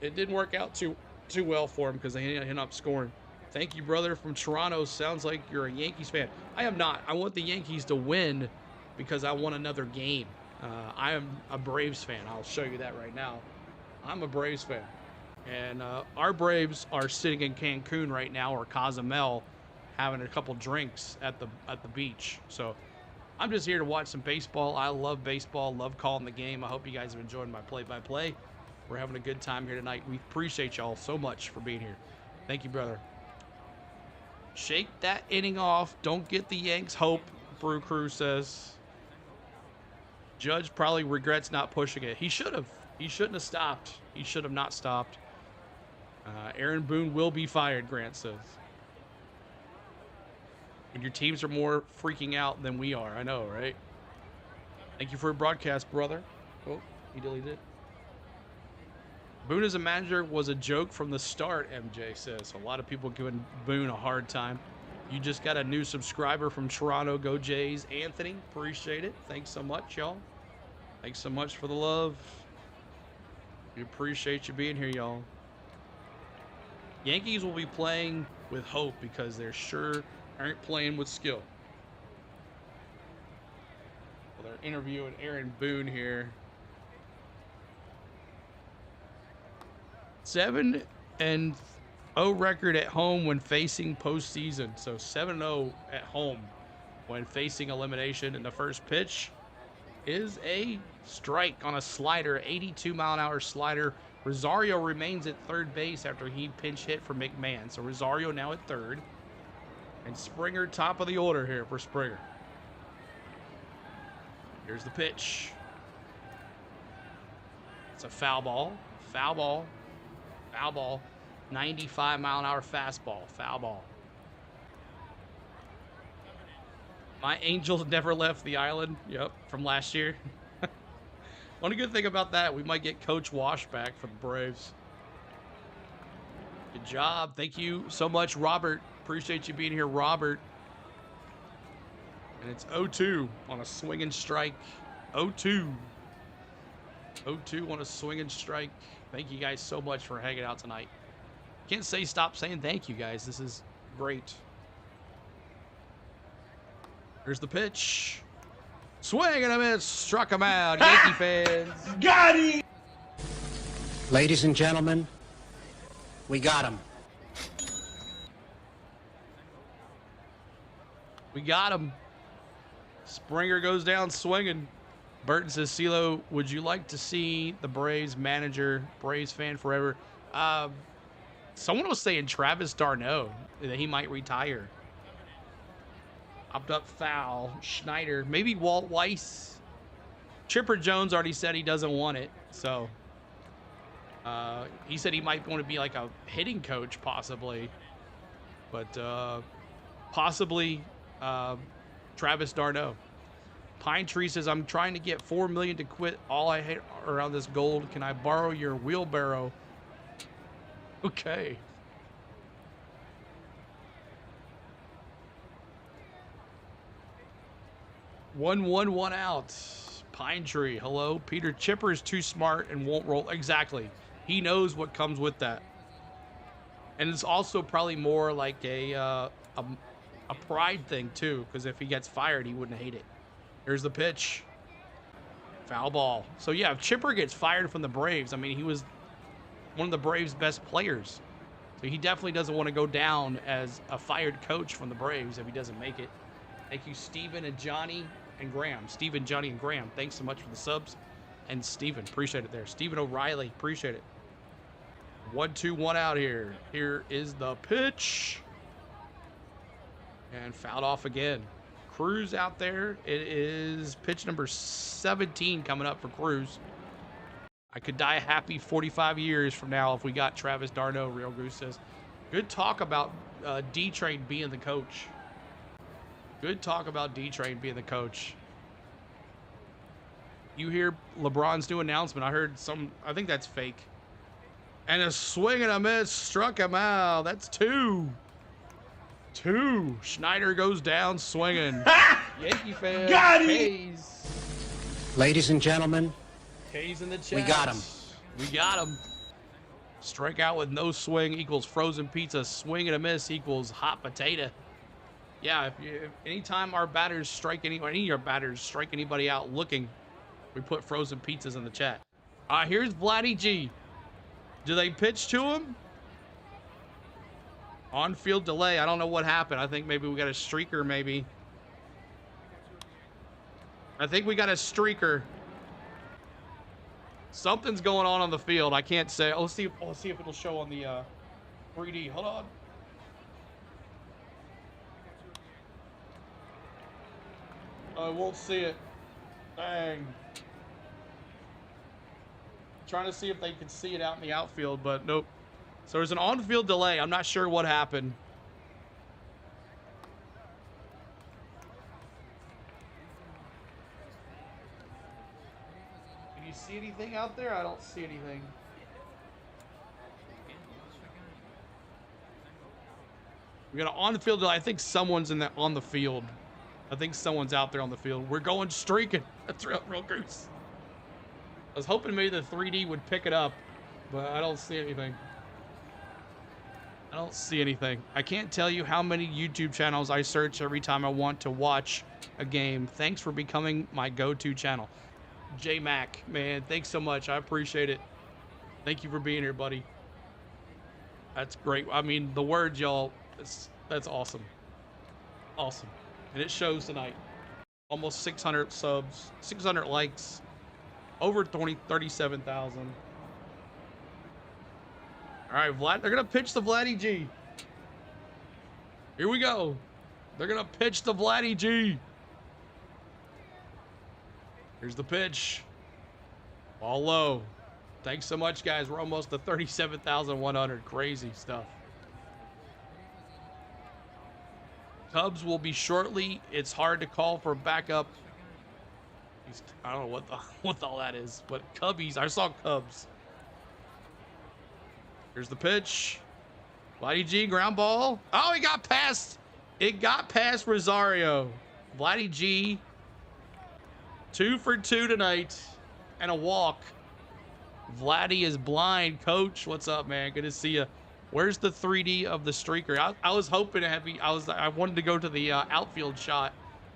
it didn't work out too well for him because they ended up scoring. Thank you, brother, from Toronto. Sounds like you're a Yankees fan. I am not. I want the Yankees to win because I want another game. I am a Braves fan. I'll show you that right now. I'm a Braves fan. And our Braves are sitting in Cancun right now, or Cozumel, having a couple drinks at the beach. So I'm just here to watch some baseball. I love baseball, love calling the game. I hope you guys have enjoyed my play-by-play. We're having a good time here tonight. We appreciate y'all so much for being here. Thank you, brother. Shake that inning off. Don't get the Yanks hope, Brew Crew says. Judge probably regrets not pushing it. He should have. He shouldn't have stopped. He should have not stopped. Aaron Boone will be fired, Grant says. When your teams are more freaking out than we are. I know, right? Thank you for your broadcast, brother. Oh, he deleted it. Boone as a manager was a joke from the start, MJ says. A lot of people giving Boone a hard time. You just got a new subscriber from Toronto. Go Jays. Anthony, appreciate it. Thanks so much, y'all. Thanks so much for the love. We appreciate you being here, y'all. Yankees will be playing with hope because they're sure aren't playing with skill. Well, they're interviewing Aaron Boone here. 7-0 record at home when facing postseason. So 7-0 at home when facing elimination. And the first pitch is a strike on a slider, 82-mile-an-hour slider. Rosario remains at third base after he pinch hit for McMahon. So Rosario now at third. And Springer top of the order here for Springer. Here's the pitch. It's a foul ball. Foul ball. Foul ball. 95-mile-an-hour fastball. Foul ball. My Angels never left the island. Yep, from last year. One good thing about that, we might get Coach Wash back for the Braves. Good job. Thank you so much, Robert. Appreciate you being here, Robert. And it's 0-2 on a swinging strike. 0-2. 0-2 on a swinging strike. Thank you guys so much for hanging out tonight. Can't stop saying thank you, guys. This is great. Here's the pitch. Swing and a miss. Struck him out. Yankee fans. Got him! Ladies and gentlemen, we got him. We got him. Springer goes down swinging. Burton says, CeeLo, would you like to see the Braves manager, Braves fan forever? Someone was saying Travis d'Arnaud, that he might retire. Popped up foul. Schneider. Maybe Walt Weiss. Chipper Jones already said he doesn't want it. So he said he might want to be like a hitting coach possibly. But possibly Travis d'Arnaud. Pine Tree says, I'm trying to get $4 million to quit all I hate around this gold. Can I borrow your wheelbarrow? Okay. One out. Pine Tree, hello. Peter Chipper is too smart and won't roll. Exactly. He knows what comes with that. And it's also probably more like a pride thing too, because if he gets fired, he wouldn't hate it. Here's the pitch. Foul ball. So yeah, if Chipper gets fired from the Braves, I mean, he was one of the Braves' best players. So he definitely doesn't want to go down as a fired coach from the Braves if he doesn't make it. Thank you, Steven and Johnny and Graham. Steven, Johnny, and Graham. Thanks so much for the subs. And Steven, appreciate it there. Steven O'Reilly, appreciate it. 1-2-1 out here. Here is the pitch. And fouled off again. Cruz out there. It is pitch number 17 coming up for Cruz. I could die happy 45 years from now if we got Travis d'Arnaud, Real Goose says. Good talk about D-Train being the coach. Good talk about D-Train being the coach. You hear LeBron's new announcement. I heard I think that's fake. And a swing and a miss struck him out. That's 2. 2. Schneider goes down swinging. Yankee fans. Got him. K's. Ladies and gentlemen, K's in the chat. we got him. We got him. Strikeout with no swing equals frozen pizza. Swing and a miss equals hot potato. Yeah, if anytime our batters strike any of your batters strike anybody out looking, we put frozen pizzas in the chat. Here's Vladdy G. Do they pitch to him? On-field delay. I don't know what happened. I think maybe we got a streaker, maybe. I think we got a streaker. Something's going on the field. I can't say. Let's see if it'll show on the 3D. Hold on. I won't see it. Dang. Trying to see if they could see it out in the outfield, but nope. So there's an on-field delay. I'm not sure what happened. Can you see anything out there? I don't see anything. We got an on-field delay. I think someone's on the field. I think someone's out there on the field. We're going streaking. That's real goose. I was hoping maybe the 3D would pick it up, but I don't see anything. I don't see anything. I can't tell you how many YouTube channels I search every time I want to watch a game. Thanks for becoming my go-to channel. J-Mac, man, thanks so much. I appreciate it. Thank you for being here, buddy. That's great. I mean, the words, y'all, that's awesome. Awesome. And it shows tonight. Almost 600 subs, 600 likes, over 37,000. All right, Vlad, they're going to pitch the Vladdy G. Here we go. They're going to pitch the Vladdy G. Here's the pitch. Ball low. Thanks so much, guys. We're almost to 37,100. Crazy stuff. Cubs will be shortly. It's hard to call for backup. I don't know what all that is, but Cubbies. I saw Cubs. Here's the pitch. Vladdy G, ground ball. Oh, he got past. It got past Rosario. Vladdy G, 2 for 2 tonight, and a walk. Vladdy is blind. Coach, what's up, man? Good to see you. Where's the 3D of the streaker? I was hoping to have. I wanted to go to the outfield shot,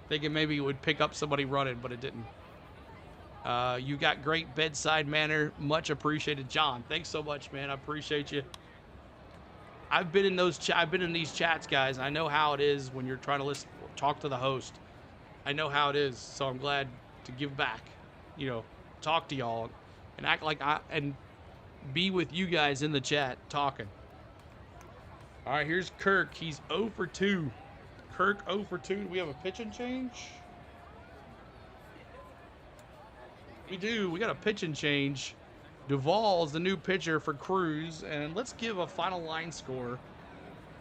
thinking maybe it would pick up somebody running, but it didn't. You got great bedside manner. Much appreciated, John. Thanks so much, man. I appreciate you. I've been in these chats, guys. I know how it is when you're trying to talk to the host. I know how it is, so I'm glad to give back. You know, talk to y'all and act like and be with you guys in the chat talking. All right, here's Kirk. He's 0 for 2. Kirk 0 for 2. Do we have a pitching change? We do. We got a pitching change. Duvall's the new pitcher for Cruz. And let's give a final line score.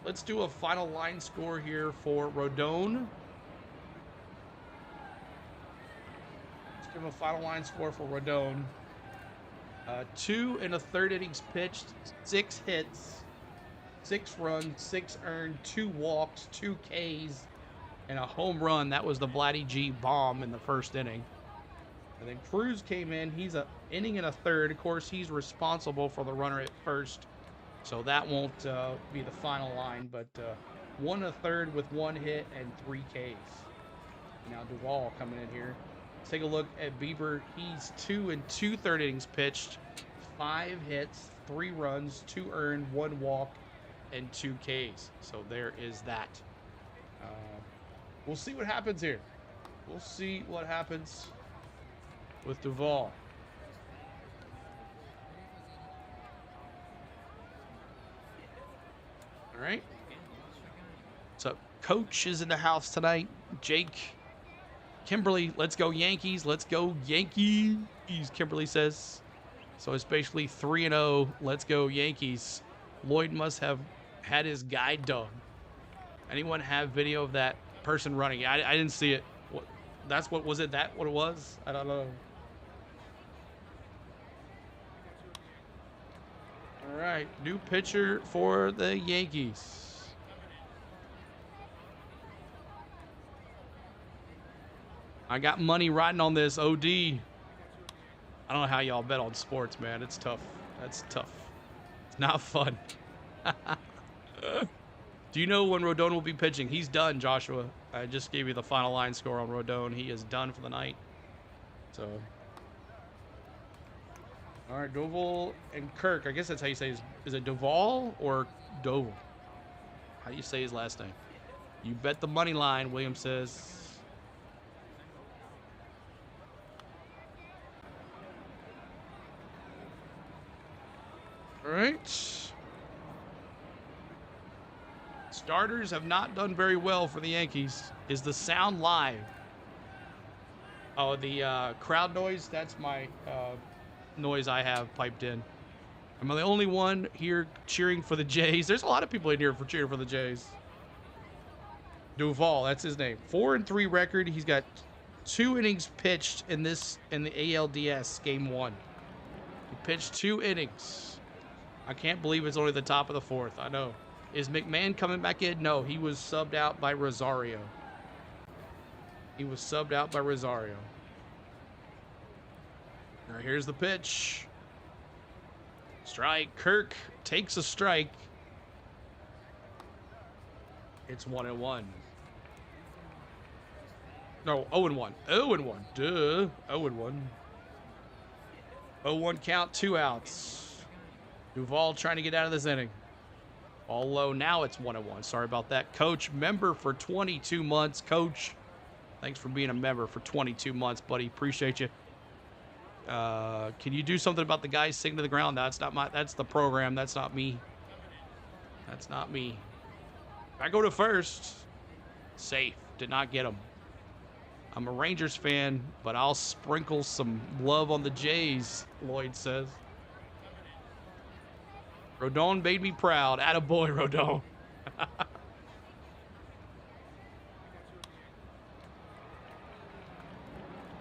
Let's do a final line score here for Rodon. Let's give a final line score for Rodon. 2 1/3 innings pitched, 6 hits, 6 runs, 6 earned, 2 walks, 2 Ks, and a home run. That was the Vladdy G bomb in the first inning. And then Cruz came in. He's an inning and a third. Of course, he's responsible for the runner at first, so that won't be the final line. But 1 1/3 with 1 hit and 3 Ks. Now Duvall coming in here. Let's take a look at Bieber. He's 2 2/3 innings pitched, 5 hits, 3 runs, 2 earned, 1 walk, and 2 Ks. So there is that. We'll see what happens here. We'll see what happens with Duvall. All right. So Coach is in the house tonight. Jake, Kimberly, let's go Yankees. Let's go Yankees, Kimberly says. So it's basically 3-0. Let's go Yankees. Lloyd must have had his guide dog. Anyone have video of that person running? I didn't see it. That's what was it? That what it was? I don't know. All right, new pitcher for the Yankees. I got money riding on this OD. I don't know how y'all bet on sports, man. It's tough. That's tough. It's not fun. Do you know when Rodon will be pitching? He's done, Joshua. I just gave you the final line score on Rodon. He is done for the night. So, all right, Doval and Kirk. I guess that's how you say is it Doval or Doval? How do you say his last name? You bet the money line, William says. All right. Starters have not done very well for the Yankees. Is the sound live? Oh, the crowd noise? That's my noise I have piped in. Am I the only one here cheering for the Jays? There's a lot of people in here for cheering for the Jays. Duval, that's his name. 4-3 record. He's got 2 innings pitched in the ALDS game 1. He pitched 2 innings. I can't believe it's only the top of the 4th. I know. Is McMahon coming back in? No, he was subbed out by Rosario. He was subbed out by Rosario. All right, here's the pitch. Strike. Kirk takes a strike. It's 1-1. No, 0-1. 0-1. Duh. 0-1. 0-1 count, 2 outs. Duval trying to get out of this inning. All low. Now it's 1-1. Sorry about that. Coach, member for 22 months. Coach, thanks for being a member for 22 months, buddy. Appreciate you. Can you do something about the guys sitting to the ground? That's the program. That's not me. That's not me. I go to first. Safe. Did not get him. I'm a Rangers fan, but I'll sprinkle some love on the Jays, Lloyd says. Rodon made me proud. Attaboy, Rodon.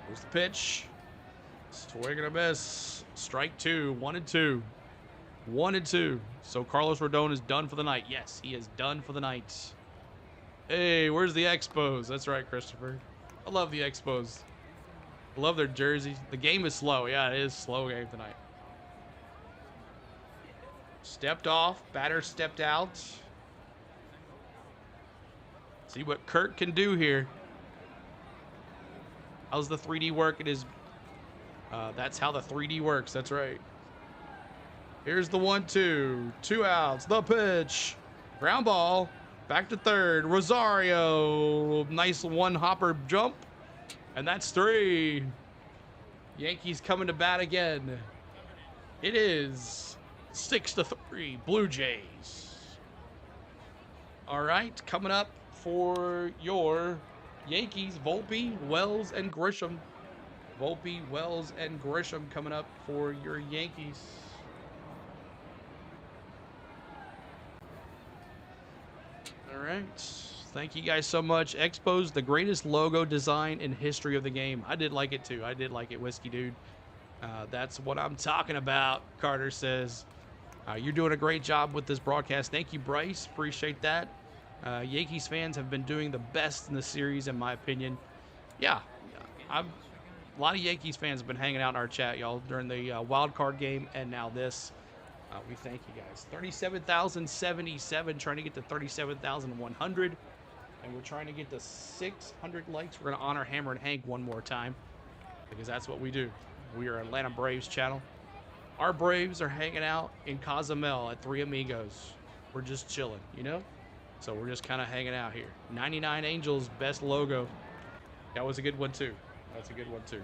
Here's the pitch. Swing and a miss. Strike 2. 1-2. 1-2. So Carlos Rodon is done for the night. Yes, he is done for the night. Hey, where's the Expos? That's right, Christopher. I love the Expos. I love their jerseys. The game is slow. Yeah, it is a slow game tonight. Stepped off. Batter stepped out. See what Kirk can do here. How's the 3D work? It is. That's how the 3D works. That's right. Here's the 1-2. 2 outs. The pitch. Ground ball. Back to third. Rosario. Nice one-hopper jump. And that's 3. Yankees coming to bat again. It is 6-3. Blue Jays. All right. Coming up for your Yankees, Volpe, Wells, and Grisham. Volpe, Wells, and Grisham coming up for your Yankees. All right. Thank you guys so much. Expos, the greatest logo design in history of the game. I did like it too. I did like it, Whiskey Dude. That's what I'm talking about, Carter says. You're doing a great job with this broadcast. Thank you, Bryce. Appreciate that. Yankees fans have been doing the best in the series, in my opinion. Yeah, a lot of Yankees fans have been hanging out in our chat, y'all, during the wild card game and now this. We thank you guys. 37,077, trying to get to 37,100. And we're trying to get to 600 likes. We're going to honor Hammer and Hank one more time because that's what we do. We are Atlanta Braves channel. Our Braves are hanging out in Cozumel at Three Amigos. We're just chilling, you know? So we're just kind of hanging out here. 99 Angels, best logo. That was a good one, too. That's a good one, too.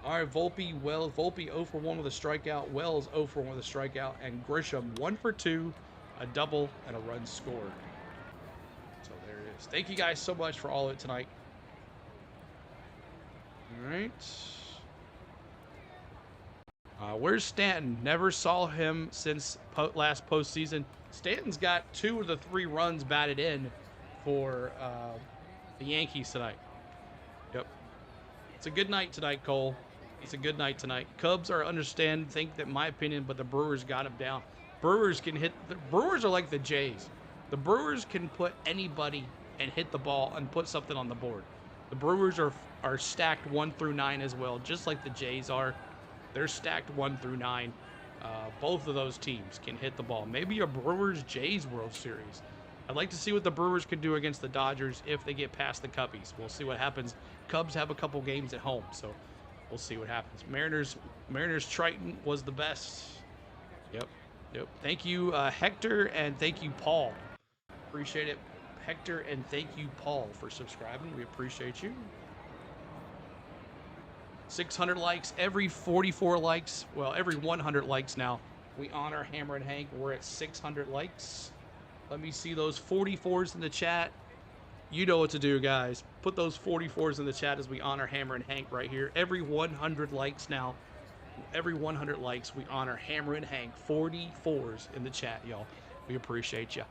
All right, Volpe, Wells. Volpe 0 for 1 with a strikeout. Wells 0 for 1 with a strikeout. And Grisham 1 for 2 a double, and a run scored. So there it is. Thank you guys so much for all of it tonight. All right. Where's Stanton? Never saw him since last postseason. Stanton's got 2 of the 3 runs batted in for the Yankees tonight. Yep. It's a good night tonight, Cole. It's a good night tonight. Cubs are think that my opinion, but the Brewers got him down. Brewers can hit. The Brewers are like the Jays. The Brewers can put anybody and hit the ball and put something on the board. The Brewers are stacked 1 through 9 as well, just like the Jays are. They're stacked 1 through 9. Both of those teams can hit the ball. Maybe a Brewers-Jays World Series. I'd like to see what the Brewers can do against the Dodgers if they get past the Cubbies. We'll see what happens. Cubs have a couple games at home, so we'll see what happens. Mariners Triton was the best. Yep. Thank you, Hector, and thank you, Paul. Appreciate it, Hector, and thank you, Paul, for subscribing. We appreciate you. 600 likes, every 44 likes, well, every 100 likes now, we honor Hammer and Hank. We're at 600 likes. Let me see those 44s in the chat. You know what to do, guys. Put those 44s in the chat as we honor Hammer and Hank right here. Every 100 likes now, every 100 likes, we honor Hammer and Hank. 44s in the chat, y'all. We appreciate you.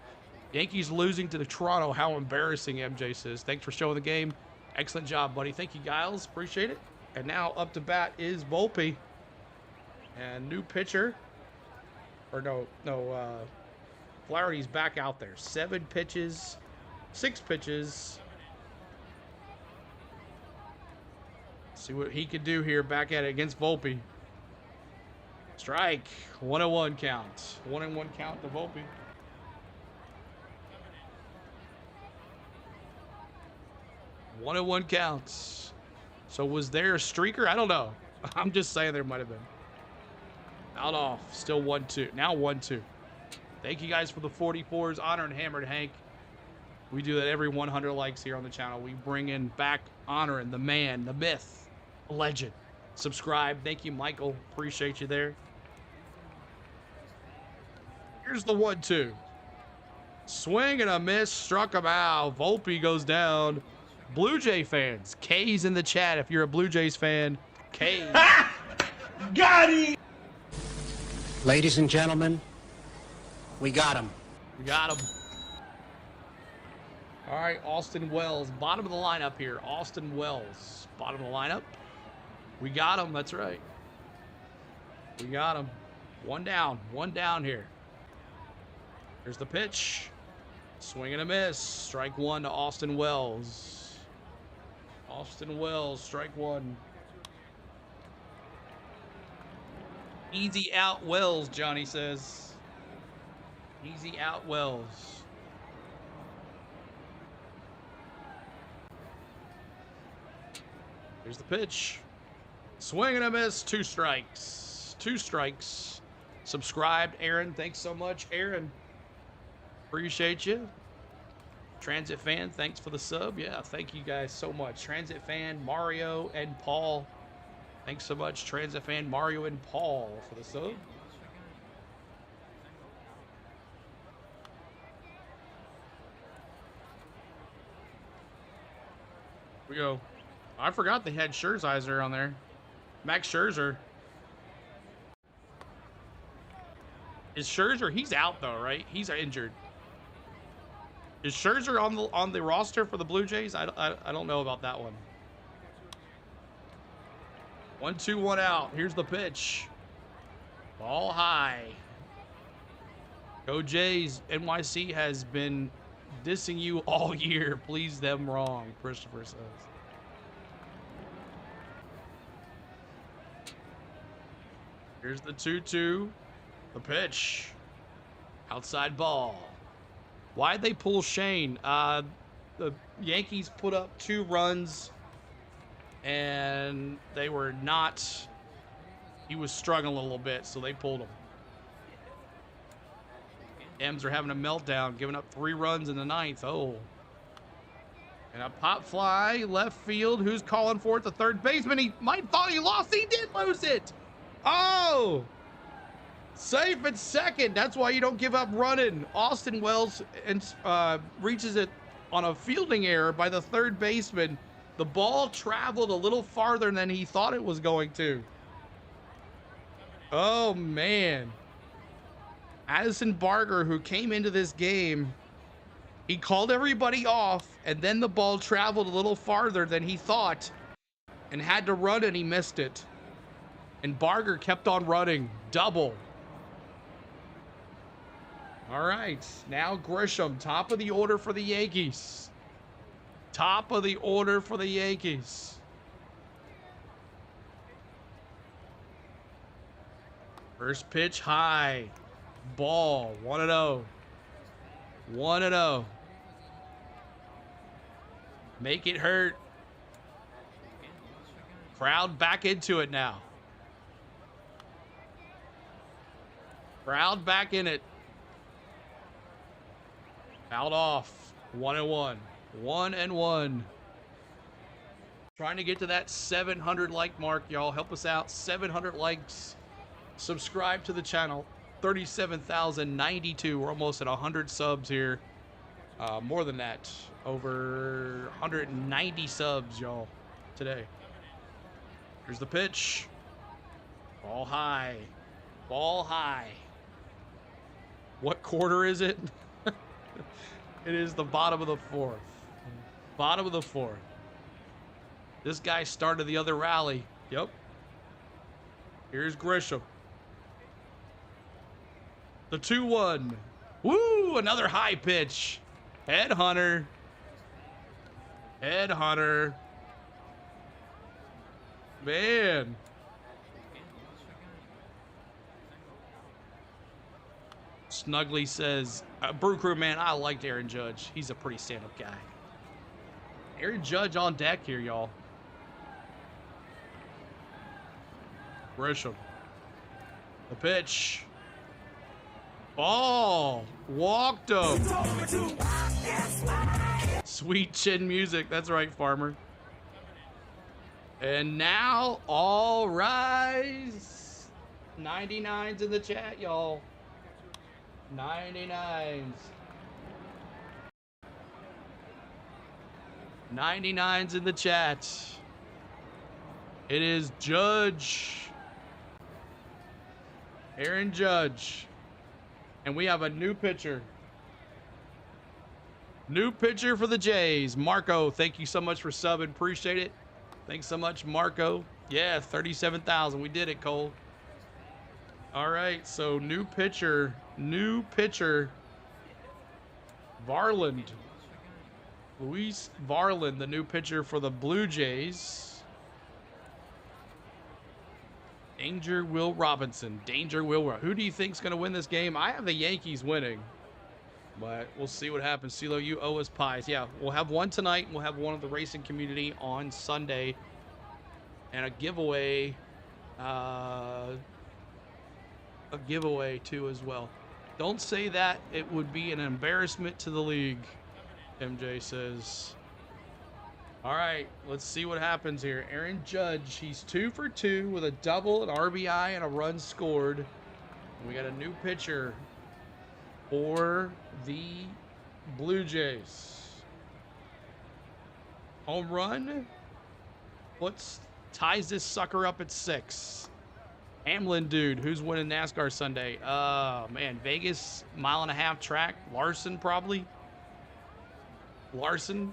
Yankees losing to the Toronto. How embarrassing, MJ says. Thanks for showing the game. Excellent job, buddy. Thank you, Giles. Appreciate it. And now up to bat is Volpe. And new pitcher. Or no, Flaherty's back out there. 6 pitches. See what he can do here. Back at it against Volpe. Strike. 1-1 count. 1-1 count to Volpe. One and 1 counts. So was there a streaker? I don't know. I'm just saying there might have been. Out off. Still 1-2. Now 1-2. Thank you guys for the 44s. Honor and Hammered Hank. We do that every 100 likes here on the channel. We bring in back honoring the man, the myth, the legend. Subscribe. Thank you, Michael. Appreciate you there. Here's the 1-2. Swing and a miss. Struck him out. Volpe goes down. Blue Jay fans, K's in the chat if you're a Blue Jays fan. K. Got him! Ladies and gentlemen, we got him. We got him. All right, Austin Wells, bottom of the lineup here. Austin Wells, bottom of the lineup. We got him, that's right. We got him. One down here. Here's the pitch. Swing and a miss. Strike 1 to Austin Wells. Austin Wells, strike 1. Easy out Wells, Johnny says. Easy out Wells. Here's the pitch. Swing and a miss. 2 strikes. 2 strikes. Subscribed, Aaron. Thanks so much, Aaron. Appreciate you. Transit fan, thanks for the sub. Yeah, thank you guys so much. Transit fan, Mario, and Paul. Thanks so much, Transit fan, Mario, and Paul for the sub. Here we go. I forgot they had Scherzer on there. Max Scherzer. Is Scherzer? He's out though, right? He's injured. Is Scherzer on the roster for the Blue Jays? I don't know about that one. 1-2, 1 out. Here's the pitch. Ball high. Go Jays. NYC has been dissing you all year. Please them wrong, Christopher says. Here's the 2-2. The pitch. Outside ball. Why'd they pull Shane? The Yankees put up 2 runs, and they were not. He was struggling a little bit, so they pulled him. M's are having a meltdown, giving up 3 runs in the 9th. Oh. And a pop fly, left field. Who's calling for it? The third baseman. He might thought he lost. He did lose it. Oh. Safe at second. That's why you don't give up running. Austin Wells reaches it on a fielding error by the third baseman. The ball traveled a little farther than he thought it was going to. Oh, man. Addison Barger, who came into this game, he called everybody off, and then the ball traveled a little farther than he thought and had to run, and he missed it. And Barger kept on running. Double. All right, now Grisham, top of the order for the Yankees. Top of the order for the Yankees. First pitch high. Ball, 1-0. 1-0. Make it hurt. Crowd back into it now. Crowd back in it. Out off. 1-1. 1-1. Trying to get to that 700 like mark, y'all. Help us out. 700 likes. Subscribe to the channel. 37,092. We're almost at 100 subs here. More than that. Over 190 subs, y'all, today. Here's the pitch. Ball high. Ball high. What quarter is it? It is the bottom of the fourth. Bottom of the fourth. This guy started the other rally. Yep. Here's Grisham. The 2-1. Woo! Another high pitch. Headhunter. Headhunter. Man. Snuggly says, Brew Crew, man, I liked Aaron Judge. He's a pretty stand-up guy. Aaron Judge on deck here, y'all. Grisham. The pitch. Ball. Walked him. Sweet chin music. That's right, Farmer. And now, all rise. 99s in the chat, y'all. 99s. 99s in the chat. It is Judge. Aaron Judge. And we have a new pitcher. New pitcher for the Jays. Marco, thank you so much for subbing. Appreciate it. Thanks so much, Marco. Yeah, 37,000. We did it, Cole. All right, so new pitcher. New pitcher. Varland. Luis Varland, the new pitcher for the Blue Jays. Danger Will Robinson. Danger Will. Who do you think's going to win this game? I have the Yankees winning. But we'll see what happens. CeeLo, you owe us pies. Yeah, we'll have one tonight. We'll have one of the racing community on Sunday. And a giveaway. A giveaway, too, as well. Don't say that. It would be an embarrassment to the league, MJ says. All right, let's see what happens here. Aaron Judge, he's 2 for 2 with a double, an RBI, and a run scored. And we got a new pitcher for the Blue Jays. Home run. Ties this sucker up at 6. Hamlin dude, who's winning NASCAR Sunday? Man, Vegas, 1.5-mile track. Larson, probably. Larson.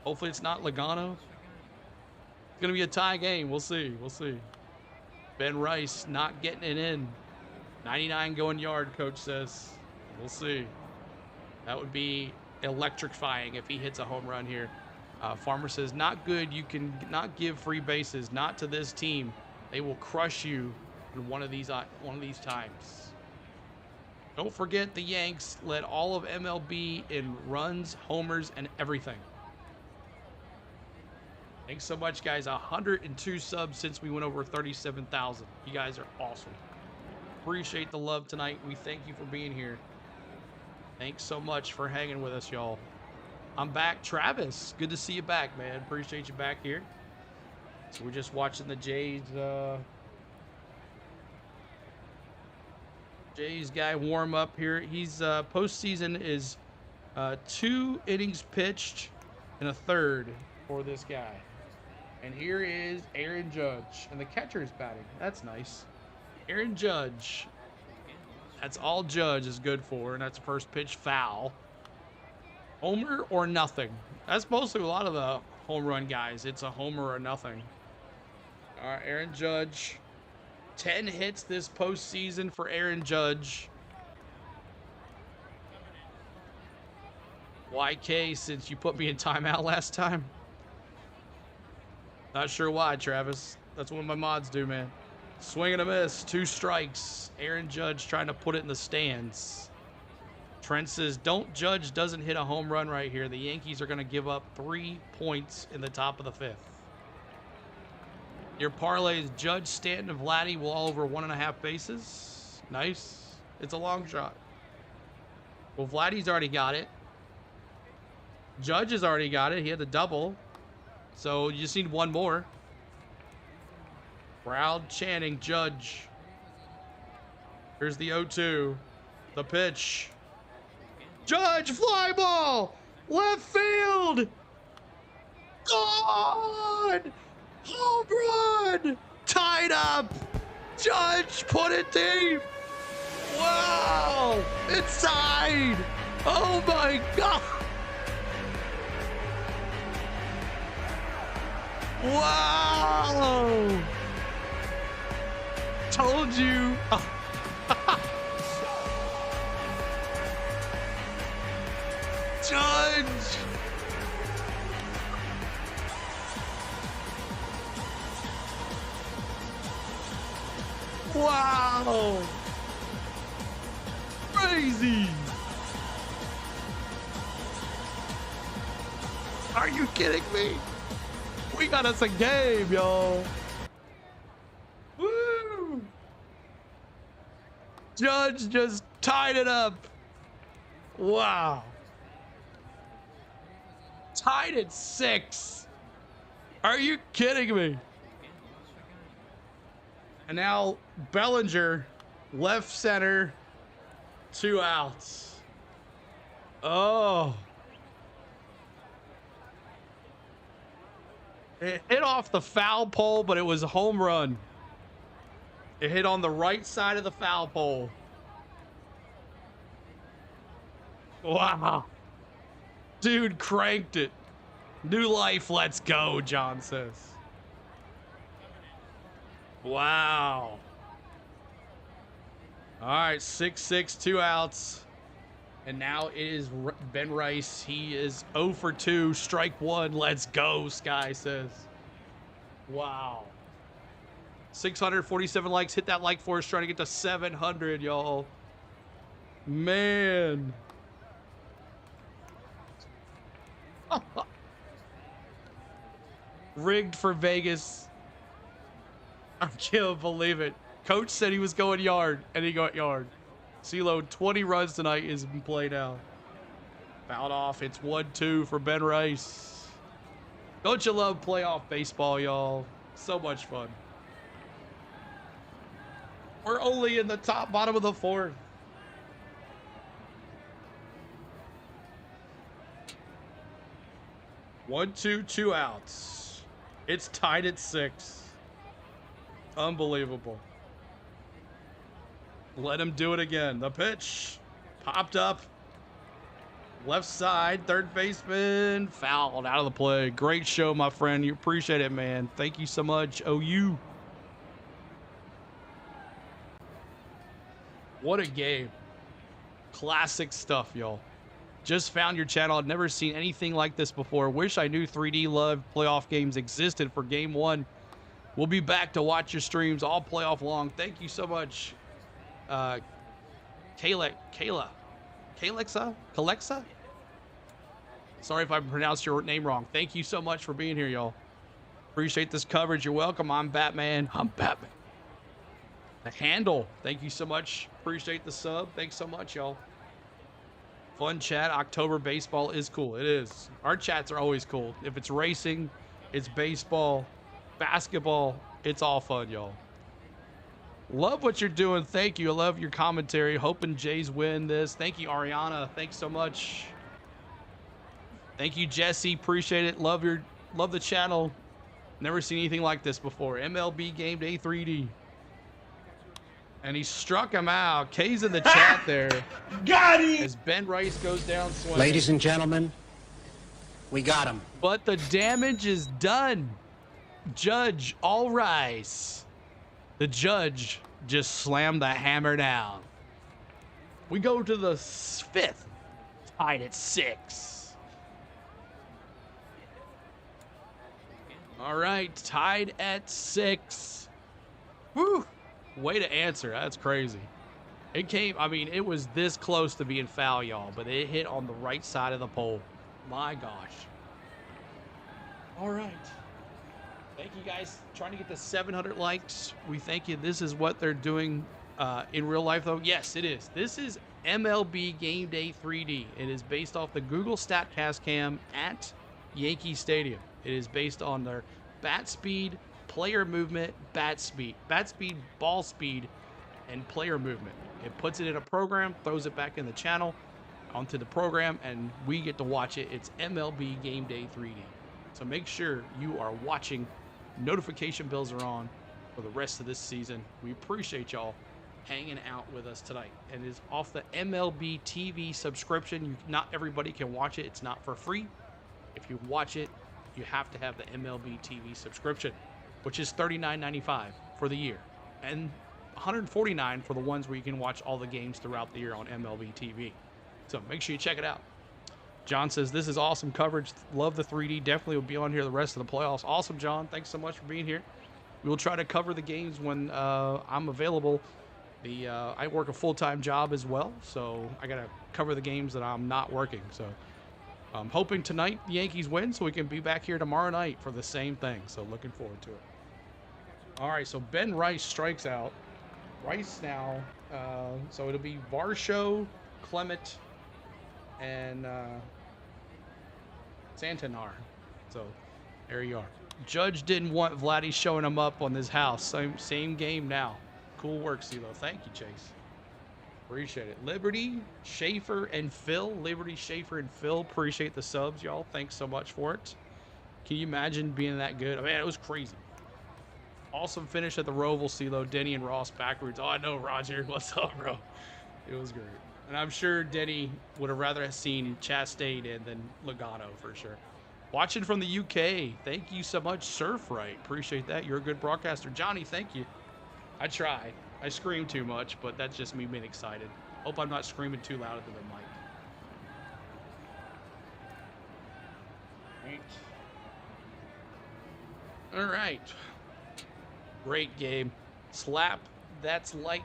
Hopefully it's not Logano. It's going to be a tie game. We'll see. We'll see. Ben Rice not getting it in. 99 going yard, coach says. We'll see. That would be electrifying if he hits a home run here. Farmer says, not good. You can not give free bases. Not to this team. They will crush you in one of these times. Don't forget the Yanks led all of MLB in runs, homers, and everything. Thanks so much, guys. 102 subs since we went over 37,000. You guys are awesome. Appreciate the love tonight. We thank you for being here. Thanks so much for hanging with us, y'all. I'm back. Travis, good to see you back, man. Appreciate you back here. So we're just watching the Jays Jay's guy warm up here. He's postseason is 2 innings pitched and a third for this guy. And here is Aaron Judge, and the catcher is batting. That's nice. Aaron Judge. That's all Judge is good for, and that's first pitch foul. Homer or nothing. That's mostly a lot of the home run guys. It's a homer or nothing. All right, Aaron Judge. 10 hits this postseason for Aaron Judge. YK, since you put me in timeout last time. Not sure why, Travis. That's what my mods do, man. Swing and a miss. 2 strikes. Aaron Judge trying to put it in the stands. Trent says, don't Judge doesn't hit a home run right here. The Yankees are going to give up 3 points in the top of the 5th. Your parlay is Judge, Stanton, and Vladdy will all over 1.5 bases. Nice. It's a long shot. Well, Vladdy's already got it. Judge has already got it. He had the double. So you just need one more. Crowd chanting Judge. Here's the 0-2. The pitch. Judge, fly ball. Left field. Gone. Home run. Tied up. Judge put it deep. Wow. It's tied. Oh my God. Wow. Told you. Judge. Wow. Crazy. Are you kidding me? We got us a game, y'all. Woo! Judge just tied it up. Wow. Tied at 6. Are you kidding me? And now Bellinger, left center, 2 outs. Oh. It hit off the foul pole, but it was a home run. It hit on the right side of the foul pole. Wow. Dude cranked it. New life, let's go, John says. Wow. All right, 6-6, 2 outs. And now it is Ben Rice. He is 0 for 2, strike 1. Let's go, Sky says. Wow. 647 likes. Hit that like for us. Trying to get to 700, y'all. Man. Rigged for Vegas. I can't believe it. Coach said he was going yard, and he got yard. CeeLo, 20 runs tonight is in play now. Fouled off. It's 1-2 for Ben Rice. Don't you love playoff baseball, y'all? So much fun. We're only in the bottom of the 4th. One, two, 2 outs. It's tied at 6. Unbelievable. Let him do it again. The pitch popped up. Left side, third baseman fouled out of the play. Great show, my friend. You appreciate it, man. Thank you so much, OU. What a game. Classic stuff, y'all. Just found your channel. I've never seen anything like this before. Wish I knew 3D Love playoff games existed for game 1. We'll be back to watch your streams all playoff long. Thank you so much. Kalexa? Sorry if I pronounced your name wrong. Thank you so much for being here, y'all. Appreciate this coverage. You're welcome. I'm Batman. The handle. Thank you so much. Appreciate the sub. Thanks so much, y'all. Fun chat. October baseball is cool. It is. Our chats are always cool. If it's racing, it's baseball, basketball, it's all fun, y'all. Love what you're doing. Thank you. I love your commentary. Hoping Jays win this. Thank you, Ariana. Thanks so much. Thank you, Jesse. Appreciate it. Love the channel. Never seen anything like this before. MLB Game Day 3D. And he struck him out. K's in the chat there. Got him! As Ben Rice goes down swinging. Ladies and gentlemen, we got him. But the damage is done. Judge, all rise. The judge just slammed the hammer down. We go to the 5th. Tied at 6. All right, tied at 6. Woo! Way to answer. That's crazy. It came, I mean, it was this close to being foul, y'all, but it hit on the right side of the pole. My gosh. All right. Thank you guys. Trying to get to 700 likes. We thank you. This is what they're doing in real life, though. Yes, it is. This is MLB Game Day 3D. It is based off the Google StatCast cam at Yankee Stadium. It is based on their bat speed, player movement, bat speed, ball speed, and player movement. It puts it in a program, throws it back in the channel onto the program, and we get to watch it. It's MLB Game Day 3D. So make sure you are watching. Notification bells are on for the rest of this season. We appreciate y'all hanging out with us tonight. And it's off the MLB TV subscription. Not everybody can watch it. It's not for free. If you watch it, you have to have the MLB TV subscription, which is $39.95 for the year, and $149 for the ones where you can watch all the games throughout the year on MLB TV. So make sure you check it out. John says, this is awesome coverage. Love the 3D. Definitely will be on here the rest of the playoffs. Awesome, John. Thanks so much for being here. We will try to cover the games when I'm available. I work a full-time job as well, so I got to cover the games that I'm not working. So I'm hoping tonight the Yankees win so we can be back here tomorrow night for the same thing. So looking forward to it. All right, so Ben Rice strikes out. Rice now, so it'll be Varsho, Clement, and Santanar. So there you are. Judge didn't want Vladdy showing him up on this house. Same game now. Cool work, CeeLo. Thank you, Chase. Appreciate it. Liberty, Schaefer, and Phil. Liberty, Schaefer, and Phil. Appreciate the subs, y'all. Thanks so much for it. Can you imagine being that good? I mean, it was crazy. Awesome finish at the Roval, CeeLo. Denny and Ross backwards. Oh, I know, Roger. What's up, bro? It was great. And I'm sure Denny would have rather have seen Chastain and then Logano for sure. Watching from the UK. Thank you so much, Surfright. Appreciate that. You're a good broadcaster. Johnny, thank you. I try. I scream too much, but that's just me being excited. Hope I'm not screaming too loud into the mic. All right. Great game. Slap. That's like,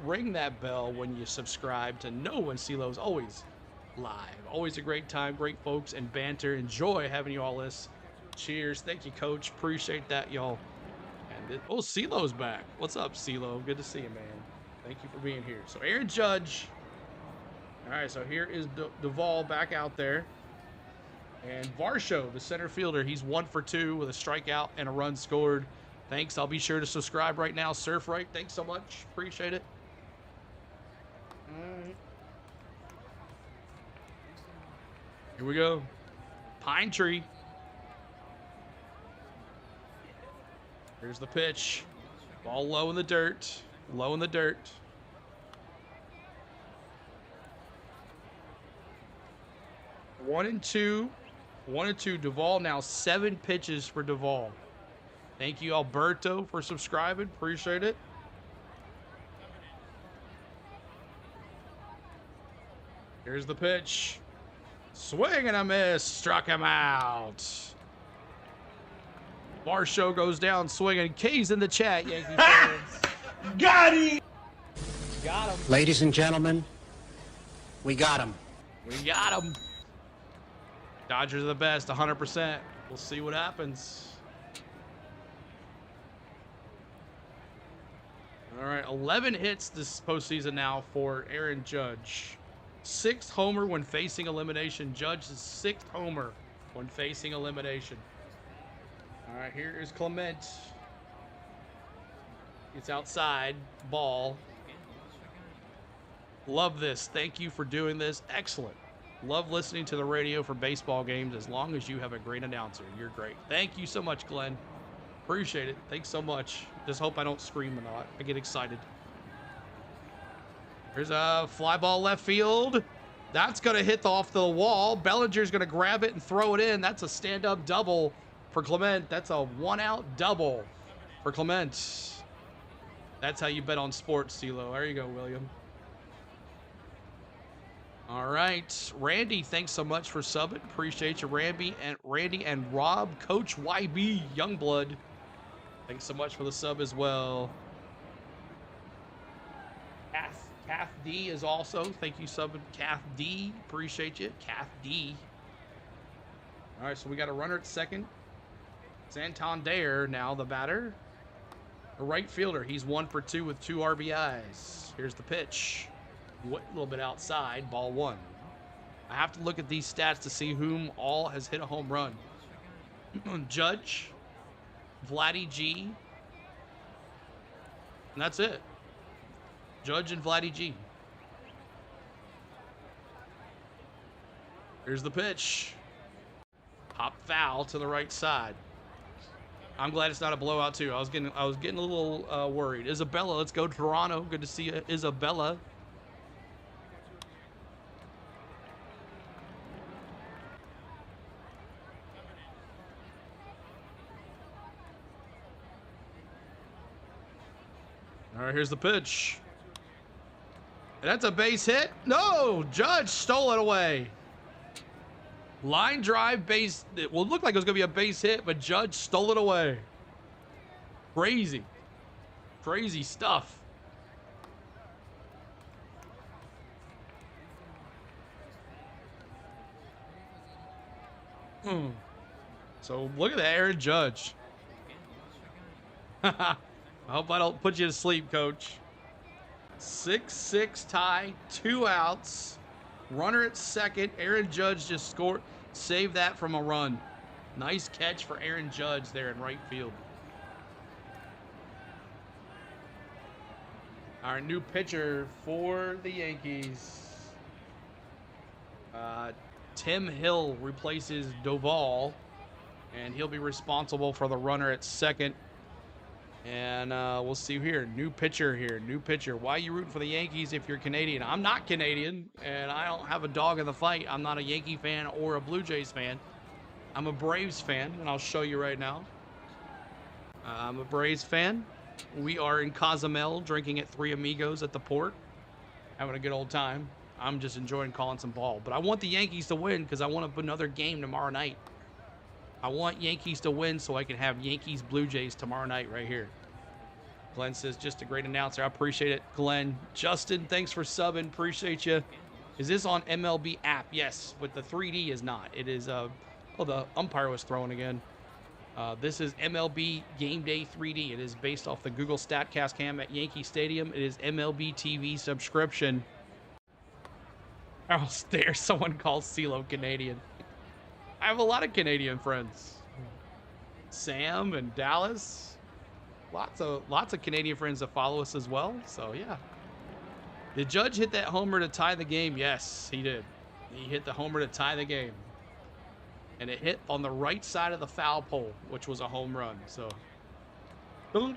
ring that bell when you subscribe to know when CeeLo's always live. Always a great time, great folks, and banter. Enjoy having you all this. Cheers. Thank you, Coach. Appreciate that, y'all. And oh, CeeLo's back. What's up, CeeLo? Good to see you, man. Thank you for being here. So Aaron Judge. All right, so here is Duvall back out there. And Varsho, the center fielder, he's 1 for 2 with a strikeout and a run scored. Thanks. I'll be sure to subscribe right now. Surfright, thanks so much. Appreciate it. All right. Here we go. Pine Tree. Here's the pitch. Ball low in the dirt. Low in the dirt. One and two. Duvall now 7 pitches for Duvall. Thank you, Alberto, for subscribing. Appreciate it. Here's the pitch. Swing and a miss. Struck him out. Varsho goes down swinging. K's in the chat, Yankee fans. Got him! Got him. Ladies and gentlemen, we got him. We got him. Dodgers are the best, 100%. We'll see what happens. All right, 11 hits this postseason now for Aaron Judge. 6th homer when facing elimination. Judge's 6th homer when facing elimination. All right, here is Clement. It's outside. Ball. Love this. Thank you for doing this. Excellent. Love listening to the radio for baseball games as long as you have a great announcer. You're great. Thank you so much, Glenn. Appreciate it. Thanks so much. Just hope I don't scream a lot. I get excited. There's a fly ball left field. That's going to hit off the wall. Bellinger's going to grab it and throw it in. That's a stand-up double for Clement. That's a one-out double for Clement. That's how you bet on sports, CeeLo. There you go, William. All right, Randy, thanks so much for subbing. Appreciate you, Randy and Rob, Coach YB, Youngblood. Thanks so much for the sub as well. Calf D is also, thank you, subbing. Calf D, appreciate you, Calf D. All right, so we got a runner at second. Santander now the batter. A right fielder, he's 1 for 2 with 2 RBIs. Here's the pitch. A little bit outside, ball 1. I have to look at these stats to see whom all has hit a home run. Judge, Vladdy G, and that's it. Judge and Vladdy G. Here's the pitch. Pop foul to the right side. I'm glad it's not a blowout too. I was getting a little worried. Isabella, let's go Toronto. Good to see you, Isabella. All right, here's the pitch. And that's a base hit. No, Judge stole it away. Line drive base. It will look like it was going to be a base hit, but Judge stole it away. Crazy. Crazy stuff. So look at that, Aaron Judge. I hope I don't put you to sleep, Coach. 6-6 tie, 2 outs. Runner at second. Aaron Judge just scored. Saved that from a run. Nice catch for Aaron Judge there in right field. Our new pitcher for the Yankees. Tim Hill replaces Doval, and he'll be responsible for the runner at second. And we'll see here. New pitcher here. New pitcher. Why are you rooting for the Yankees if you're Canadian? I'm not Canadian, and I don't have a dog in the fight. I'm not a Yankee fan or a Blue Jays fan. I'm a Braves fan, and I'll show you right now. I'm a Braves fan. We are in Cozumel drinking at Three Amigos at the port. Having a good old time. I'm just enjoying calling some ball. But I want the Yankees to win because I want another game tomorrow night. I want Yankees to win so I can have Yankees Blue Jays tomorrow night right here. Glenn says, just a great announcer. I appreciate it, Glenn. Justin, thanks for subbing. Appreciate you. Is this on MLB app? Yes, but the 3D is not. It is, oh, the umpire was throwing again. This is MLB Game Day 3D. It is based off the Google StatCast cam at Yankee Stadium. It is MLB TV subscription. Oh, there, someone calls CeeLo Canadian. I have a lot of Canadian friends. Sam and Dallas. Lots of Canadian friends that follow us as well. So yeah. Did Judge hit that homer to tie the game? Yes, he did. He hit the homer to tie the game. And it hit on the right side of the foul pole, which was a home run. So boom.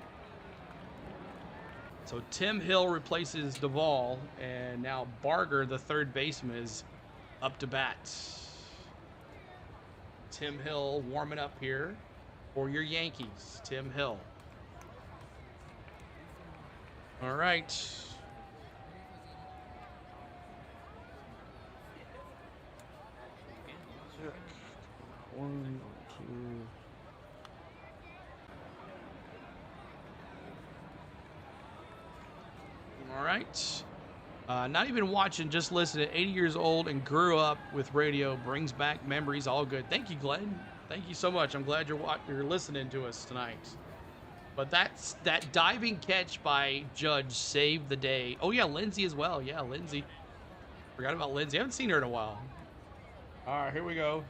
So Tim Hill replaces Duvall, and now Barger, the third baseman, is up to bat. Tim Hill warming up here for your Yankees. Tim Hill. All right. One, two. All right. Not even watching, just listening. 80 years old and grew up with radio. Brings back memories. All good. Thank you, Glenn. Thank you so much. I'm glad you're listening to us tonight. But that diving catch by Judge saved the day. Oh, yeah, Lindsay as well. Yeah, Lindsay. Forgot about Lindsay. I haven't seen her in a while. All right, here we go.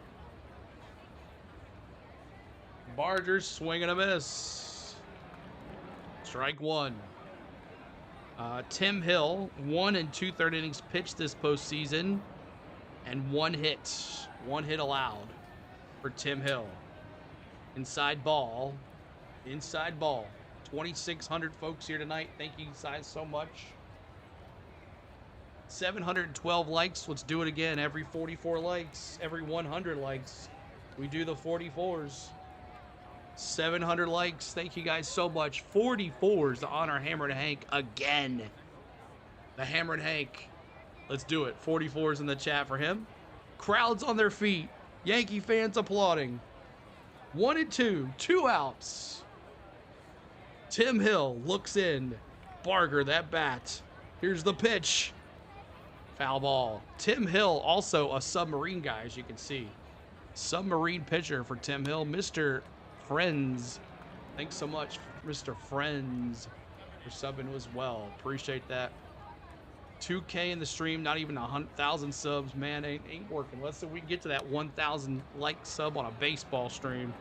Barger swinging a miss. Strike one. Tim Hill, 1 2/3 innings pitched this postseason, and 1 hit. 1 hit allowed for Tim Hill. Inside ball. Inside ball. 2,600 folks here tonight. Thank you guys so much. 712 likes. Let's do it again. Every 44 likes, every 100 likes, we do the 44s. 700 likes. Thank you guys so much. 44s to honor Hammered Hank again. The Hammered Hank. Let's do it. 44s in the chat for him. Crowds on their feet. Yankee fans applauding. 1 and 2. 2 outs. Tim Hill looks in. Barger, that bat. Here's the pitch. Foul ball. Tim Hill, also a submarine guy, as you can see. Submarine pitcher for Tim Hill. Mr. Friends. Thanks so much, Mr. Friends, for subbing as well. Appreciate that. 2K in the stream, not even 100,000 subs. Man, ain't working. Let's see if we can get to that 1,000 like sub on a baseball stream.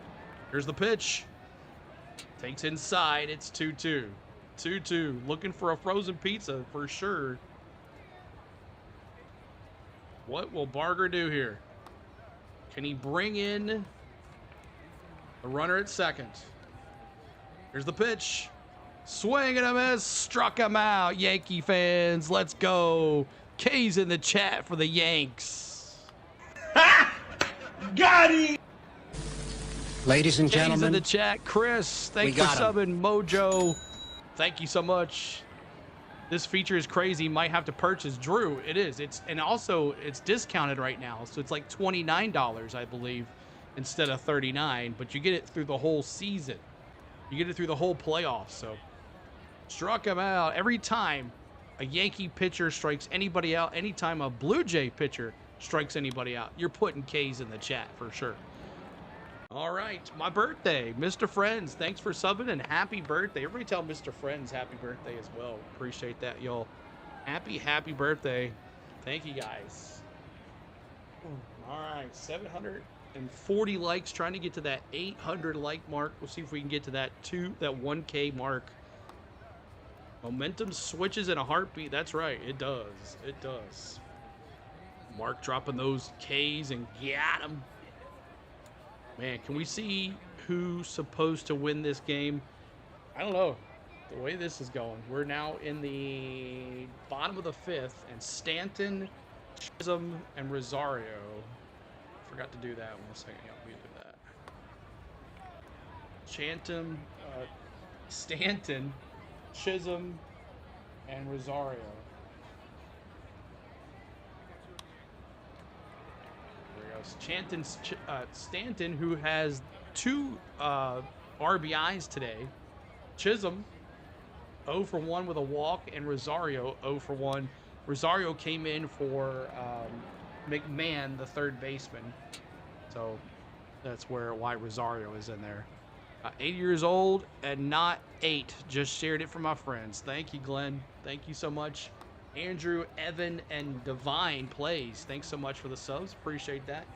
Here's the pitch. Takes inside. It's 2-2. 2-2. Looking for a frozen pizza for sure. What will Barger do here? Can he bring in the runner at second? Here's the pitch. Swing and a miss. Struck him out. Yankee fans, let's go. K's in the chat for the Yanks. Got him! Ladies and K's in gentlemen, the chat. Chris, thanks for subbing. Mojo, thank you so much. This feature is crazy. Might have to purchase. Drew, it is. And also it's discounted right now, so it's like $29, I believe, instead of $39. But you get it through the whole season. You get it through the whole playoffs. So struck him out. Every time a Yankee pitcher strikes anybody out, anytime a Blue Jay pitcher strikes anybody out, you're putting K's in the chat for sure. All right, my birthday, Mr. Friends. Thanks for subbing and happy birthday. Everybody tell Mr. Friends happy birthday as well. Appreciate that, y'all. Happy birthday. Thank you, guys. All right, 740 likes. Trying to get to that 800 like mark. We'll see if we can get to that 1K mark. Momentum switches in a heartbeat. That's right, it does. It does. Mark dropping those Ks and got him. Man, can we see who's supposed to win this game? I don't know. The way this is going, we're now in the bottom of the 5th, and Stanton, Chisholm, and Rosario. Forgot to do that. 1 second. Yeah, we do that. Stanton, Chisholm, and Rosario. Stanton, who has 2 RBIs today. Chisholm, 0 for 1 with a walk, and Rosario, 0 for 1. Rosario came in for McMahon, the third baseman. So that's why Rosario is in there. 8 years old and not 8. Just shared it for my friends. Thank you, Glenn. Thank you so much. Andrew, Evan, and Divine Plays. Thanks so much for the subs. Appreciate that.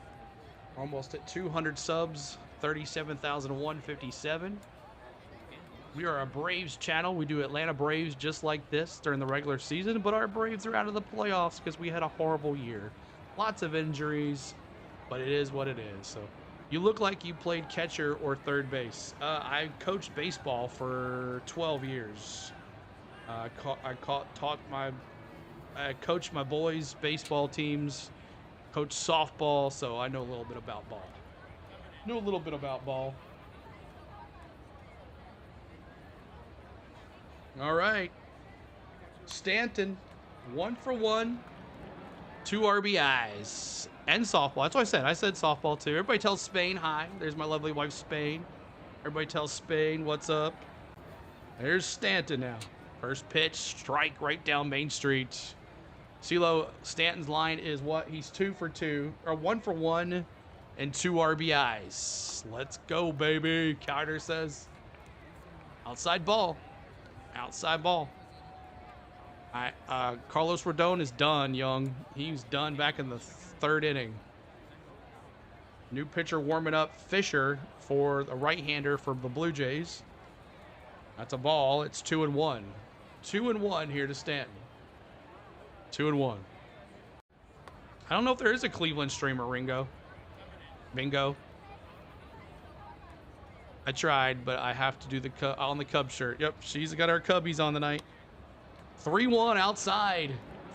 Almost at 200 subs. 37,157. We are a Braves channel. We do Atlanta Braves just like this during the regular season, but our Braves are out of the playoffs because we had a horrible year. Lots of injuries, but it is what it is. So you look like you played catcher or third base. I coached baseball for 12 years. I coached my boys' baseball teams, coached softball, so I know a little bit about ball. All right. Stanton, 1 for 1, 2 RBIs, and softball. That's what I said. I said softball too. Everybody tell Spain hi. There's my lovely wife, Spain. Everybody tell Spain what's up. There's Stanton now. First pitch, strike right down Main Street. CeeLo, Stanton's line is what? He's 2 for 2, or 1 for 1, and 2 RBIs. Let's go, baby. Carter says. Outside ball. Outside ball. All right, Carlos Rodon is done, young. He was done back in the 3rd inning. New pitcher warming up, Fisher, for the right-hander for the Blue Jays. That's a ball. It's 2-1. 2-1 here to Stanton. 2-1. I don't know if there is a Cleveland streamer, Ringo. Bingo. I tried, but I have to do the on the Cub shirt. Yep, she's got our Cubbies on tonight. 3-1 outside.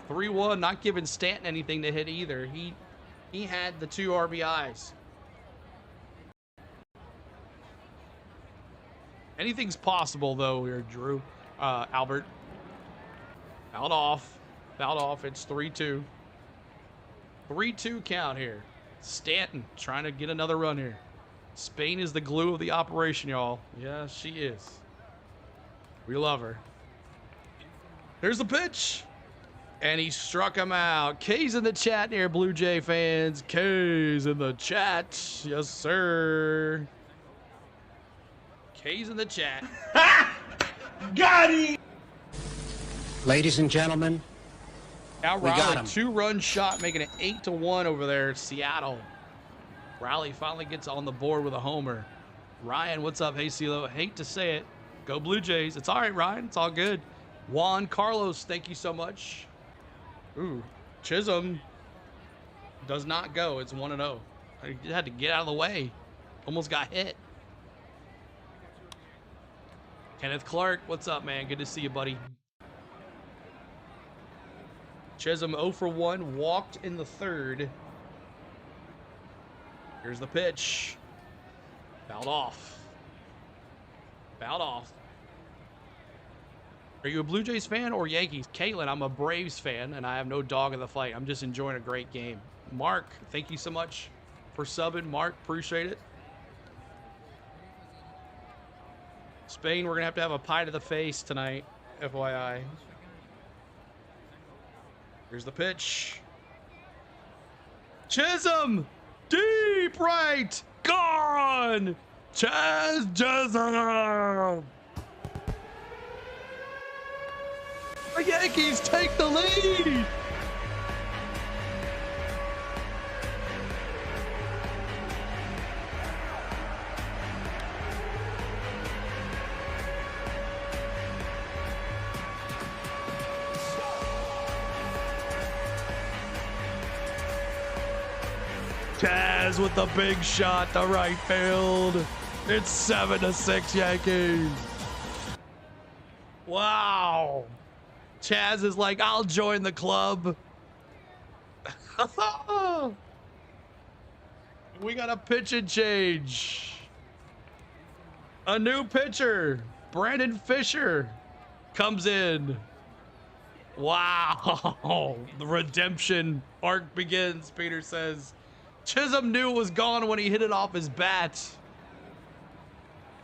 3-1, not giving Stanton anything to hit either. He had the 2 RBIs. Anything's possible, though, here, Drew. Albert. Fouled off. Fouled off. It's 3-2. 3-2 count here. Stanton trying to get another run here. Spain is the glue of the operation, y'all. Yeah, she is. We love her. Here's the pitch. And he struck him out. K's in the chat here, Blue Jay fans. K's in the chat. Yes, sir. K's in the chat. Got him! Ladies and gentlemen, Now we got Raleigh, him. 2-run shot, making it 8-1 over there, Seattle. Raleigh finally gets on the board with a homer. Ryan, what's up? Hey, CeeLo. Hate to say it. Go Blue Jays. It's all right, Ryan. It's all good. Juan Carlos, thank you so much. Ooh, Chisholm does not go. It's 1-0. I had to get out of the way. Almost got hit. Kenneth Clark, what's up, man? Good to see you, buddy. Chisholm 0 for 1, walked in the third. Here's the pitch. Fouled off. Fouled off. Are you a Blue Jays fan or Yankees? Caitlin, I'm a Braves fan, and I have no dog in the fight. I'm just enjoying a great game. Mark, thank you so much for subbing. Mark, appreciate it. Spain, we're going to have a pie to the face tonight, FYI. Here's the pitch. Chisholm! Deep right! Gone! Chaz Chisholm! The Yankees take the lead! Chaz with the big shot to right field. It's 7-6 Yankees. Wow. Chaz is like, I'll join the club. We got a pitch and change. A new pitcher, Brandon Fisher, comes in. Wow. The redemption arc begins, Peter says. Chisholm knew it was gone when he hit it off his bat.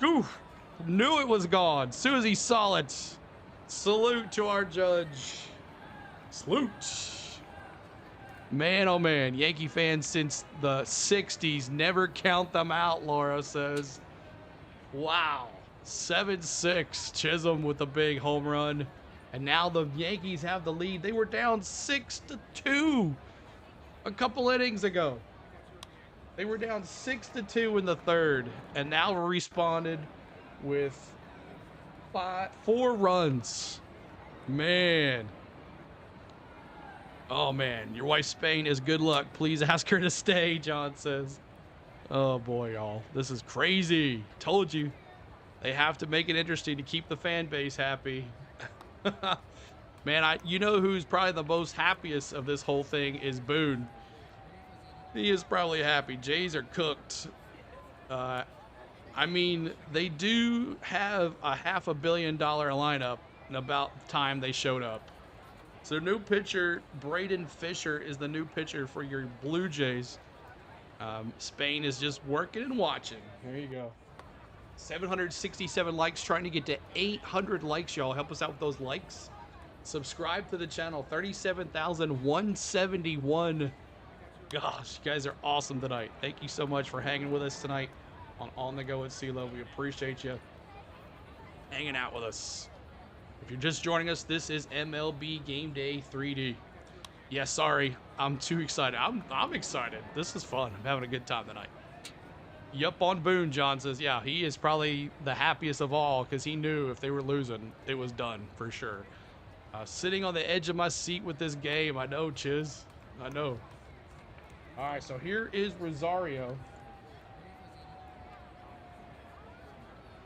Oof. Knew it was gone. As soon as he saw it. Salute to our judge. Salute. Man, oh man. Yankee fans since the 60s. Never count them out, Laura says. Wow. 7-6. Chisholm with a big home run. And now the Yankees have the lead. They were down 6-2 a couple innings ago. They were down 6-2 in the third, and now responded with 4 runs. Man. Oh, man. Your wife, Spain, is good luck. Please ask her to stay, John says. Oh, boy, y'all. This is crazy. Told you. They have to make it interesting to keep the fan base happy. Man, you know who's probably the most happiest of this whole thing is Boone. He is probably happy. Jays are cooked. I mean, they do have a $500 million lineup, and about time they showed up. So their new pitcher, Braden Fisher, is the new pitcher for your Blue Jays. Spain is just working and watching. There you go. 767 likes, trying to get to 800 likes, y'all. Help us out with those likes. Subscribe to the channel. 37,171. Gosh, you guys are awesome tonight. Thank you so much for hanging with us tonight on the Go with CeeLo. We appreciate you hanging out with us. If you're just joining us, this is MLB Game Day 3D. Yeah, sorry, I'm too excited. I'm excited. This is fun. I'm having a good time tonight. Yup on Boone, John says. Yeah, he is probably the happiest of all because he knew if they were losing, it was done for sure. Sitting on the edge of my seat with this game. I know, Chiz. I know. All right, so here is Rosario.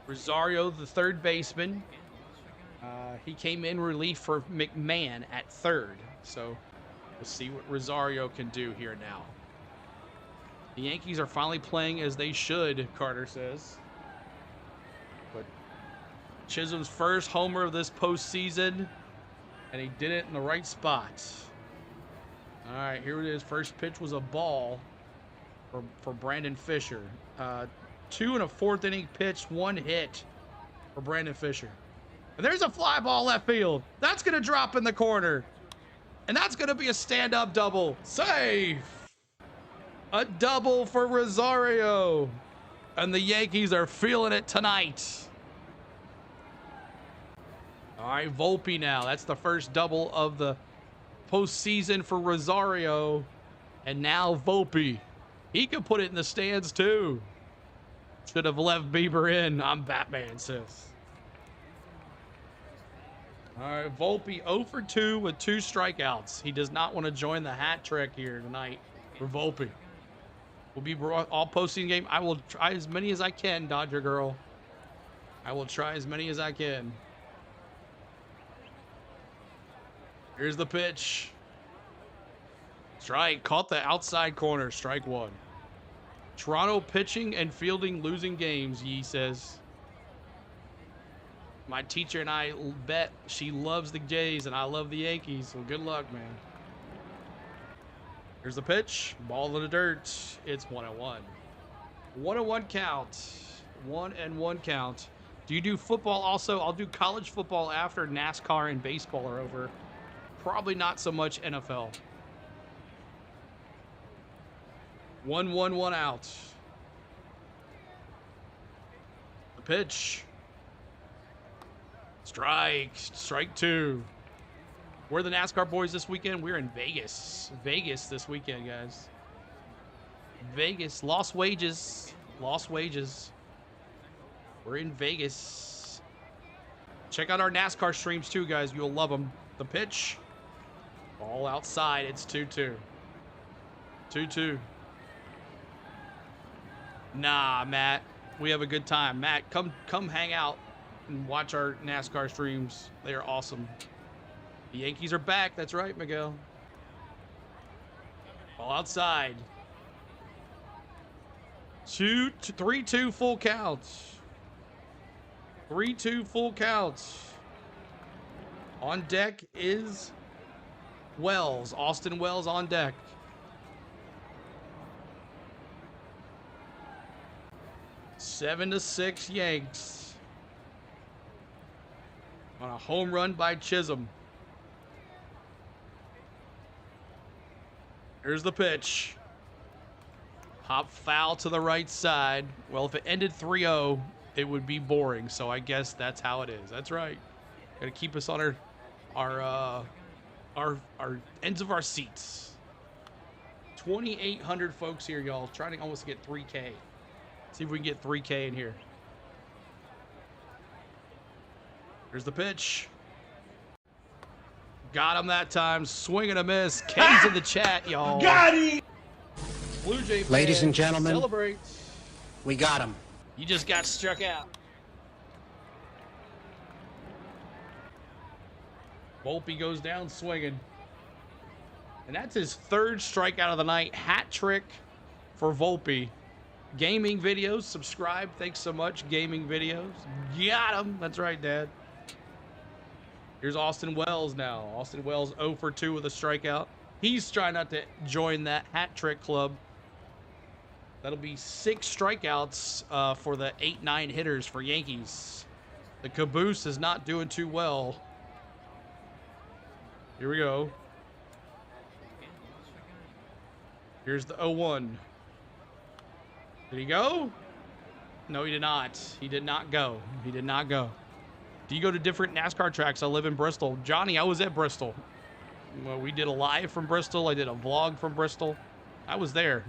Rosario, the third baseman. He came in relief for McMahon at third. So we'll see what Rosario can do here now. The Yankees are finally playing as they should, Carter says. But Chisholm's first homer of this postseason, and he did it in the right spot. All right, here it is. First pitch was a ball for Brandon Fisher. 2 and a 4th inning pitch, 1 hit for Brandon Fisher. And there's a fly ball left field. That's going to drop in the corner. And that's going to be a stand-up double. Safe! A double for Rosario. And the Yankees are feeling it tonight. All right, Volpe now. That's the first double of the postseason for Rosario. And now Volpe. He could put it in the stands too. Should have left Bieber in. I'm Batman, sis. All right, Volpe 0 for 2 with 2 strikeouts. He does not want to join the hat trick here tonight for Volpe. Will be all postseason game. I will try as many as I can, Dodger girl. I will try as many as I can. Here's the pitch. Strike. Caught the outside corner. Strike 1. Toronto pitching and fielding losing games, Yee says. My teacher and I bet she loves the Jays and I love the Yankees. So good luck, man. Here's the pitch. Ball in the dirt. It's 1-1. 1-1 count. 1-1 count. Do you do football also? I'll do college football after NASCAR and baseball are over. Probably not so much NFL. 1-1, 1 out. The pitch. Strike. Strike 2. We're the NASCAR boys this weekend. We're in Vegas. Vegas this weekend, guys. Vegas. Lost wages. Lost wages. We're in Vegas. Check out our NASCAR streams too, guys. You'll love them. The pitch. Ball outside. It's 2-2. 2-2. Nah, Matt. We have a good time. Matt, come hang out and watch our NASCAR streams. They are awesome. The Yankees are back. That's right, Miguel. Ball outside. 3-2 full counts. 3-2 full counts. On deck is Wells. Austin Wells on deck. Seven to 6 Yanks. On a home run by Chisholm. Here's the pitch. Pop foul to the right side. Well, if it ended 3-0, it would be boring. So I guess that's how it is. That's right. Got to keep us on our ends of our seats. 2,800 folks here, y'all. Trying to almost get 3K. See if we can get 3K in here. Here's the pitch. Got him that time. Swing and a miss. Ken's in the chat, y'all. Got him! Blue Jay fans, Ladies and gentlemen, celebrate. we got him. You just got struck out. Volpe goes down swinging. And that's his 3rd strikeout of the night. Hat trick for Volpe. Gaming videos, subscribe. Thanks so much, gaming videos. Got him. That's right, Dad. Here's Austin Wells now. Austin Wells 0 for 2 with a strikeout. He's trying not to join that hat trick club. That'll be 6 strikeouts for the 8-9 hitters for Yankees. The caboose is not doing too well. Here we go. Here's the 0-1. Did he go? No, he did not. He did not go. He did not go. Do you go to different NASCAR tracks? I live in Bristol. Johnny, I was at Bristol. Well, we did a live from Bristol. I did a vlog from Bristol. I was there.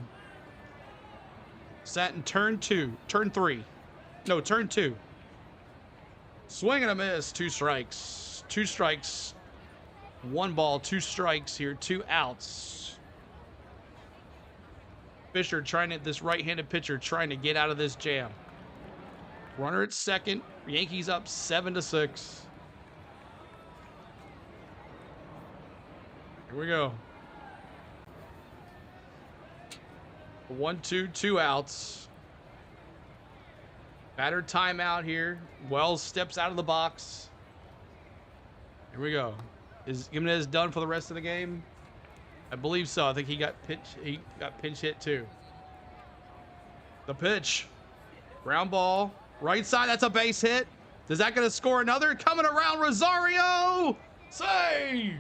Sat in turn 2. Turn 3. No, turn 2. Swing and a miss. 2 strikes. 2 strikes. 1 ball, 2 strikes here. 2 outs. Fisher trying to, this right-handed pitcher trying to get out of this jam. Runner at second. Yankees up 7-6. Here we go. 1-2, 2 outs. Batter timeout here. Wells steps out of the box. Here we go. Is Gimenez done for the rest of the game? I believe so. I think he got pinch hit too. The pitch. Ground ball. Right side. That's a base hit. Is that going to score another? Coming around, Rosario. Save.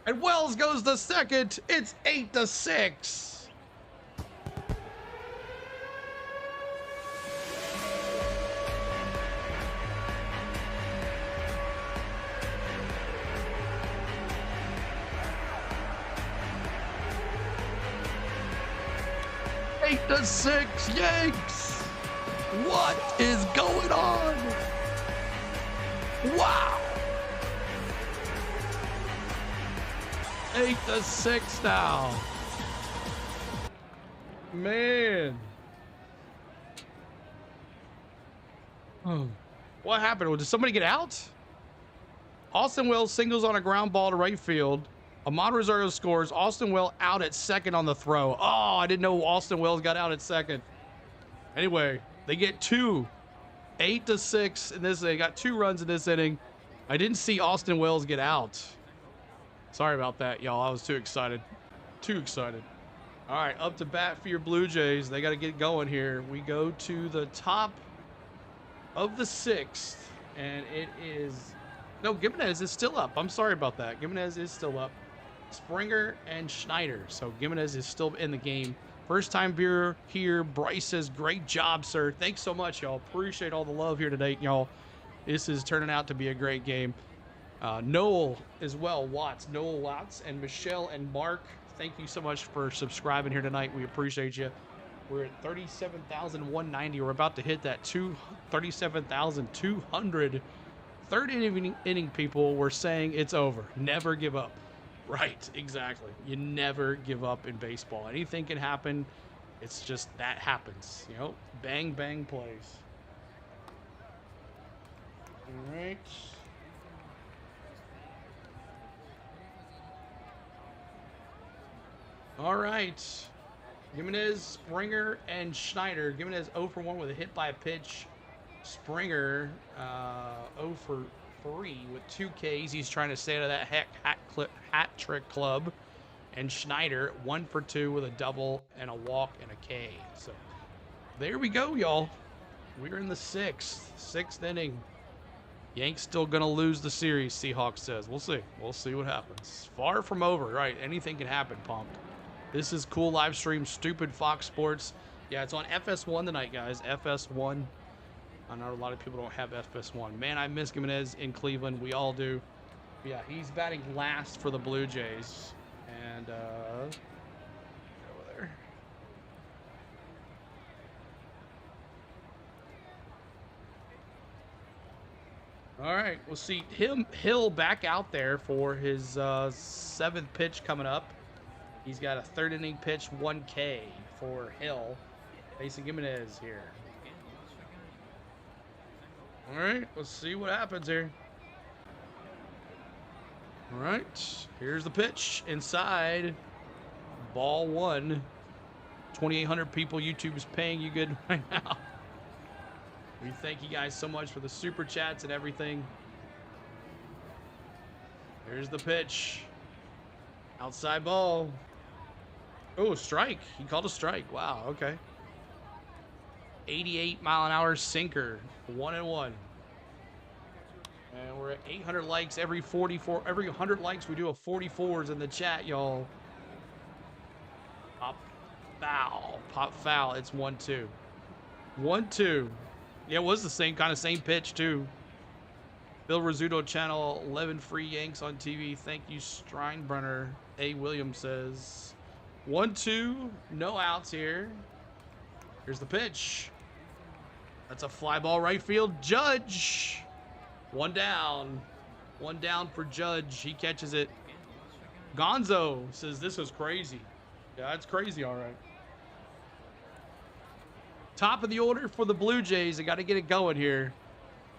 And Wells goes to second. It's 8-6. Eight to 6 Yanks. What is going on? Wow. 8-6 now. Man. Oh. What happened? Did somebody get out? Austin Wells singles on a ground ball to right field. Ahmad Rosario scores. Austin Wells out at second on the throw. Oh, I didn't know Austin Wells got out at second. Anyway, they get 2. 8-6 in this. They got 2 runs in this inning. I didn't see Austin Wells get out. Sorry about that, y'all. I was too excited. Too excited. All right, up to bat for your Blue Jays. They got to get going here. We go to the top of the 6th, and it is... No, Gimenez is still up. I'm sorry about that. Gimenez is still up. Springer and Schneider. So Gimenez is still in the game. First time viewer here. Bryce says, great job, sir. Thanks so much, y'all. Appreciate all the love here today, y'all. This is turning out to be a great game. Noel as well, Watts. Noel Watts and Michelle and Mark. Thank you so much for subscribing here tonight. We appreciate you. We're at 37,190. We're about to hit that 37,200. Third inning, people were saying it's over. Never give up. Right, exactly. You never give up in baseball. Anything can happen. It's just that happens. You know, bang, bang plays. All right. All right. Gimenez, Springer, and Schneider. Gimenez 0 for 1 with a hit by a pitch. Springer 0 for 3 with 2 Ks. He's trying to stay out of that hat trick club. And Schneider 1 for 2 with a double and a walk and a K. So there we go, y'all. We're in the 6th inning. Yanks still gonna lose the series, Seahawks says. We'll see. We'll see what happens. Far from over, right? Anything can happen, Pump. This is cool live stream, stupid Fox Sports. Yeah, it's on FS1 tonight, guys. FS1. I know a lot of people don't have FS1. Man, I miss Gimenez in Cleveland. We all do. But yeah, he's batting last for the Blue Jays. And, over there. All right, we'll see Hill back out there for his 7th pitch coming up. He's got a 3rd inning pitch, 1K for Hill. Facing Gimenez here. All right, let's see what happens here. All right, here's the pitch inside. Ball 1. 2,800 people. YouTube is paying you good right now. We thank you guys so much for the super chats and everything. Here's the pitch. Outside ball. Oh, strike. He called a strike. Wow, okay. 88-mile-an-hour sinker. 1-1. And we're at 800 likes. Every 100 likes, we do a 44s in the chat, y'all. Pop foul. Pop foul. It's 1-2. 1-2. Yeah, it was the same pitch, too. Bill Rizzuto, channel 11 free Yanks on TV. Thank you, Steinbrenner. A. Williams says 1-2, no outs here. Here's the pitch. That's a fly ball right field. Judge. One down. One down for Judge. He catches it. Gonzo says this was crazy. Yeah, it's crazy, all right. Top of the order for the Blue Jays. I got to get it going here.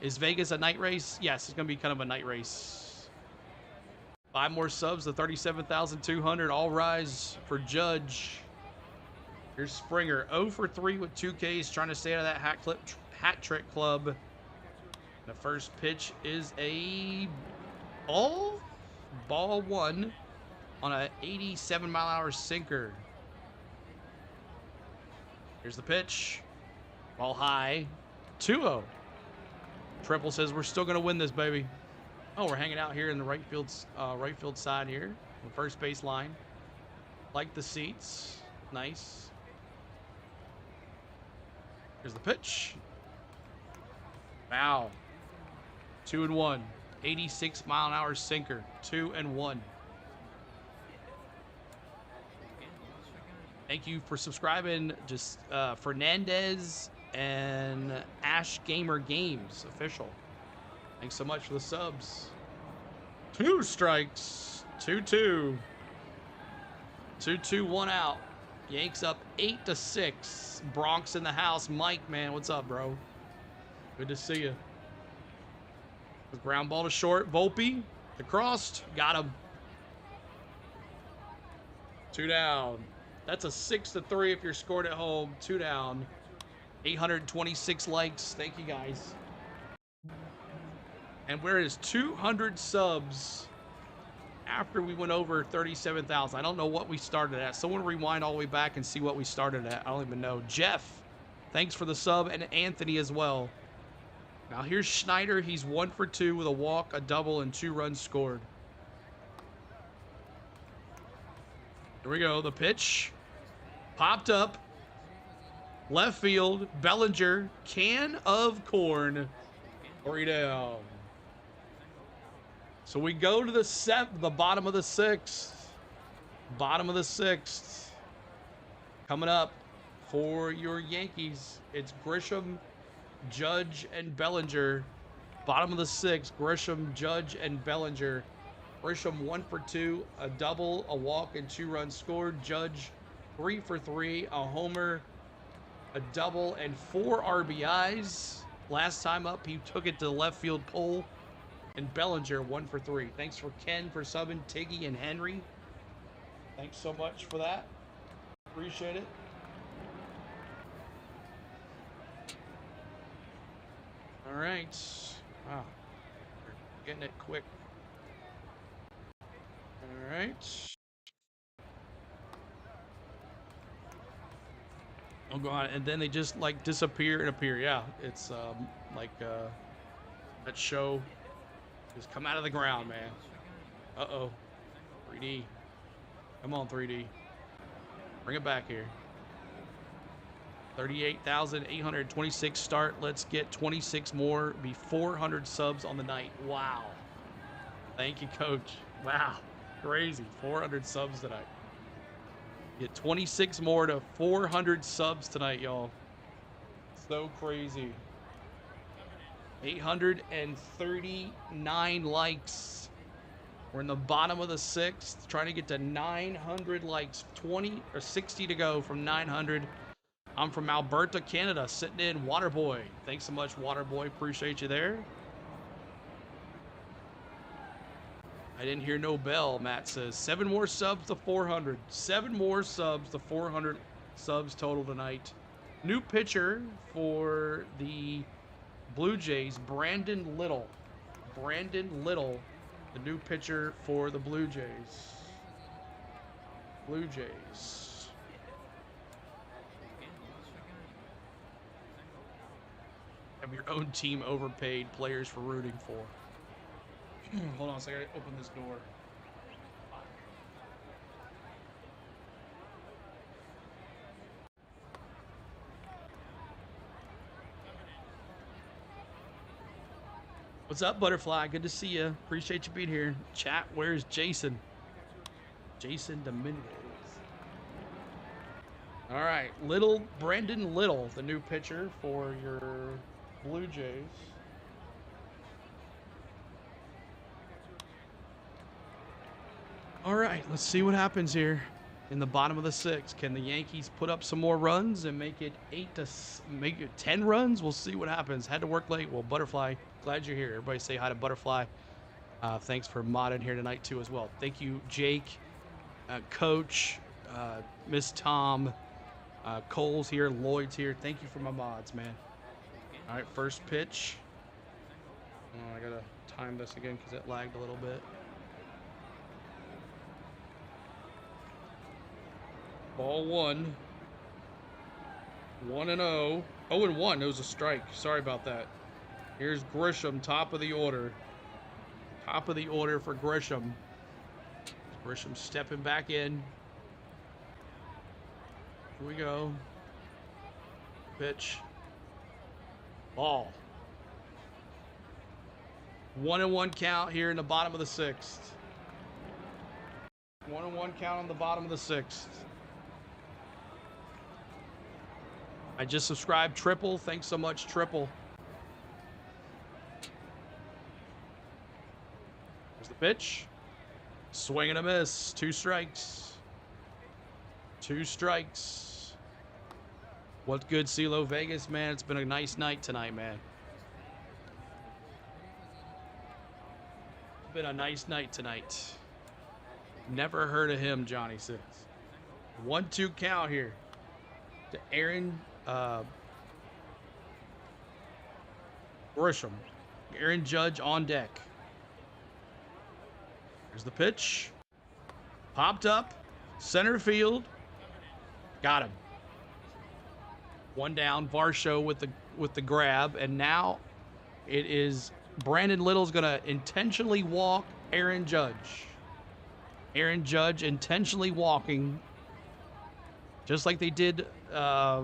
Is Vegas a night race? Yes, it's going to be kind of a night race. 5 more subs to 37,200. All rise for Judge. Here's Springer. 0 for 3 with 2 Ks. Trying to stay out of that hat trick club. The first pitch is a ball. Ball 1 on a 87-mile-an-hour sinker. Here's the pitch. Ball high. 2-0. Triple says we're still going to win this, baby. Oh, we're hanging out here in the right field side here. The first base line. Like the seats. Nice. Here's the pitch. Wow. 2-1. 86-mile-an-hour sinker. 2-1. Thank you for subscribing. Just Fernandez and Ash Gamer Games official. Thanks so much for the subs. 2 strikes. 2-2. 2-2, 1 out. Yanks up 8-6. Bronx in the house. Mike, man, what's up, bro? Good to see you. The ground ball to short. Volpe. The crossed. Got him. 2 down. That's a 6-3 if you're scored at home. 2 down. 826 likes. Thank you, guys. And we're at 200 subs after we went over 37,000. I don't know what we started at. Someone rewind all the way back and see what we started at. I don't even know. Jeff, thanks for the sub, and Anthony as well. Now here's Schneider. He's 1 for 2 with a walk, a double, and 2 runs scored. Here we go. The pitch popped up. Left field. Bellinger. Can of corn. 3 down. So we go to the bottom of the 6th. Bottom of the 6th. Coming up for your Yankees. It's Grisham, Judge, and Bellinger. Bottom of the 6th. Grisham, Judge, and Bellinger. Grisham 1 for 2, a double, a walk, and 2 runs scored. Judge 3 for 3, a homer, a double, and 4 RBIs. Last time up, he took it to the left field pole. And Bellinger 1 for 3. Thanks for Ken for subbing, Tiggy, and Henry. Thanks so much for that. Appreciate it. All right. Wow. We're getting it quick. All right. Oh god, and then they just like disappear and appear. Yeah, it's like that show just come out of the ground, man. Uh-oh. 3D. Come on, 3D. Bring it back here. 38,826 start. Let's get 26 more. Be 400 subs on the night. Wow. Thank you, coach. Wow. Crazy. 400 subs tonight. Get 26 more to 400 subs tonight, y'all. So crazy. 839 likes. We're in the bottom of the 6th, trying to get to 900 likes. 20 or 60 to go from 900. I'm from Alberta, Canada, sitting in Waterboy. Thanks so much, Waterboy. Appreciate you there. I didn't hear no bell, Matt says. 7 more subs to 400. 7 more subs to 400 subs total tonight. New pitcher for the Blue Jays, Brandon Little. Brandon Little, the new pitcher for the Blue Jays. Blue Jays. Have your own team overpaid players for rooting for. Hold on a second, I gotta open this door. What's up, Butterfly? Good to see you. Appreciate you being here. Chat, where's Jason? Jason Dominguez. All right, Brandon Little, the new pitcher for your Blue Jays. All right, let's see what happens here in the bottom of the 6th. Can the Yankees put up some more runs and make it 10 runs? We'll see what happens. Had to work late. Well, Butterfly, glad you're here. Everybody say hi to Butterfly. Thanks for modding here tonight too as well. Thank you, Jake, Coach, Miss Tom, Cole's here, Lloyd's here. Thank you for my mods, man. All right, first pitch. Oh, I gotta time this again because it lagged a little bit. Ball 1. 1-0. 0-1. It was a strike. Sorry about that. Here's Grisham, top of the order. Top of the order for Grisham. Grisham stepping back in. Here we go. Pitch. Ball. 1-1 count here in the bottom of the 6th. 1-1 count on the bottom of the 6th. I just subscribed, Triple. Thanks so much, Triple. There's the pitch. Swing and a miss. 2 strikes. 2 strikes. What good, CeeLo Vegas, man. It's been a nice night tonight, man. It's been a nice night tonight. Never heard of him, Johnny says. 1-2 count here to Aaron Grisham. Aaron Judge on deck. Here's the pitch. Popped up. Center field. Got him. 1 down. Varsho with the grab. And now it is Brandon Little's going to intentionally walk Aaron Judge. Aaron Judge intentionally walking. Just like they did to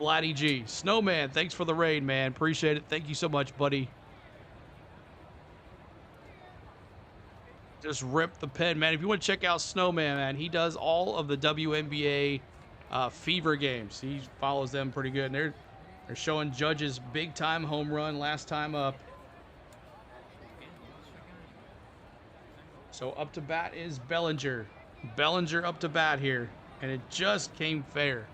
Vladdy G. Snowman, thanks for the raid, man. Appreciate it. Thank you so much, buddy. Just rip the pen, man. If you want to check out Snowman, man, he does all of the WNBA Fever games. He follows them pretty good. And they're showing Judge's big-time home run last time up. So up to bat is Bellinger. Bellinger up to bat here. And it just came fair.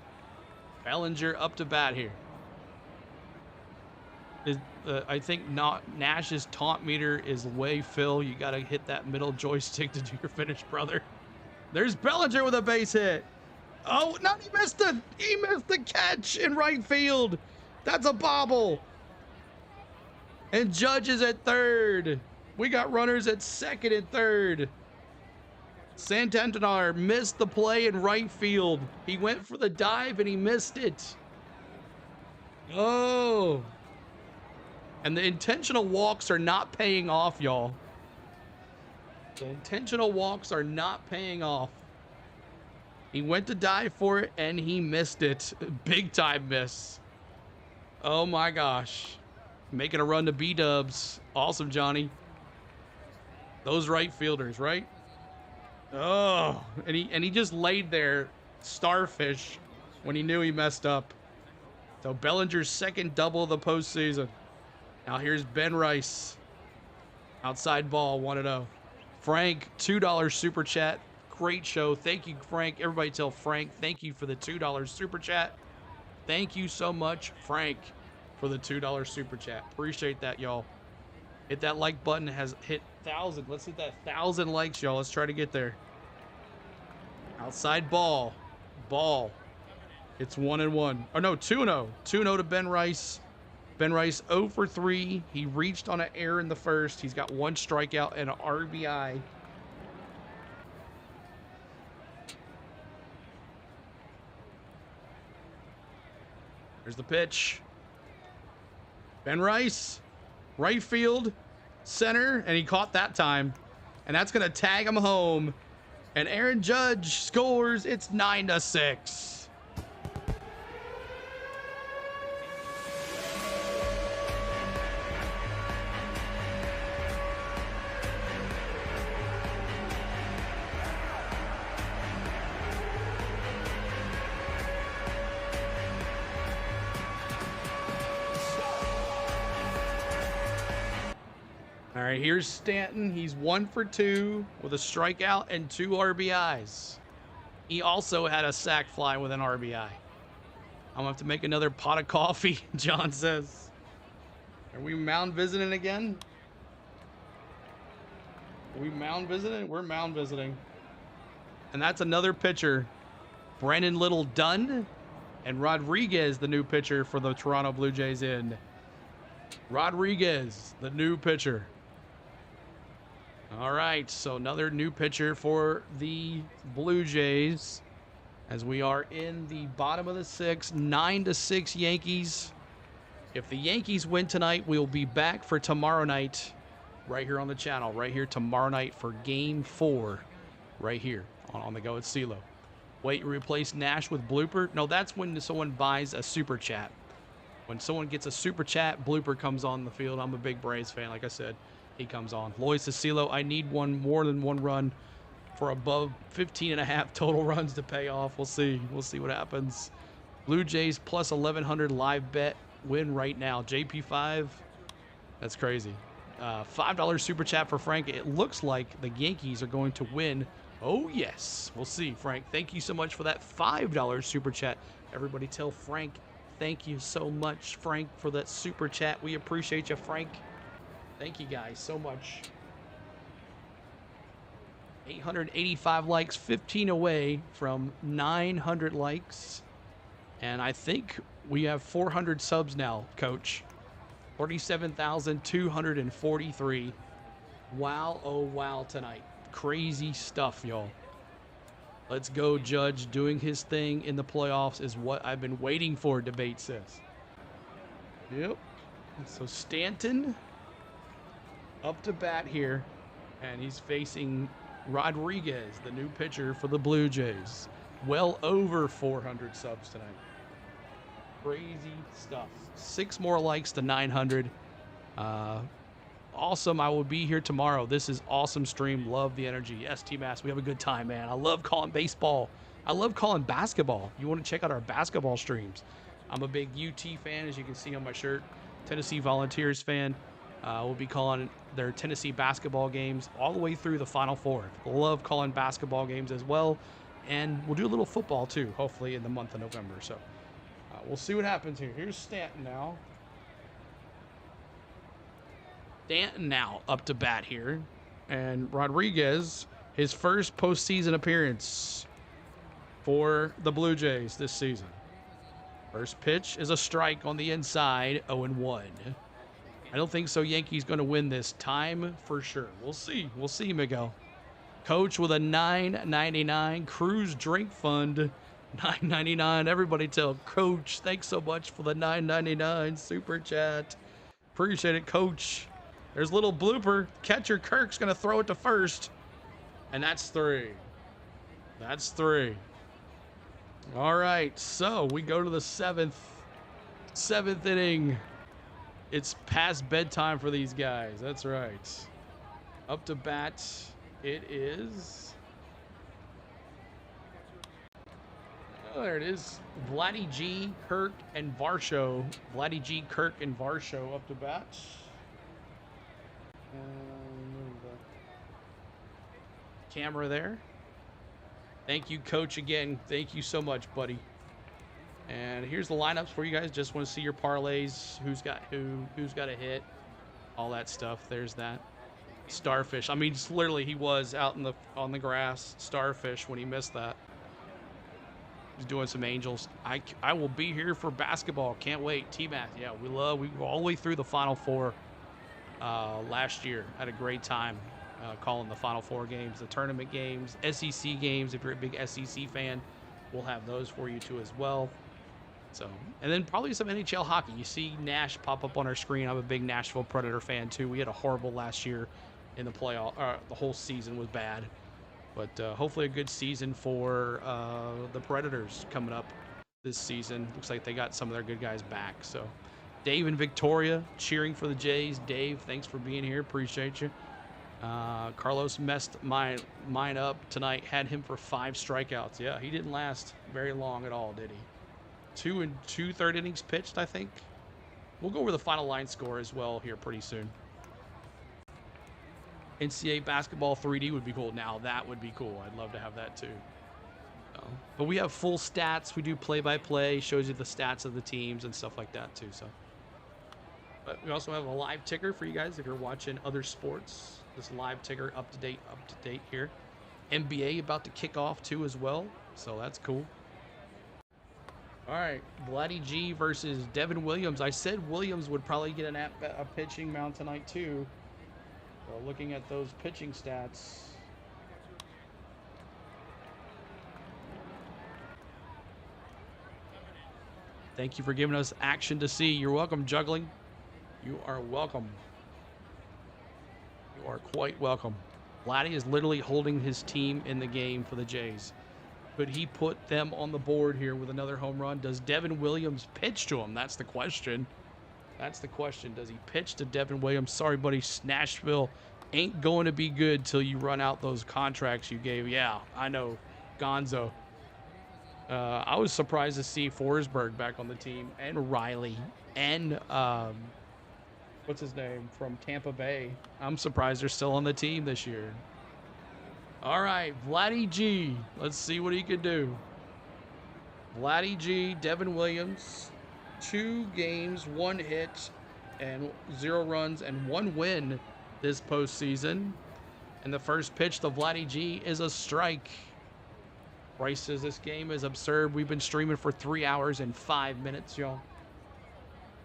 Bellinger up to bat here. I think Nash's taunt meter is way fill. You got to hit that middle joystick to do your finish, brother. There's Bellinger with a base hit. Oh, no, he missed the catch in right field. That's a bobble. And Judge is at third. We got runners at second and third. Santander missed the play in right field. He went for the dive and he missed it. Oh. And the intentional walks are not paying off, y'all. The intentional walks are not paying off. He went to dive for it and he missed it. Big time miss. Oh my gosh. Making a run to B-dubs. Awesome, Johnny. Those right fielders, right? Oh, and he just laid there starfish when he knew he messed up. So Bellinger's second double of the postseason. Now here's Ben Rice. Outside ball, 1-0. Frank, $2 super chat. Great show. Thank you, Frank. Everybody tell Frank thank you for the $2 super chat. Thank you so much, Frank, for the $2 super chat. Appreciate that, y'all. Hit that like button. Has hit 1,000. Let's hit that 1,000 likes, y'all. Let's try to get there. Outside ball. Ball. It's 1-1. Oh, no, 2-0. 2-0 to Ben Rice. Ben Rice 0 for 3. He reached on an error in the first. He's got 1 strikeout and an RBI. There's the pitch. Ben Rice, right field, center, and he caught that time. And that's going to tag him home. And Aaron Judge scores. It's 9-6. right, here's Stanton. He's 1 for 2 with a strikeout and 2 RBIs. He also had a sac fly with an RBI. I'm gonna have to make another pot of coffee, John says. Are we mound visiting again? Are we mound visiting? We're mound visiting. And that's another pitcher. Brandon Little done. And Rodriguez, the new pitcher for the Toronto Blue Jays in. Rodriguez, the new pitcher. All right, so another new pitcher for the Blue Jays as we are in the bottom of the 6th, 9-6 Yankees. If the Yankees win tonight, we'll be back for tomorrow night right here on the channel, right here tomorrow night for Game 4, right here on the Go at CeeLo. Wait, replace Nash with blooper? No, that's when someone buys a super chat. When someone gets a super chat, blooper comes on the field. I'm a big Braves fan, like I said. He comes on. Lois to CeeLo, I need more than one run for above 15.5 total runs to pay off. We'll see. We'll see what happens. Blue Jays plus 1,100 live bet win right now. JP5, that's crazy. $5 super chat for Frank. It looks like the Yankees are going to win. Oh, yes. We'll see, Frank. Thank you so much for that $5 super chat. Everybody tell Frank, thank you so much, Frank, for that super chat. We appreciate you, Frank. Thank you guys so much. 885 likes, 15 away from 900 likes. And I think we have 400 subs now, Coach. 47,243. Wow, oh wow tonight. Crazy stuff, y'all. Let's go, Judge. Doing his thing in the playoffs is what I've been waiting for, Debate says. Yep. So Stanton up to bat here, and he's facing Rodriguez, the new pitcher for the Blue Jays. Well over 400 subs tonight. Crazy stuff. 6 more likes to 900. Awesome. I will be here tomorrow. This is awesome stream. Love the energy. Yes, T-Mass, we have a good time, man. I love calling baseball. I love calling basketball. You want to check out our basketball streams. I'm a big UT fan, as you can see on my shirt. Tennessee Volunteers fan. We'll be calling their Tennessee basketball games all the way through the Final Four. Love calling basketball games as well. And we'll do a little football too, hopefully in the month of November. So we'll see what happens here. Here's Stanton now. Stanton now up to bat here. And Rodriguez, his first postseason appearance for the Blue Jays this season. First pitch is a strike on the inside, 0-1. I don't think so. Yankees going to win this time for sure. We'll see. We'll see, Miguel. Coach with a $9.99 cruise drink fund. $9.99. Everybody tell Coach, thanks so much for the $9.99 super chat. Appreciate it, Coach. There's a little blooper. Catcher Kirk's going to throw it to first. And that's 3. That's 3. All right. So we go to the 7th inning. It's past bedtime for these guys. That's right. Up to bat, it is. Oh, there it is. Vladdy G, Kirk, and Varsho. Vladdy G, Kirk, and Varsho up to bat. Move the camera there. Thank you, Coach, again. Thank you so much, buddy. And here's the lineups for you guys. Just want to see your parlays, who's got who's got a hit, all that stuff. There's that. Starfish. I mean, just literally, he was out on the grass. Starfish when he missed that. He's doing some Angels. I will be here for basketball. Can't wait. T-Math. Yeah, we were all the way through the Final Four last year. Had a great time calling the Final Four games, the tournament games, SEC games. If you're a big SEC fan, we'll have those for you too as well. So, and then probably some NHL hockey. You see Nash pop up on our screen. I'm a big Nashville Predator fan too. We had a horrible last year in the playoff. The whole season was bad, but hopefully a good season for the Predators coming up this season. Looks like they got some of their good guys back. So, Dave and Victoria cheering for the Jays. Dave, thanks for being here. Appreciate you. Carlos messed mine up tonight. Had him for 5 strikeouts. Yeah, he didn't last very long at all, did he? 2 2/3 innings pitched, I think. We'll go over the final line score as well here pretty soon. NCAA basketball 3D would be cool. Now that would be cool. I'd love to have that too. But we have full stats. We do play-by-play, shows you the stats of the teams and stuff like that too. So, but we also have a live ticker for you guys if you're watching other sports. This live ticker up to date here. NBA about to kick off too as well, so that's cool. All right, Vladdy G versus Devin Williams. I said Williams would probably get a pitching mound tonight too. So looking at those pitching stats. Thank you for giving us action to see. You're welcome, Juggling. You are welcome. You are quite welcome. Vladdy is literally holding his team in the game for the Jays. Could he put them on the board here with another home run? Does Devin Williams pitch to him? That's the question. That's the question. Does he pitch to Devin Williams? Sorry, buddy. Nashville ain't going to be good till you run out those contracts you gave. Yeah, I know. Gonzo. I was surprised to see Forsberg back on the team, and Riley, and what's his name from Tampa Bay. I'm surprised they're still on the team this year. All right, Vladdy G. Let's see what he can do. Vladdy G, Devin Williams, 2 games, 1 hit, and 0 runs, and 1 win this postseason. And the first pitch to Vladdy G is a strike. Bryce says this game is absurd. We've been streaming for 3 hours and 5 minutes, y'all.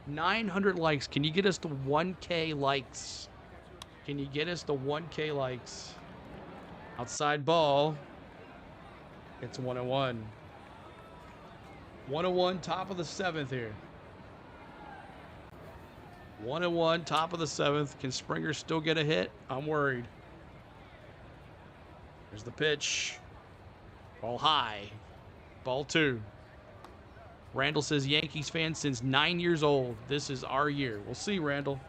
900 likes. Can you get us to 1K likes? Can you get us to 1K likes? Outside ball. It's 1-1. 1-1, top of the 7th here. 1-1, top of the 7th. Can Springer still get a hit? I'm worried. There's the pitch. Ball high. Ball 2. Randall says Yankees fan since 9 years old. This is our year. We'll see, Randall.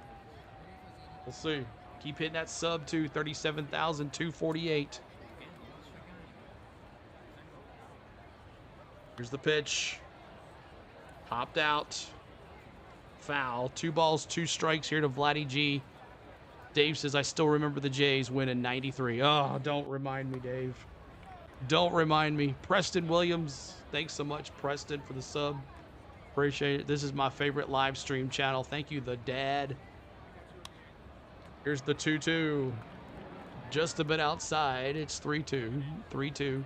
We'll see. Keep hitting that sub to 37,248. Here's the pitch. Popped out. Foul. 2 balls, 2 strikes here to Vladdy G. Dave says, I still remember the Jays win in 93. Oh, don't remind me, Dave. Don't remind me. Preston Williams. Thanks so much, Preston, for the sub. Appreciate it. This is my favorite live stream channel. Thank you, the dad. Here's the 2-2. Just a bit outside. It's 3-2. 3-2.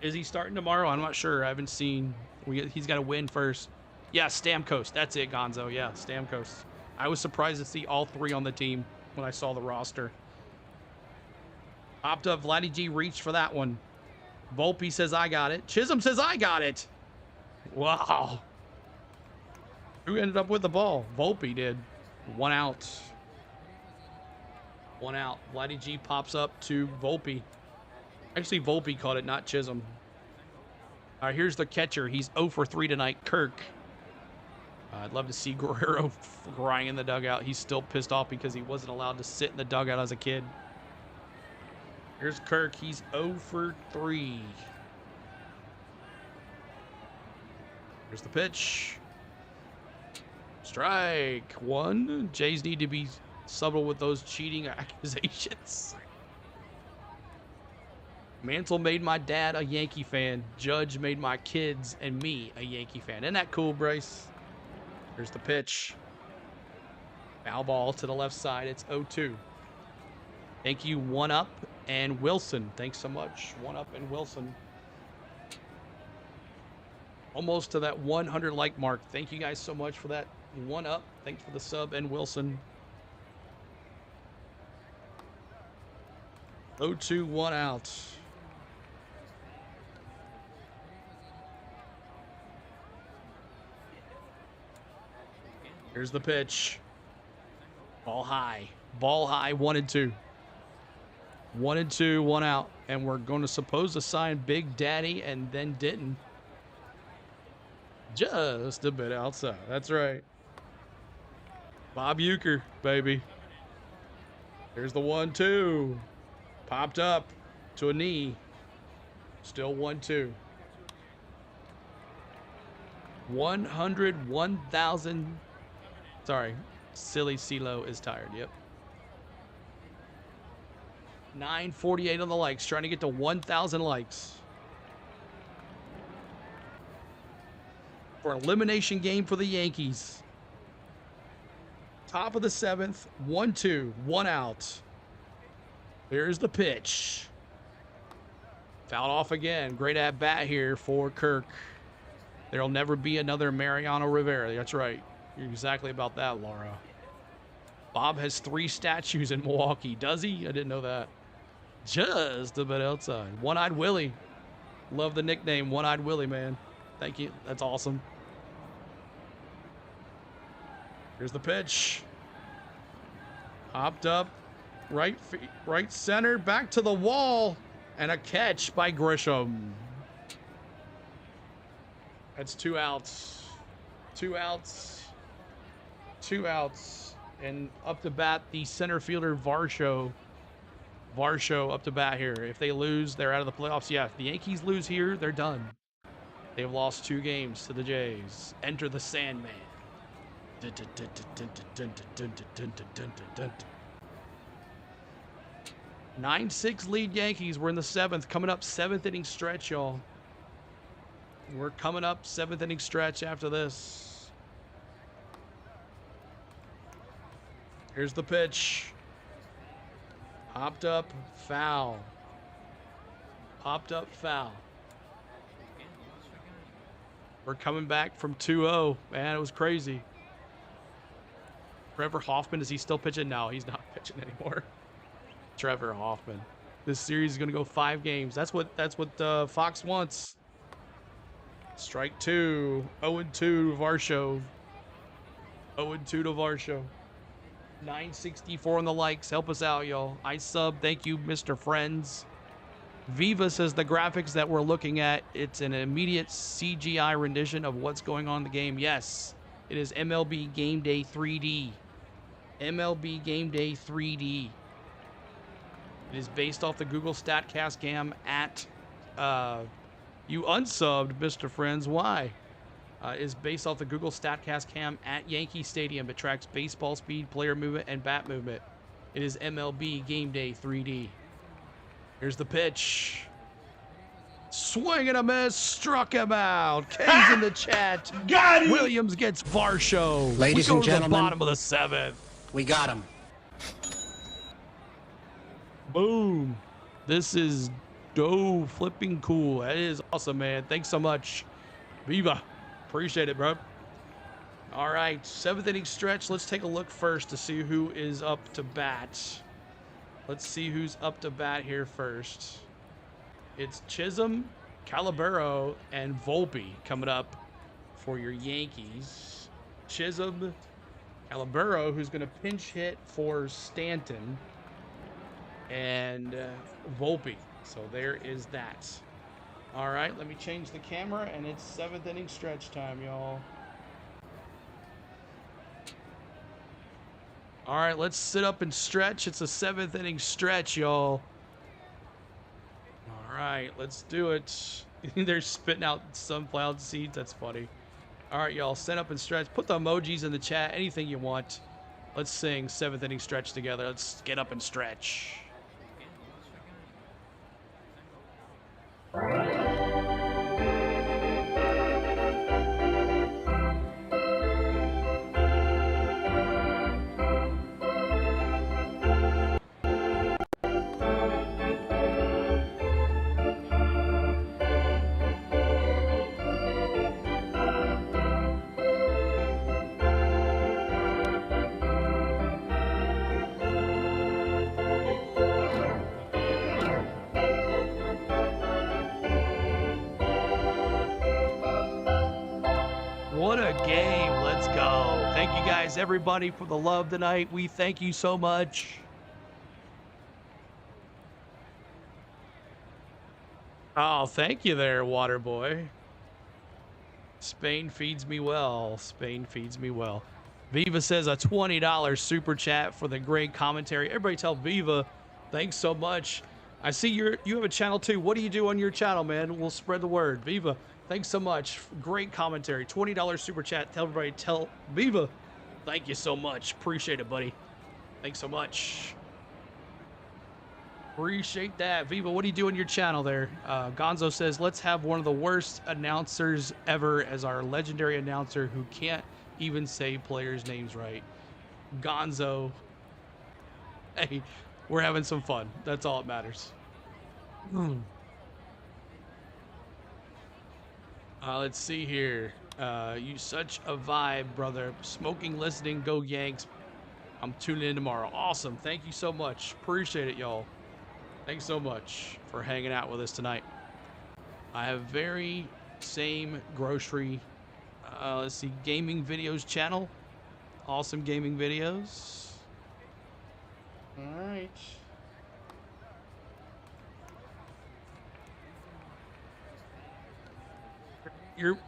Is he starting tomorrow? I'm not sure. I haven't seen. He's got to win first. Yeah, Stamkos. That's it, Gonzo. Yeah, Stamkos. I was surprised to see all 3 on the team when I saw the roster. Popped up. Vladdy G reached for that one. Volpe says, I got it. Chisholm says, I got it. Wow. Who ended up with the ball? Volpe did. 1 out. 1 out. Vladdy G pops up to Volpe. Actually, Volpe caught it, not Chisholm. All right, here's the catcher. He's 0 for 3 tonight, Kirk. I'd love to see Guerrero crying in the dugout. He's still pissed off because he wasn't allowed to sit in the dugout as a kid. Here's Kirk. He's 0 for 3. Here's the pitch. Strike 1. Jays need to be subtle with those cheating accusations. Mantle made my dad a Yankee fan. Judge made my kids and me a Yankee fan. Isn't that cool, Bryce? Here's the pitch. Foul ball to the left side. It's 0-2. Thank you, 1UP and Wilson. Thanks so much, 1UP and Wilson. Almost to that 100 like mark. Thank you guys so much for that. 1UP. Thanks for the sub and Wilson. 0-2, 1 out. Here's the pitch. Ball high. Ball high, 1-2. 1-2, 1 out. And we're going to suppose to sign Big Daddy and then didn't. Just a bit outside. That's right. Bob Uecker, baby. Here's the 1-2. Popped up to a knee. Still 1-2. 101,000. Sorry. Silly CeeLo is tired. Yep. 948 on the likes. Trying to get to 1,000 likes. For an elimination game for the Yankees. Top of the 7th. 1-2. 1 out. Here's the pitch. Fouled off again. Great at bat here for Kirk. There'll never be another Mariano Rivera. That's right. You're exactly about that, Laura. Bob has 3 statues in Milwaukee. Does he? I didn't know that. Just a bit outside. One-Eyed Willie. Love the nickname, One-Eyed Willie, man. Thank you. That's awesome. Here's the pitch. Hopped up. Right center. Back to the wall. And a catch by Grisham. That's 2 outs. 2 outs. 2 outs. And up to bat, the center fielder, Varsho. Varsho up to bat here. If they lose, they're out of the playoffs. Yeah, if the Yankees lose here, they're done. They've lost 2 games to the Jays. Enter the Sandman. 9-6 lead Yankees. We're in the 7th. Coming up 7th inning stretch, y'all. We're coming up 7th inning stretch after this. Here's the pitch. Hopped up, foul. Popped up, foul. We're coming back from 2-0. Man, it was crazy. Trevor Hoffman, is he still pitching? No, he's not pitching anymore. Trevor Hoffman. This series is going to go 5 games. That's what Fox wants. Strike 2. 0-2 to Varsho. 0-2 to Varsho. 964 on the likes. Help us out, y'all. I sub. Thank you, Mr. Friends. Viva says the graphics that we're looking at, it's an immediate CGI rendition of what's going on in the game. Yes, it is MLB Game Day 3D. MLB Game Day 3D. It is based off the Google StatCast cam at, you unsubbed, Mr. Friends. Why? Is based off the Google StatCast cam at Yankee Stadium. It tracks baseball speed, player movement, and bat movement. It is MLB Game Day 3D. Here's the pitch. Swing and a miss. Struck him out. K's in the chat. Got him. Williams gets Varsho. Ladies we go and to gentlemen, the bottom of the 7th. We got him. Boom. This is flipping cool. That is awesome, man. Thanks so much. Viva. Appreciate it, bro. All right, 7th inning stretch. Let's take a look first to see who is up to bat. Let's see who's up to bat here first. It's Chisholm, Calabero, and Volpe coming up for your Yankees. Chisholm, Calabero, who's going to pinch hit for Stanton, and Volpe. So there is that. All right, let me change the camera, and it's 7th inning stretch time, y'all. All right, let's sit up and stretch. It's a 7th inning stretch, y'all. All right, let's do it. They're spitting out sunflower seeds. That's funny. All right, y'all, sit up and stretch. Put the emojis in the chat, anything you want. Let's sing 7th inning stretch together. Let's get up and stretch. What a game. Let's go. Thank you guys, everybody, for the love tonight. We thank you so much. Oh, thank you there, Waterboy. Spain feeds me well. Spain feeds me well. Viva says a $20 super chat for the great commentary. Everybody tell Viva, thanks so much. I see you have a channel too. What do you do on your channel, man? We'll spread the word. Viva, thanks so much. Great commentary. $20 super chat. Tell everybody, tell Viva Thank you so much. Appreciate it, buddy. Thanks so much. Appreciate that. Viva, what do you do on your channel there? Gonzo says, let's have one of the worst announcers ever as our legendary announcer who can't even say players' names right. Gonzo. Hey, we're having some fun. That's all that matters. Let's see here. You such a vibe, brother. Smoking, listening, go Yanks. I'm tuning in tomorrow. Awesome. Thank you so much. Appreciate it, y'all. Thanks so much for hanging out with us tonight. I have very same grocery. Let's see, gaming videos channel. Awesome gaming videos. All right.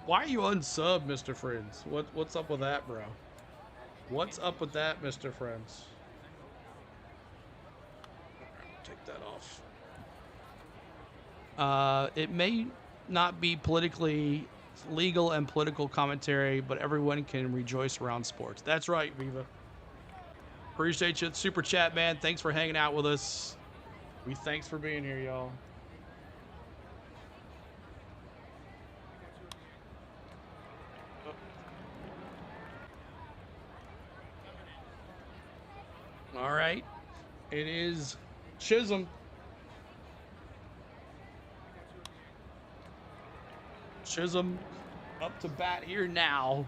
Why are you unsub, Mr. Friends? What's up with that, bro? What's up with that, Mr. Friends? Take that off. It may not be politically legal and political commentary, but everyone can rejoice around sports. That's right, Viva. Appreciate you. Super chat, man. Thanks for hanging out with us. Thanks for being here, y'all. All right. It is Chisholm. Chisholm up to bat here now,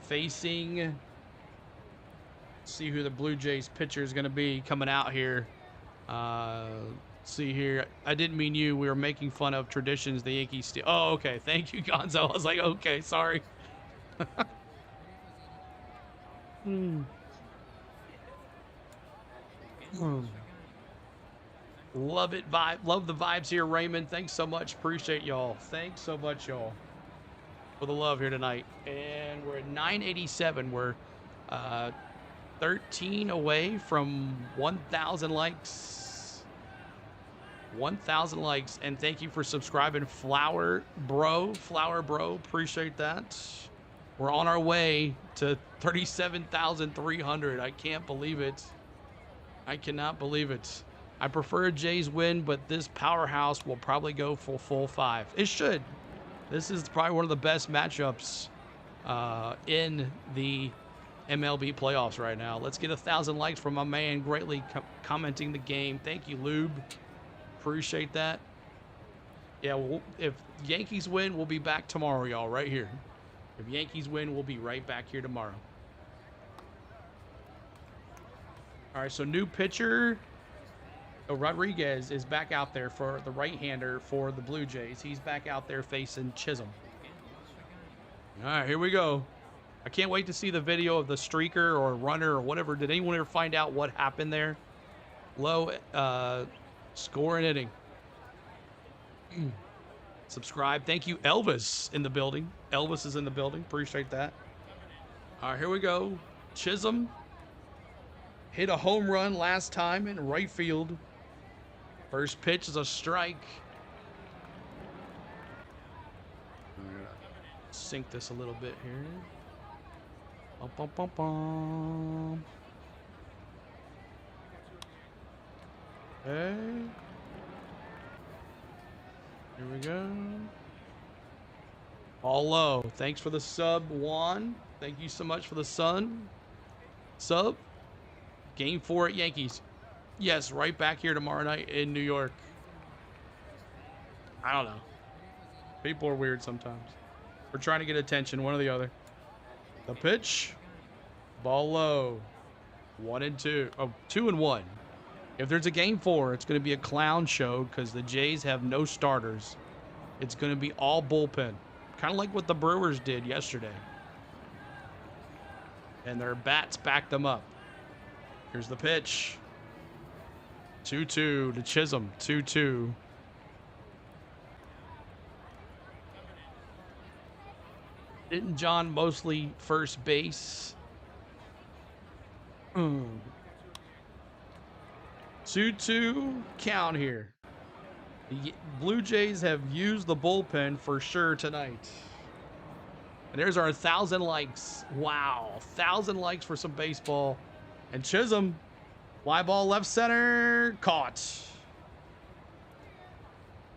facing. See who the Blue Jays pitcher is going to be coming out here. See here. I didn't mean you. We were making fun of traditions. The Yankee Stadium. Oh, okay. Thank you, Gonzo. I was like, okay, sorry. Love it, love the vibes here, Raymond. Thanks so much. Appreciate y'all. Thanks so much, y'all, for the love here tonight. And we're at 987. We're 13 away from 1,000 likes. 1,000 likes. And thank you for subscribing, Flower Bro. Appreciate that. We're on our way to 37,300. I can't believe it. I cannot believe it. I prefer a Jays win, but this powerhouse will probably go for full 5. It should. This is probably one of the best matchups in the MLB playoffs right now. Let's get 1,000 likes from my man, greatly commenting the game. Thank you, Lube. Appreciate that. Yeah, if Yankees win, we'll be back tomorrow, y'all, right here. If Yankees win, we'll be right back here tomorrow. All right, so new pitcher. Rodriguez is back out there for the right-hander for the Blue Jays. He's back out there facing Chisholm. All right, here we go. I can't wait to see the video of the streaker or runner or whatever. Did anyone ever find out what happened there? Low score and inning. Subscribe. Thank you, Elvis, in the building. Elvis is in the building. Appreciate that. All right, here we go. Chisholm hit a home run last time in right field. First pitch is a strike. I'm gonna sync this a little bit here. Bum, bum, bum, bum. Okay. Here we go. All low. Thanks for the sub, Juan. Thank you so much for the sub. Game 4 at Yankees. Yes, right back here tomorrow night in New York. I don't know. People are weird sometimes. We're trying to get attention, one or the other. The pitch. Ball low. 1-2. Oh, 2-1. If there's a game 4, it's going to be a clown show because the Jays have no starters. It's going to be all bullpen. Kind of like what the Brewers did yesterday. And their bats backed them up. Here's the pitch. 2-2 to Chisholm. 2-2. Didn't John Mosley first base? 2-2 count here. The Blue Jays have used the bullpen for sure tonight. And there's our 1,000 likes. Wow, 1,000 likes for some baseball. And Chisholm, fly ball left center, caught.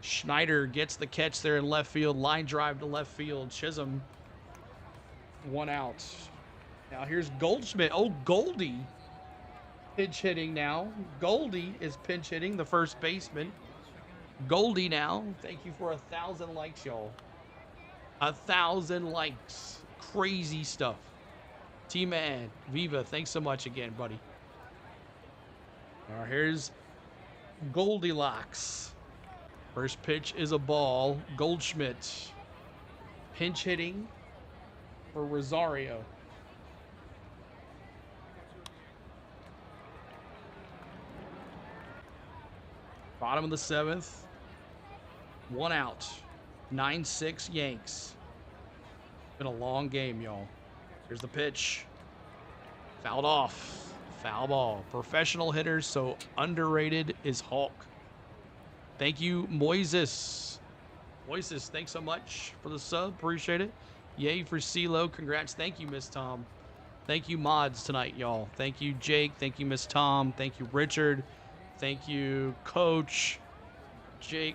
Schneider gets the catch there in left field. Line drive to left field. Chisholm, 1 out. Now here's Goldschmidt. Oh, Goldie pinch hitting now. Goldie is pinch hitting, the first baseman. Goldie now. Thank you for 1,000 likes, y'all. 1,000 likes. Crazy stuff. T-Man, Viva, thanks so much again, buddy. Now here's Goldilocks. First pitch is a ball. Goldschmidt. Pinch hitting for Rosario. Bottom of the 7th. 1 out. 9-6 Yanks. Been a long game, y'all. Here's the pitch. Fouled off. Foul ball. Professional hitters, so underrated is Hulk. Thank you, Moises. Moises, thanks so much for the sub. Appreciate it. Yay for CeeLo. Congrats. Thank you, Miss Tom. Thank you, mods tonight, y'all. Thank you, Jake. Thank you, Miss Tom. Thank you, Richard. Thank you, Coach. Jake.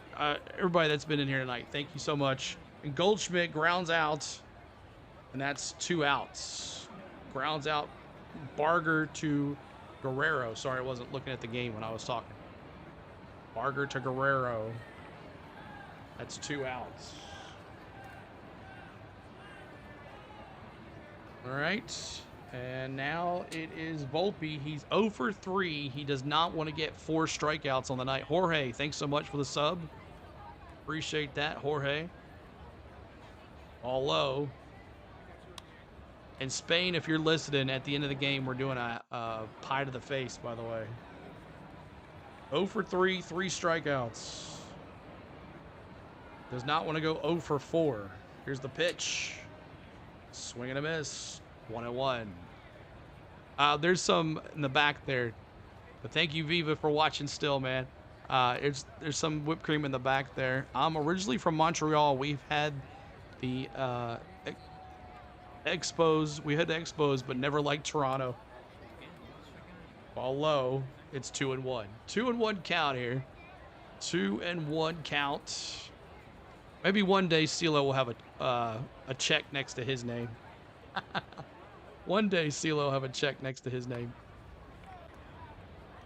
Everybody that's been in here tonight. Thank you so much. And Goldschmidt grounds out. And that's 2 outs. Grounds out Barger to Guerrero. Sorry, I wasn't looking at the game when I was talking. Barger to Guerrero. That's 2 outs. All right. And now it is Volpe. He's 0 for 3. He does not want to get 4 strikeouts on the night. Jorge, thanks so much for the sub. Appreciate that, Jorge. All low. In Spain, if you're listening, at the end of the game, we're doing a pie to the face, by the way. 0 for 3, 3 strikeouts. Does not want to go 0 for 4. Here's the pitch. Swing and a miss. 1-1. There's some in the back there. But thank you, Viva, for watching still, man. There's some whipped cream in the back there. I'm originally from Montreal. We've had the Expos. We had the Expos, but never liked Toronto. Ball low. It's 2-1. 2-1 count here. 2-1 count. Maybe one day CeeLo will have a check next to his name. One day CeeLo will have a check next to his name.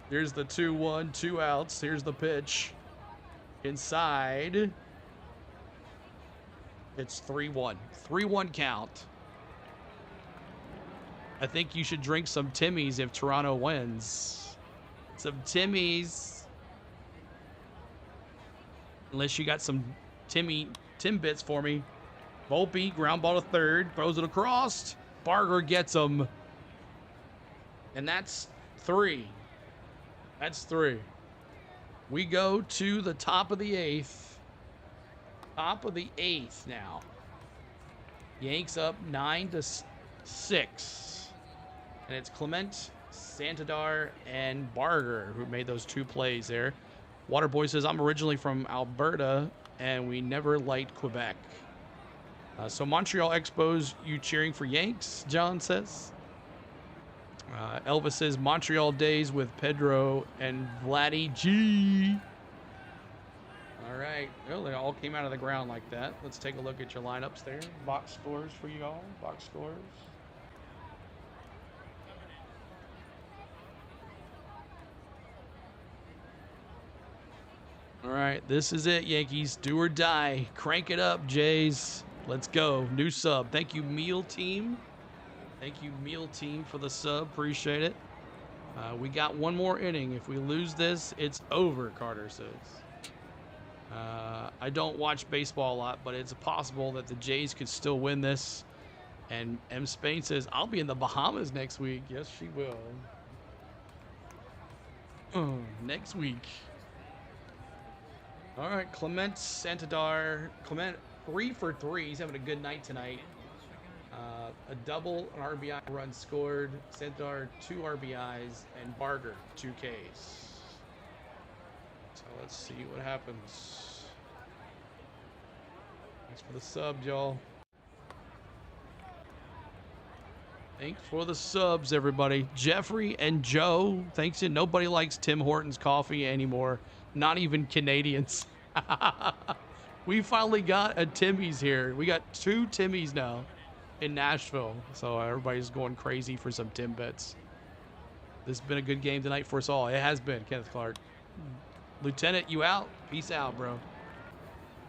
Here's the 2-1, 2 outs. Here's the pitch. Inside. It's 3-1. 3-1 count. I think you should drink some Timmy's if Toronto wins. Some Timmy's. Unless you got some Timbits for me. Volpe, ground ball to third. Throws it across. Barger gets him. And that's 3. That's 3. We go to the top of the 8th. Top of the 8th now. Yanks up 9-6. And it's Clement, Santadar, and Barger who made those 2 plays there. Waterboy says, I'm originally from Alberta, and we never liked Quebec. So Montreal Expos, you cheering for Yanks, John says. Elvis says, Montreal days with Pedro and Vladdy G. All right. Well, they all came out of the ground like that. Let's take a look at your lineups there. Box scores for you all. Box scores. All right, this is it, Yankees. Do or die. Crank it up, Jays. Let's go. New sub. Thank you, Meal Team. Thank you, Meal Team, for the sub. Appreciate it. We got one more inning. If we lose this, it's over, Carter says. I don't watch baseball a lot, but it's possible that the Jays could still win this. And M. Spain says, I'll be in the Bahamas next week. Yes, she will. Next week. All right, Clement, Santadar. Clement, 3 for 3. He's having a good night tonight. A double, an RBI run scored. Santadar, 2 RBIs, and Barger, 2 Ks. So let's see what happens. Thanks for the sub, y'all. Thanks for the subs, everybody. Jeffrey and Joe, thanks. Nobody likes Tim Hortons coffee anymore. Not even Canadians. We finally got a Timmy's here. We got 2 Timmy's now in Nashville. So everybody's going crazy for some Timbits. This has been a good game tonight for us all. It has been, Kenneth Clark. Lieutenant, you out? Peace out, bro.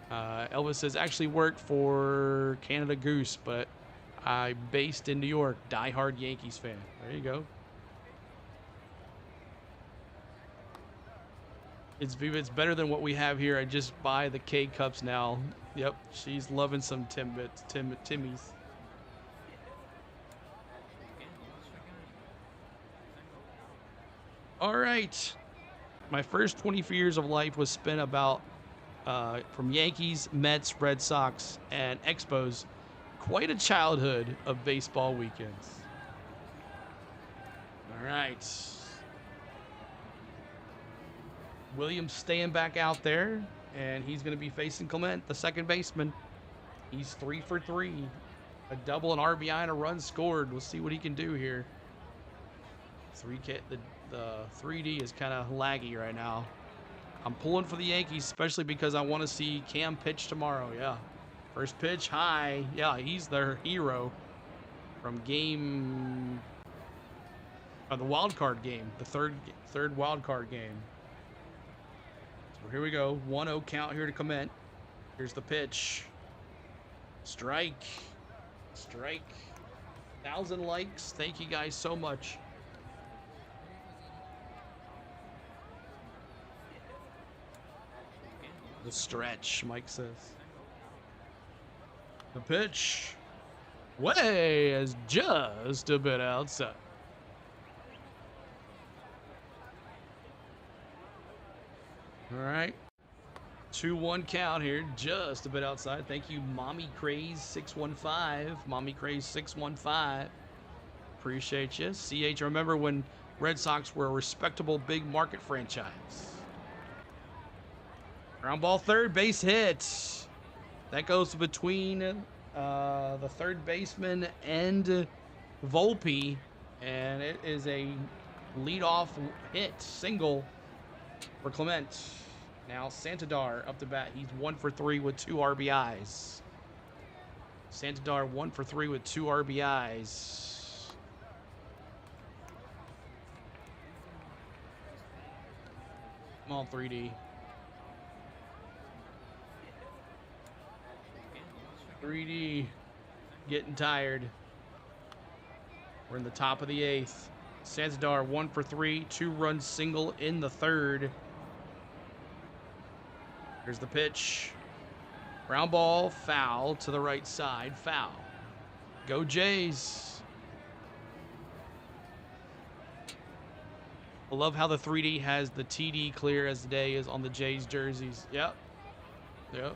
Elvis says, actually worked for Canada Goose, but I'm based in New York. Die-hard Yankees fan. There you go. It's better than what we have here. I just buy the K-Cups now. Yep, she's loving some Timmy's. All right. My first 24 years of life was spent about from Yankees, Mets, Red Sox, and Expos. Quite a childhood of baseball weekends. All right. Williams staying back out there, and he's going to be facing Clement, the second baseman. He's 3 for 3. A double, an RBI, and a run scored. We'll see what he can do here. The 3D is kind of laggy right now. I'm pulling for the Yankees, especially because I want to see Cam pitch tomorrow. Yeah. First pitch, high. Yeah, he's their hero from game... the wild card game. The third wild card game. So here we go. 1-0 count here to Clement. Here's the pitch. Strike. Strike. 1,000 likes. Thank you guys so much. The stretch, Mike says. The pitch. Way is just a bit outside. All right. 2-1 count here, just a bit outside. Thank you, Mommy Craze 615. Mommy Craze 615. Appreciate you. CH, remember when Red Sox were a respectable big market franchise. Ground ball, third base hit. That goes between the third baseman and Volpe, and it is a leadoff hit, single for Clement. Now Santadar up to bat. He's 1 for 3 with 2 RBIs. Santadar 1 for 3 with 2 RBIs. Come on, 3D. 3D getting tired. We're in the top of the 8th. Santadar 1 for 3, 2-run single in the 3rd. Here's the pitch. Ground ball, foul to the right side, foul. Go Jays. I love how the 3D has the TD clear as the day is on the Jays jerseys. Yep. Yep.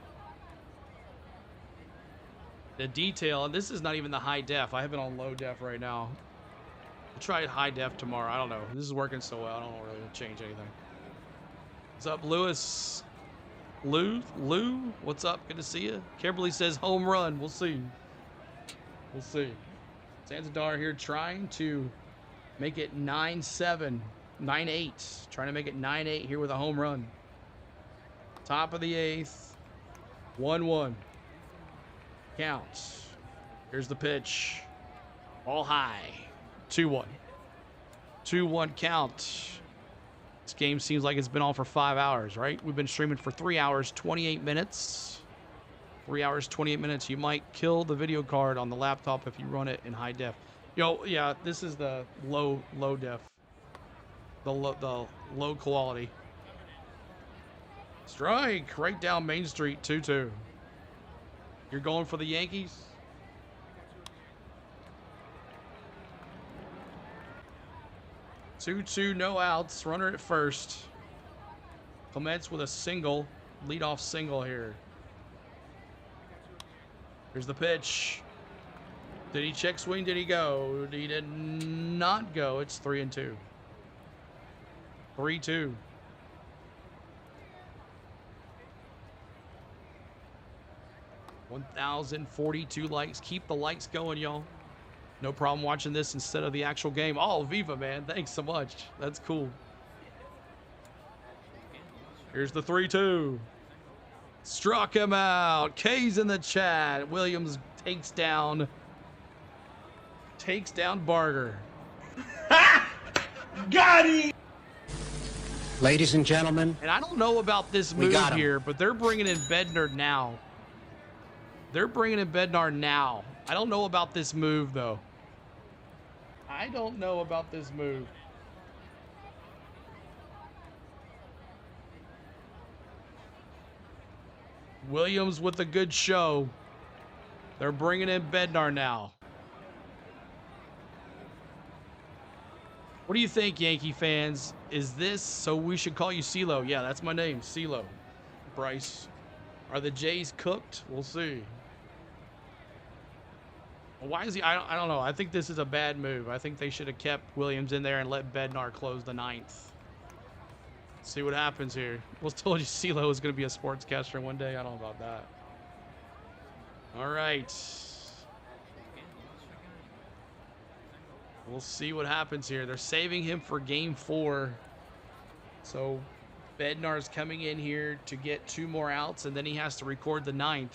The detail, and this is not even the high def. I have it on low def right now. I'll try high def tomorrow. I don't know. This is working so well. I don't really change anything. What's up, Lewis? Lou, what's up? Good to see you. Kimberly says home run. We'll see. We'll see. Santadar here trying to make it 9-7, 9-8. Trying to make it 9-8 here with a home run. Top of the 8th. 1-1. Counts. Here's the pitch. All high. 2-1. 2-1 count. This game seems like it's been on for 5 hours, right? We've been streaming for 3 hours, 28 minutes. 3 hours, 28 minutes. You might kill the video card on the laptop if you run it in high def. Yo, yeah, this is the low def. The low quality. Strike right down Main Street, 2-2. You're going for the Yankees? Two, no outs. Runner at first. Clements with a single. Leadoff single here. Here's the pitch. Did he check swing? Did he go? He did not go. It's 3-2. 3-2. $1,042 likes. Keep the likes going, y'all. No problem watching this instead of the actual game. Oh, Viva, man. Thanks so much. That's cool. Here's the 3-2. Struck him out. K's in the chat. Williams takes down Barger. Got him! Ladies and gentlemen, And I don't know about this We move got him. here, but they're bringing in Bednar now. I don't know about this move, though. I don't know about this move. Williams with a good show. They're bringing in Bednar now. What do you think, Yankee fans? Is this so we should call you CeeLo? Yeah, that's my name, CeeLo. Bryce. Are the Jays cooked? We'll see. Why is he? I don't know. I think this is a bad move. I think they should have kept Williams in there and let Bednar close the ninth. See what happens here. Was told you CeeLo was going to be a sportscaster one day. I don't know about that. All right. We'll see what happens here. They're saving him for game 4. So Bednar's coming in here to get 2 more outs, and then he has to record the 9th.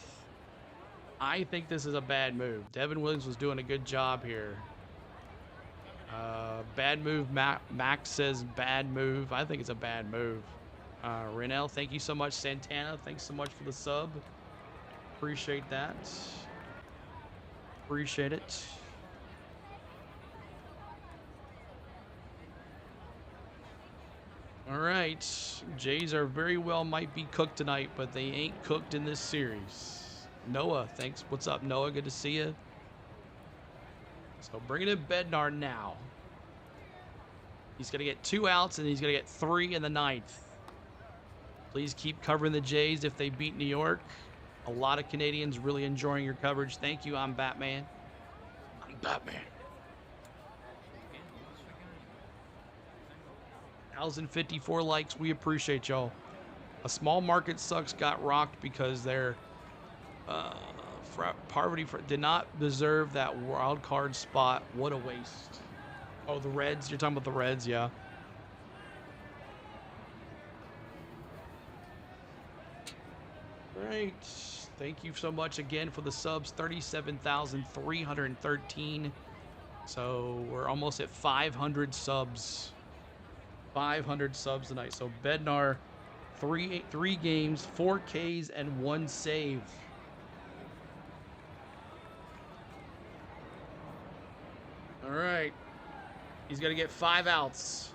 I think this is a bad move. Devin Williams was doing a good job here. Bad move. Max says bad move. I think it's a bad move. Renell, thank you so much. Santana, thanks so much for the sub. Appreciate that. Appreciate it. All right. Jays are very well might be cooked tonight, but they ain't cooked in this series. Noah, thanks. What's up, Noah? Good to see you. So bringing in Bednar now. He's going to get 2 outs, and he's going to get 3 in the 9th. Please keep covering the Jays if they beat New York. A lot of Canadians really enjoying your coverage. Thank you. I'm Batman. I'm Batman. 1,054 likes. We appreciate y'all. A small market sucks got rocked because their poverty did not deserve that wild card spot. What a waste. Oh, the Reds. You're talking about the Reds, yeah. Right. Thank you so much again for the subs. 37,313. So we're almost at 500 subs. 500 subs tonight. So Bednar, three games, 4 Ks, and 1 save. All right. He's got to get 5 outs.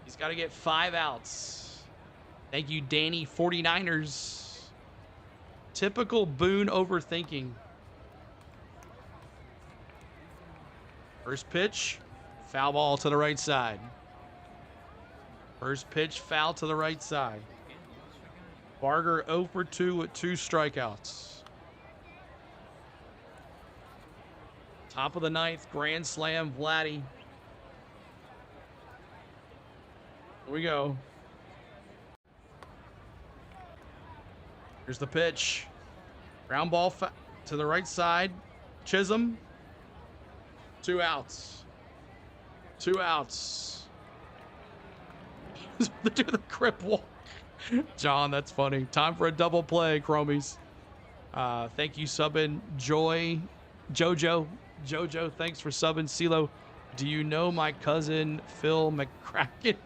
He's got to get 5 outs. Thank you, Danny 49ers. Typical Boone overthinking. First pitch. Foul ball to the right side. First pitch, foul to the right side. Barger 0 for 2 with 2 strikeouts. Top of the 9th, grand slam, Vladdy. Here we go. Here's the pitch. Ground ball to the right side. Chisholm. 2 outs. 2 outs. Do the crip walk. John, that's funny. Time for a double play, Chromies. Thank you, subbing. Jojo, thanks for subbing. CeeLo, do you know my cousin Phil McCracken?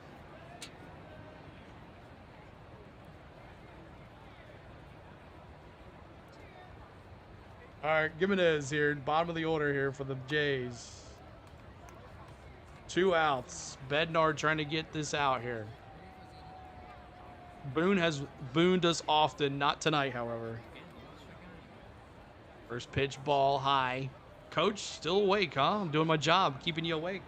All right, Gimenez here, bottom of the order here for the Jays. 2 outs. Bednar trying to get this out here. Boone has booned us often, not tonight, however. First pitch, ball high. Coach, still awake, huh? I'm doing my job, keeping you awake.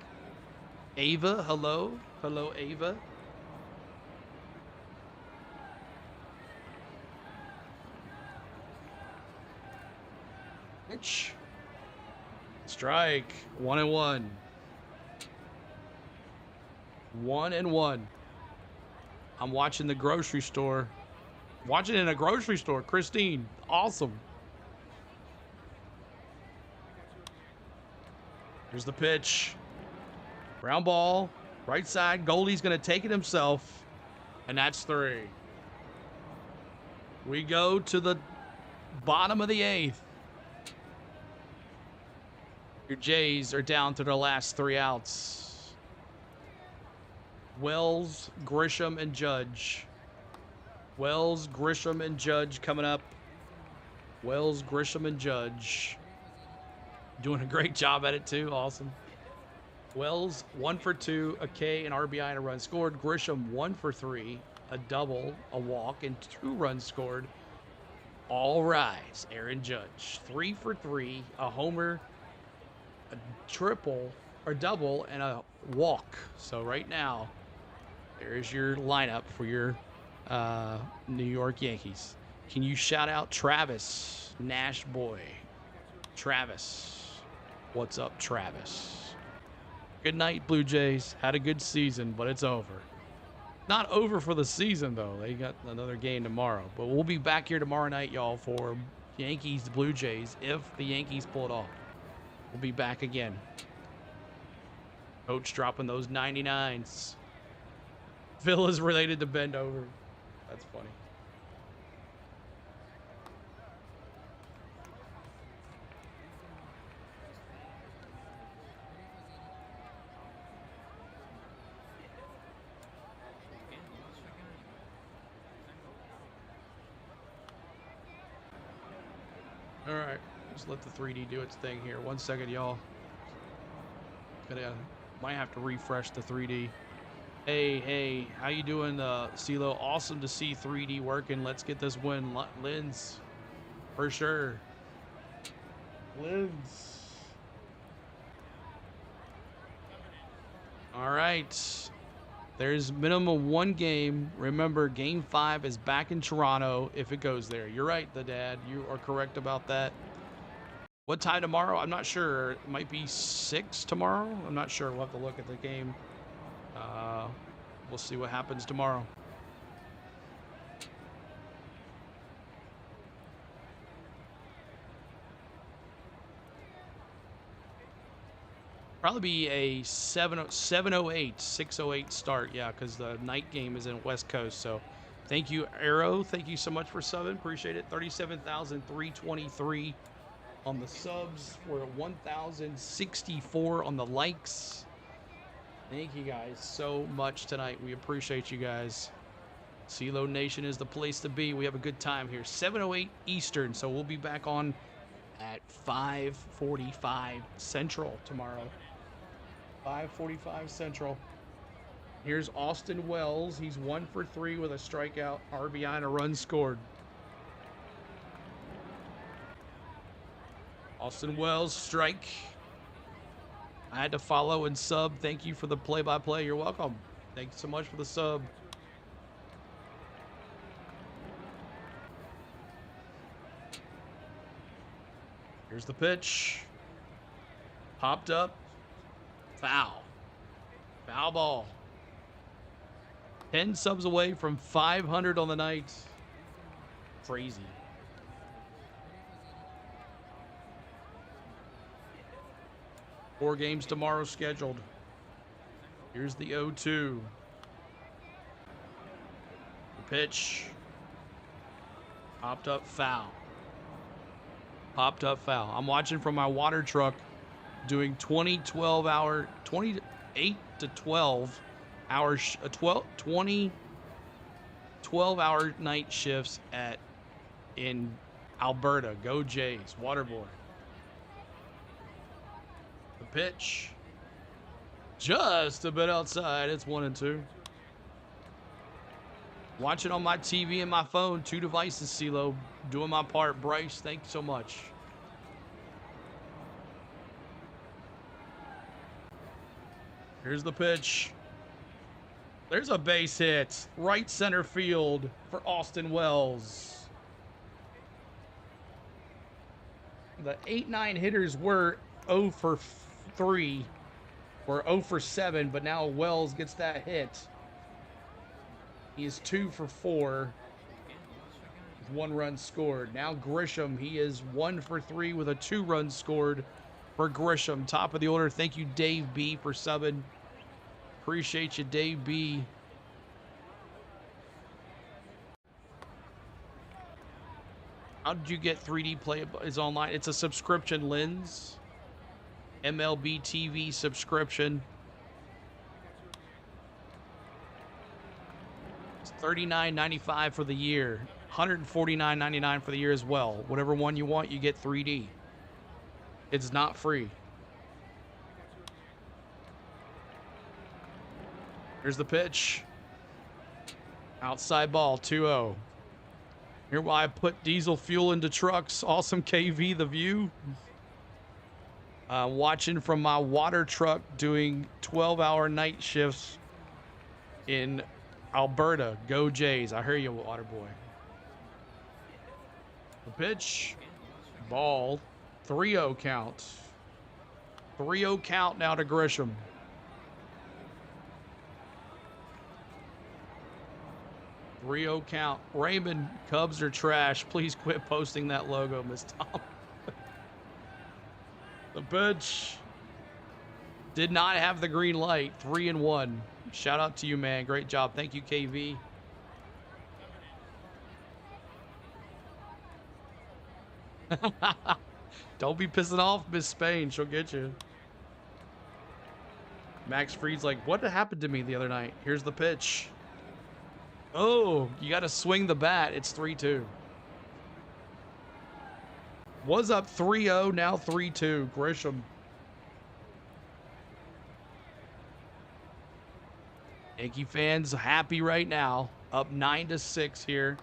Ava, hello. Hello, Ava. Pitch. Strike. 1-1. 1-1. I'm watching the grocery store. Watching in a grocery store. Christine, awesome. Here's the pitch. Ground ball. Right side. Goldie's going to take it himself. And that's 3. We go to the bottom of the 8th. Your Jays are down to their last 3 outs. Wells, Grisham, and Judge. Wells, Grisham, and Judge coming up. Wells, Grisham, and Judge. Doing a great job at it, too. Awesome. Wells, 1 for 2, a K, an RBI, and a run scored. Grisham, 1 for 3, a double, a walk, and 2 runs scored. All rise. Aaron Judge, 3 for 3, a homer, a triple, or double, and a walk. So right now, there's your lineup for your New York Yankees. Can you shout out Travis, Nash boy? Travis. What's up, Travis? Good night, Blue Jays. Had a good season, but it's over. Not over for the season, though. They got another game tomorrow. But we'll be back here tomorrow night, y'all, for Yankees, Blue Jays, if the Yankees pull it off. We'll be back again. Coach dropping those 99s. Phil is related to bend over. That's funny. All right, just let the 3D do its thing here. 1 second, y'all. Might have to refresh the 3D. Hey, how you doing, CeeLo? Awesome to see 3D working. Let's get this win, Lens, for sure. Lens. All right. There's minimum 1 game. Remember, Game 5 is back in Toronto if it goes there. You're right, the dad. You are correct about that. What time tomorrow? I'm not sure. It might be 6 tomorrow. I'm not sure. We'll have to look at the game. We'll see what happens tomorrow. Probably be a 7:08, 6:08 start. Yeah, because the night game is in West Coast. So thank you, Arrow. Thank you so much for subbing. Appreciate it. 37,323 on the subs. We're at 1,064 on the likes. Thank you guys so much tonight. We appreciate you guys. CeeLo Nation is the place to be. We have a good time here. 7:08 Eastern. So we'll be back on at 5:45 Central tomorrow. 5:45 Central. Here's Austin Wells. He's 1 for 3 with a strikeout, RBI, and a run scored. Austin Wells, strike. I had to follow and sub. Thank you for the play-by-play. You're welcome. Thanks so much for the sub. Here's the pitch. Popped up. Foul. Foul ball. 10 subs away from 500 on the night. Crazy. Four games tomorrow scheduled. Here's the 0-2. The pitch. Popped up foul. Popped up foul. I'm watching from my water truck doing 28 to 12 hours, 12-hour night shifts in Alberta. Go Jays, Waterboy. The pitch. Just a bit outside. It's 1-2. Watching on my TV and my phone. 2 devices, CeeLo. Doing my part. Bryce, thank you so much. Here's the pitch. There's a base hit. Right center field for Austin Wells. The 8-9 hitters were 0 for 3 or 0 for 7, but now Wells gets that hit. He is 2 for 4 with 1 run scored. Now Grisham, he is 1 for 3 with a 2-run scored. for Grisham. Top of the order. Thank you, Dave B, for subbing. Appreciate you, Dave B. How did you get 3D play? Is online. It's a subscription lens. MLB TV subscription. It's $39.95 for the year. $149.99 for the year as well. Whatever one you want, you get 3D. It's not free. Here's the pitch. Outside ball, 2-0. Here why I put diesel fuel into trucks. Awesome KV, the view. Watching from my water truck doing 12-hour night shifts in Alberta. Go Jays. I hear you, water boy. The pitch. Ball. 3-0 count. 3-0 count now to Grisham. Rio count. Raymond, Cubs are trash. Please quit posting that logo, Miss Tom. The pitch did not have the green light. 3-1. Shout out to you, man. Great job. Thank you, KV. Don't be pissing off Miss Spain. She'll get you. Max Fried's like, what happened to me the other night? Here's the pitch. Oh, you got to swing the bat. It's 3-2. Was up 3-0, now 3-2. Grisham. Yankee fans happy right now. Up 9-6 here.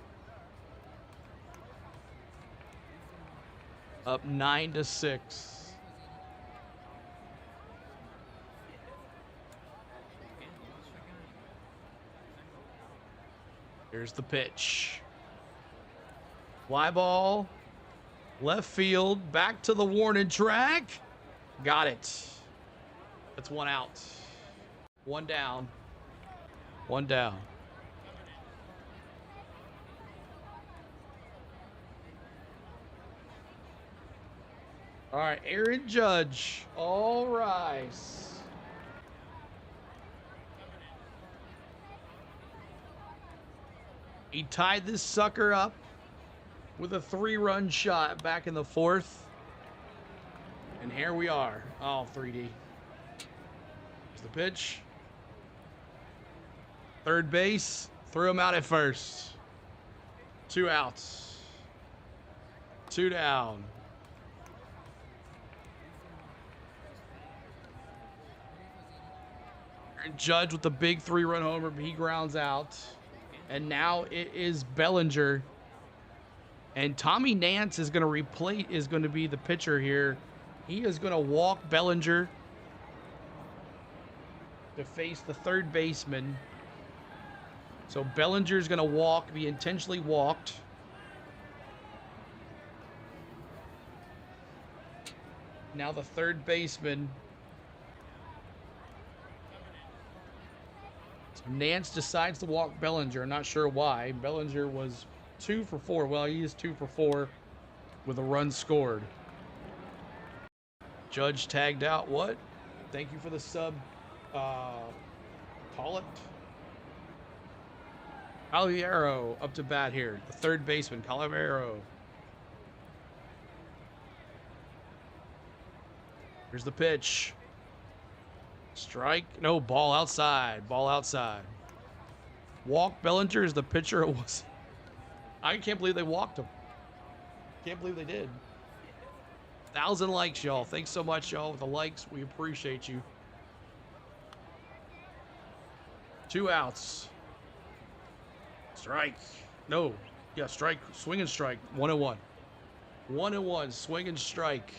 Up 9-6. Here's the pitch. Fly ball. Left field. Back to the warning track. Got it. That's one out. One down. One down. All right, Aaron Judge. All rise. He tied this sucker up with a 3-run shot back in the 4th. And here we are. Oh, 3D. Here's the pitch. Third base. Threw him out at first. 2 outs. 2 down. And Judge with the big 3-run homer, but he grounds out. And now it is Bellinger. And Tommy Nance is going to replace, is going to be the pitcher here. He is going to walk Bellinger to face the third baseman. So Bellinger is going to walk, be intentionally walked. Now the third baseman. So Nance decides to walk Bellinger. I'm not sure why. Bellinger was 2 for 4. Well, he is 2 for 4 with a run scored. Judge tagged out. What? Thank you for the sub. Call it. Calavero up to bat here. The third baseman, Calavero. Here's the pitch. Strike. No, ball outside. Ball outside. Walk Bellinger is the pitcher. It was. I can't believe they walked him. Can't believe they did. 1,000 likes, y'all. Thanks so much, y'all, with the likes. We appreciate you. 2 outs. Strike. No. Yeah, strike. Swing and strike. 1-1. 1-1. Swing and strike.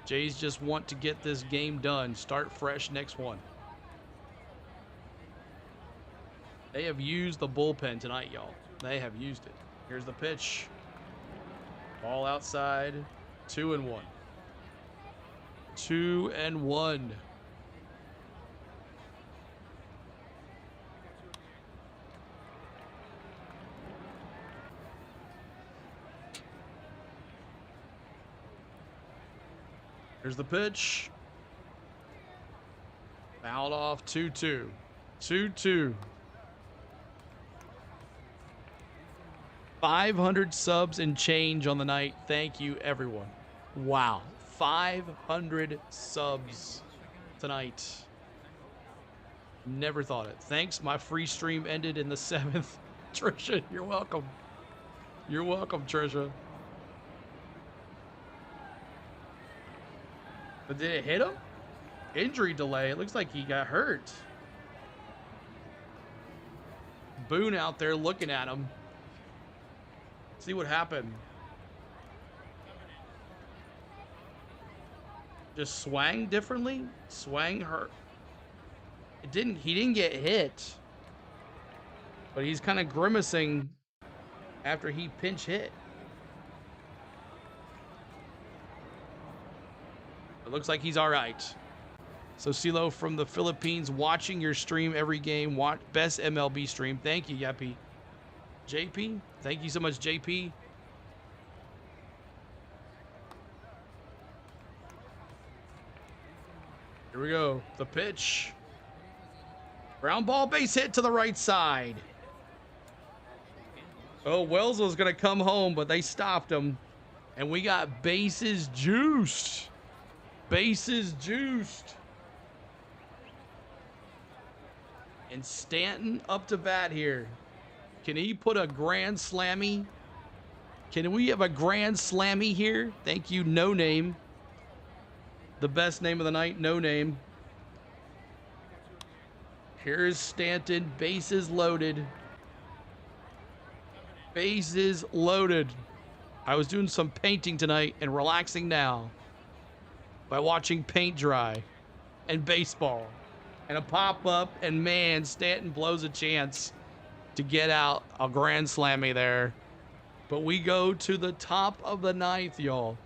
Jays just want to get this game done. Start fresh next one. They have used the bullpen tonight, y'all. They have used it. Here's the pitch. Ball outside. 2-1. 2-1. Here's the pitch. Fouled off 2-2. 2-2. 500 subs and change on the night. Thank you, everyone. Wow. 500 subs tonight. Never thought it. Thanks. My free stream ended in the 7th. Trisha, you're welcome. You're welcome, Trisha. But did it hit him? Injury delay. It looks like he got hurt. Boone out there looking at him. See what happened. Just swang differently? Swang hurt. He didn't get hit. But he's kind of grimacing after he pinch hit. It looks like he's all right. So CeeLo from the Philippines, watching your stream every game. Best MLB stream. Thank you, Yappy. JP, thank you so much, JP. Here we go. The pitch. Ground ball, base hit to the right side. Oh, Wells was going to come home, but they stopped him. And we got bases juiced. Bases juiced. And Stanton up to bat here. Can he put a grand slammy? Can we have a grand slammy here? Thank you, No Name. The best name of the night, No Name. Here's Stanton, bases loaded. Bases loaded. I was doing some painting tonight and relaxing now by watching paint dry and baseball and a pop-up, and man, Stanton blows a chance to get out a grand slammy there. But we go to the top of the ninth, y'all.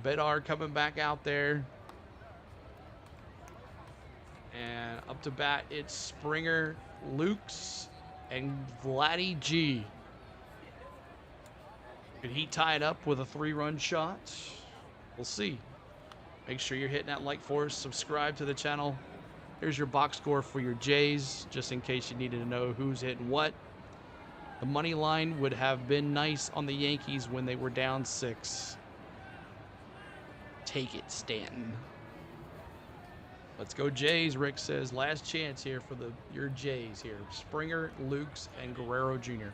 Bedard coming back out there. And up to bat, it's Springer, Lukes, and Vladdy G. Could he tie it up with a 3-run shot? We'll see. Make sure you're hitting that like for us. Subscribe to the channel. Here's your box score for your Jays, just in case you needed to know who's hitting what. The money line would have been nice on the Yankees when they were down 6. Take it, Stanton. Let's go Jays, Rick says. Last chance here for your Jays here. Springer, Lukes, and Guerrero Jr.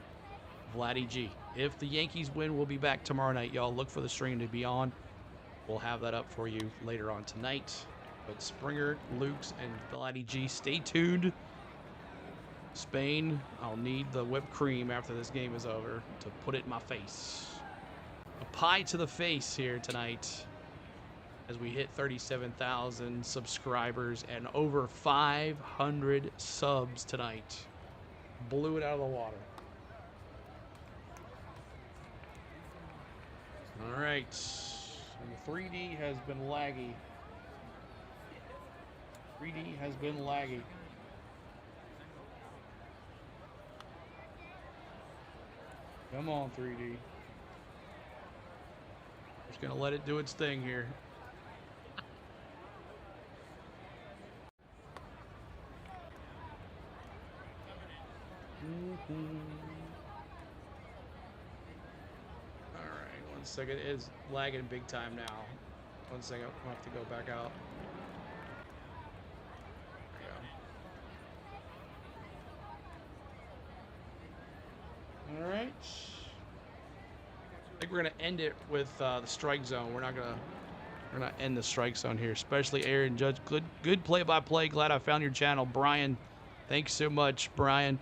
Vladdy G. If the Yankees win, we'll be back tomorrow night, y'all. Look for the stream to be on. We'll have that up for you later on tonight. But Springer, Lukes, and Vladdy G, stay tuned. Spain, I'll need the whipped cream after this game is over to put it in my face. A pie to the face here tonight as we hit 37,000 subscribers and over 500 subs tonight. Blew it out of the water. All right. And the 3D has been laggy. 3D has been laggy. Come on, 3D. Just gonna let it do its thing here. All right, 1 second. It is lagging big time now. 1 second. I'll have to go back out. All right. I think we're gonna end it with the strike zone. We're not gonna end the strike zone here. Especially Aaron Judge. Good play-by-play. Glad I found your channel, Brian. Thanks so much, Brian.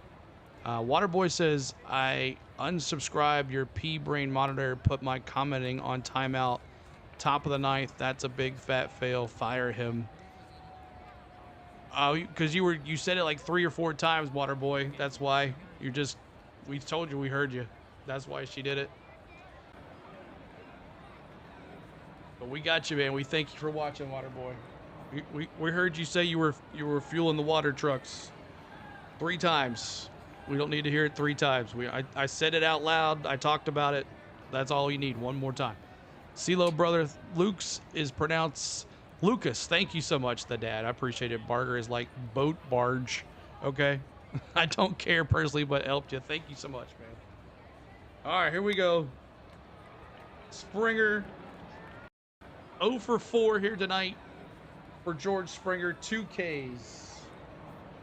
Waterboy says I unsubscribed your P-Brain monitor. Put my commenting on timeout. Top of the ninth. That's a big fat fail. Fire him. Because you said it like 3 or 4 times, Waterboy. That's why we told you we heard you. That's why she did it. But we got you, man. We thank you for watching, Waterboy. We heard you say you were fueling the water trucks 3 times. We don't need to hear it 3 times. I said it out loud. I talked about it. That's all you need. 1 more time. CeeLo brother Luke's is pronounced Lucas. Thank you so much, the dad. I appreciate it. Barger is like boat barge. Okay. I don't care personally, but it helped you. Thank you so much, man. All right, here we go. Springer 0 for 4 here tonight for George Springer. 2 Ks.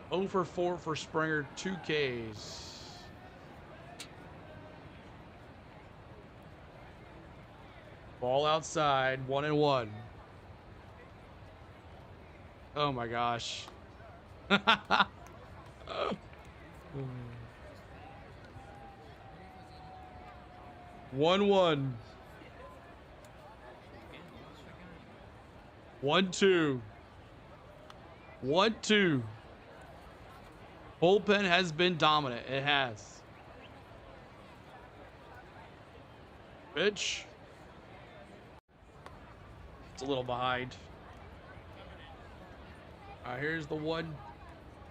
0 for 4 for Springer. 2 Ks. Ball outside, 1-1. Oh my gosh. 1-1. 1-2. 1-2. Bullpen has been dominant. It has. Pitch. It's a little behind. All right, here's the one.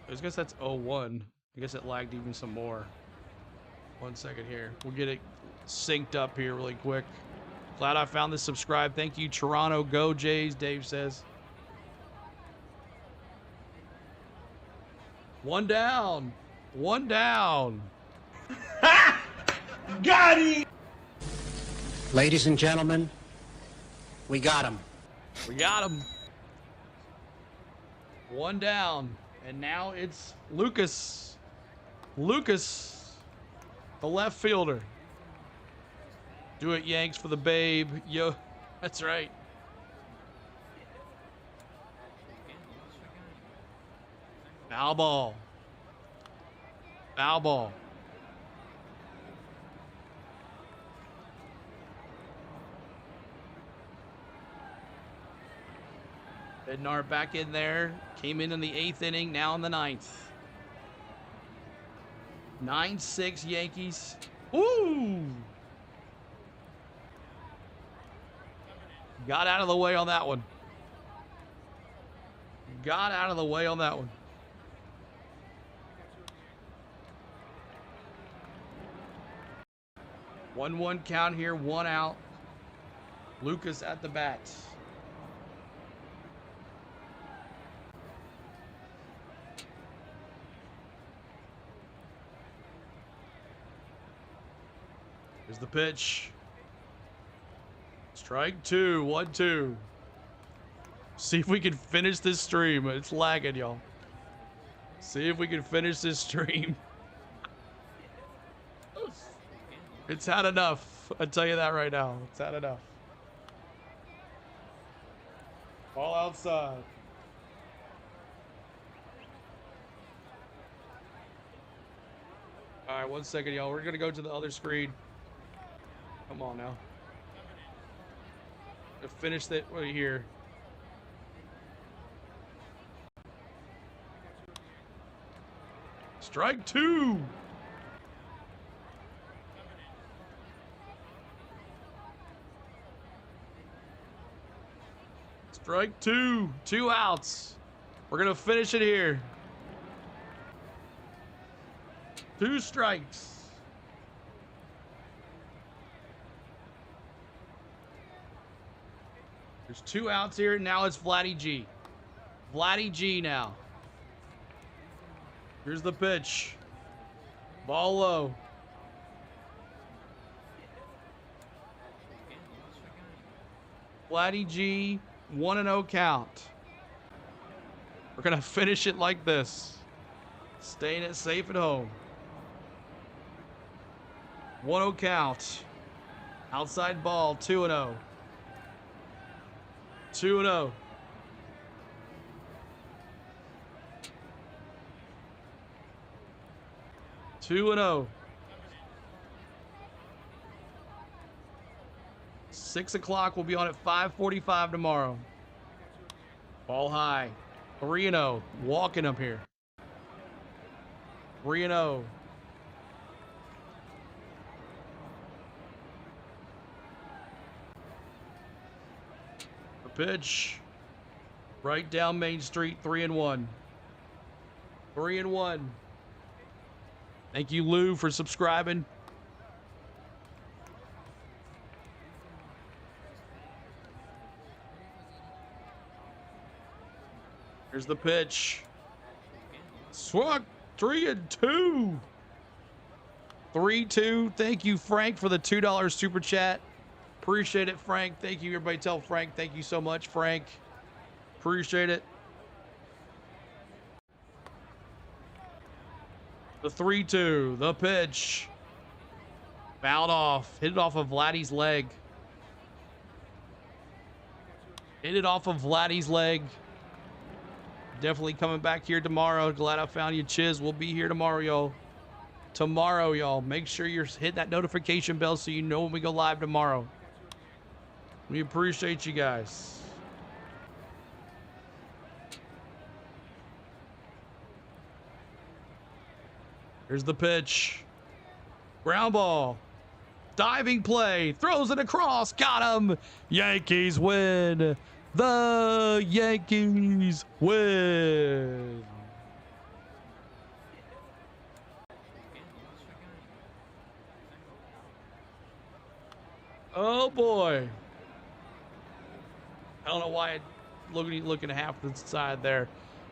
I guess that's 0-1. I guess it lagged even some more. 1 second here. We'll get it synced up here really quick. Glad I found this. Subscribe. Thank you, Toronto. Go Jays, Dave says. 1 down. 1 down. Got him! Ladies and gentlemen, we got him. We got him. 1 down. And now it's Lucas. Lucas, the left fielder. Do it, Yanks, for the babe. Yo, that's right. Foul ball. Foul ball. Bednar back in there. Came in the 8th inning, now in the 9th. 9-6 Yankees. Ooh! Got out of the way on that one. Got out of the way on that one. One count here, 1 out. Lucas at the bat. Here's the pitch. Strike 2, 1-2. See if we can finish this stream. It's lagging, y'all. See if we can finish this stream. It's had enough. I'll tell you that right now. It's had enough. Ball outside. All right, 1 second, y'all. We're going to go to the other screen. Come on now. To finish that right here. Strike 2. Strike 2. 2 outs. We're going to finish it here. 2 strikes. There's 2 outs here. Now it's Vladdy G. Vladdy G now. Here's the pitch. Ball low. Vladdy G, 1-0 count. We're going to finish it like this. Staying it safe at home. 1-0 count. Outside ball, 2-0. 2-0. Two and 0. 6 o'clock. We'll be on at 5:45 tomorrow. Ball high. 3-0. Walking up here. 3-0. The pitch. Right down Main Street. 3-1. 3-1. Thank you, Lou, for subscribing. Here's the pitch. Swung 3-2. 3-2. Thank you, Frank, for the $2 super chat. Appreciate it, Frank. Thank you. Everybody tell Frank thank you so much, Frank. Appreciate it. The 3-2. The pitch. Fouled off. Hit it off of Vladdy's leg. Hit it off of Vladdy's leg. Definitely coming back here tomorrow. Glad I found you, Chiz. We'll be here tomorrow, y'all. Tomorrow, y'all. Make sure you're hitting that notification bell so you know when we go live tomorrow. We appreciate you guys. Here's the pitch. Ground ball. Diving play. Throws it across. Got him. Yankees win. The Yankees win. Oh boy. I don't know why it looking half the side there.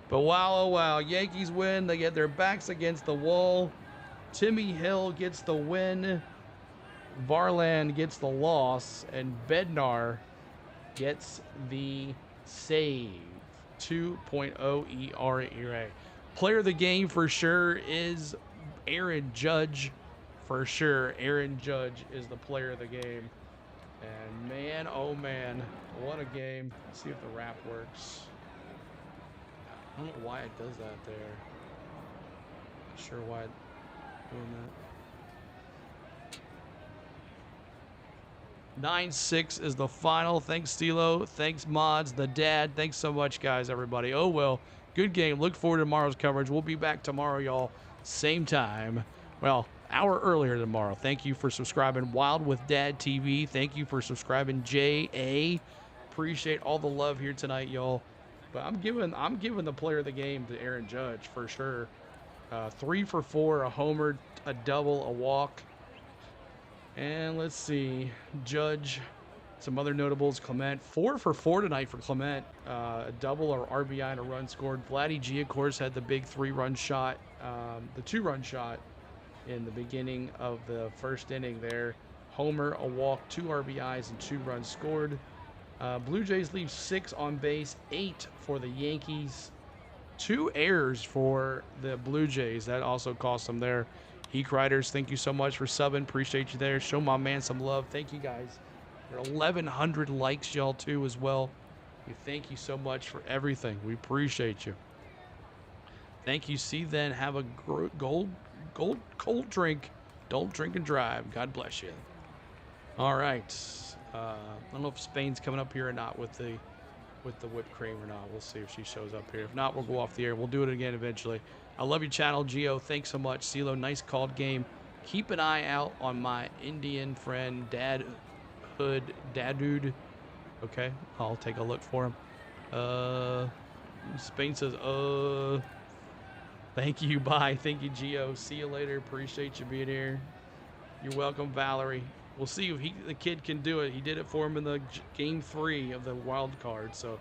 But wow, oh wow. Yankees win. They get their backs against the wall. Timmy Hill gets the win. Varland gets the loss. And Bednar gets the save. 2.0 ERA. Player of the game for sure is Aaron Judge. For sure, Aaron Judge is the player of the game. And man, oh man, what a game. Let's see if the wrap works. I don't know why it does that there. Not sure why it's doing that. 9-6 is the final. Thanks, Stilo. Thanks, Mods, the dad. Thanks so much, guys, everybody. Oh, well, good game. Look forward to tomorrow's coverage. We'll be back tomorrow, y'all. Same time. Well, hour earlier tomorrow. Thank you for subscribing. Wild with Dad TV. Thank you for subscribing. JA. Appreciate all the love here tonight, y'all. But I'm giving the player of the game to Aaron Judge for sure. 3 for 4, a homer, a double, a walk. And let's see, Judge, some other notables. Clement, 4 for 4 tonight for Clement. A double or RBI and a run scored. Vladdy G, of course, had the big 3-run shot, the 2-run shot in the beginning of the first inning there. Homer, a walk, 2 RBIs, and 2 runs scored. Blue Jays leave 6 on base, 8 for the Yankees. 2 errors for the Blue Jays. That also cost them there. Heek Riders, thank you so much for subbing. Appreciate you there. Show my man some love. Thank you guys. There are 1,100 likes, y'all, too, as well. We thank you so much for everything. We appreciate you. Thank you. See then. Have a cold drink. Don't drink and drive. God bless you. All right. I don't know if Spain's coming up here or not with the whipped cream or not. We'll see if she shows up here. If not, we'll go off the air. We'll do it again eventually. I love your channel, Gio. Thanks so much. CeeLo, nice called game. Keep an eye out on my Indian friend, Dadude. Okay, I'll take a look for him. Spain says, thank you, bye. Thank you, Gio. See you later. Appreciate you being here. You're welcome, Valerie. We'll see if the kid can do it. He did it for him in the game 3 of the wild card. So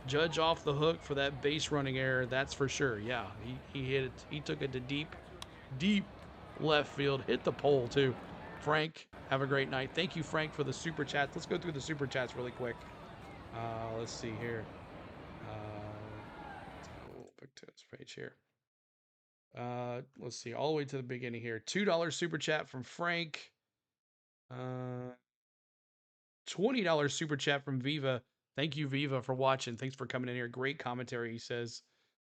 Judge off the hook for that base running error. That's for sure. Yeah, he hit it. He took it to deep left field. Hit the pole too. Frank, have a great night. Thank you, Frank, for the super chats. Let's go through the super chats really quick. Let's see here. Back to this page here. Let's see, all the way to the beginning here. $2 super chat from Frank. $20 super chat from Viva. Thank you, Viva, for watching. Thanks for coming in here. Great commentary, he says.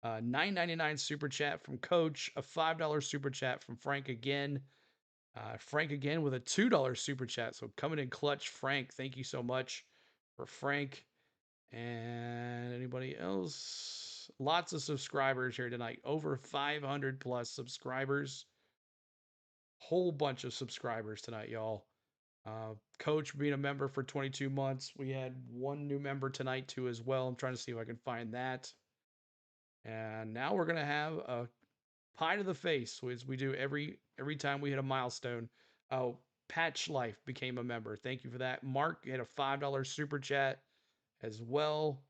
$9.99 super chat from Coach. A $5 super chat from Frank again. Frank again with a $2 super chat. So coming in clutch, Frank. Thank you so much for Frank. And anybody else? Lots of subscribers here tonight. Over 500 plus subscribers. Whole bunch of subscribers tonight, y'all. Coach being a member for 22 months. We had one new member tonight too as well. I'm trying to see if I can find that. And now we're gonna have a pie to the face, as we do every time we hit a milestone. Oh, Patch Life became a member. Thank you for that. Mark had a $5 super chat as well.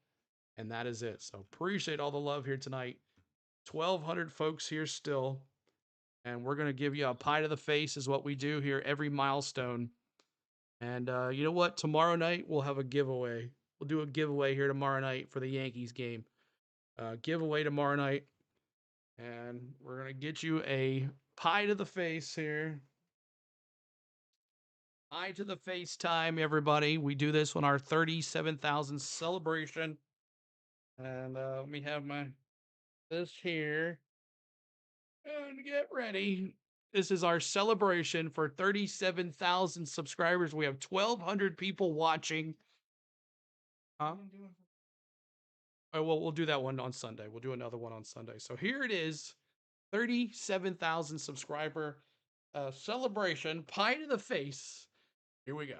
And that is it. So appreciate all the love here tonight. 1,200 folks here still. And we're going to give you a pie to the face, is what we do here every milestone. And you know what? Tomorrow night, we'll have a giveaway. We'll do a giveaway here tomorrow night for the Yankees game. Giveaway tomorrow night. And we're going to get you a pie to the face here. Pie to the face time, everybody. We do this on our 37,000 celebration. And let me have this here. And get ready. This is our celebration for 37,000 subscribers. We have 1,200 people watching. Huh? Oh, well, we'll do that one on Sunday. We'll do another one on Sunday. So here it is, 37,000 subscriber celebration, pie to the face. Here we go.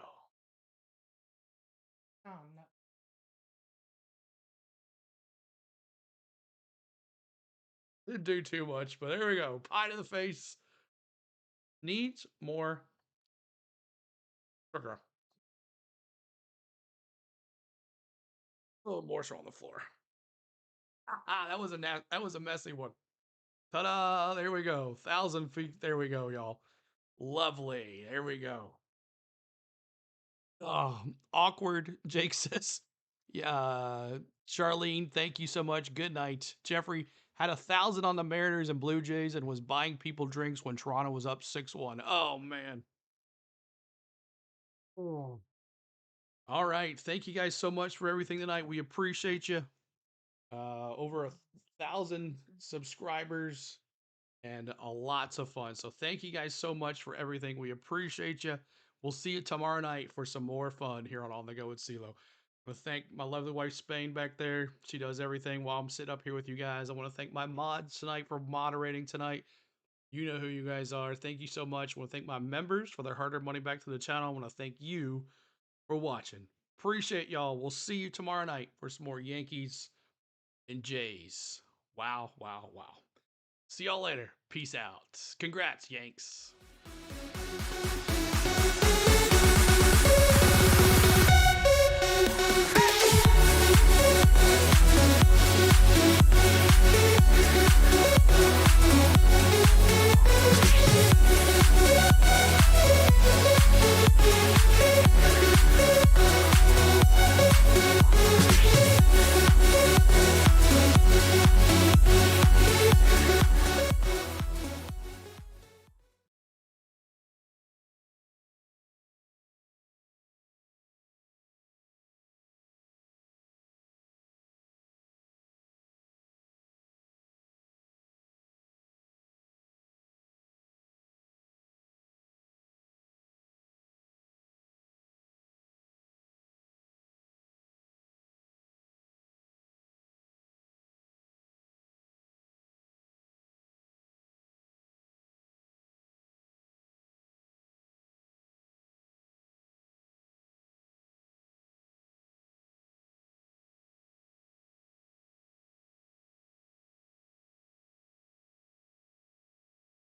Oh, no. Didn't do too much, but there we go. Pie to the face. Needs more sugar. A little morsel on the floor. That was a messy one. Ta-da! There we go. 1,000 feet. There we go, y'all. Lovely. There we go. Oh, awkward. Jake says, "Yeah, Charlene, thank you so much. Good night." Jeffrey had 1,000 on the Mariners and Blue Jays and was buying people drinks when Toronto was up 6-1. Oh man. Oh. All right. Thank you guys so much for everything tonight. We appreciate you. Over 1,000 subscribers and lots of fun. So thank you guys so much for everything. We appreciate you. We'll see you tomorrow night for some more fun here on the Go with CeeLo. I want to thank my lovely wife Spain back there. She does everything while I'm sitting up here with you guys. I want to thank my mods tonight for moderating tonight. You know who you guys are. Thank you so much. I want to thank my members for their hard-earned money back to the channel. I want to thank you for watching. Appreciate y'all. We'll see you tomorrow night for some more Yankees and Jays. Wow, wow, wow. See y'all later. Peace out. Congrats, Yanks.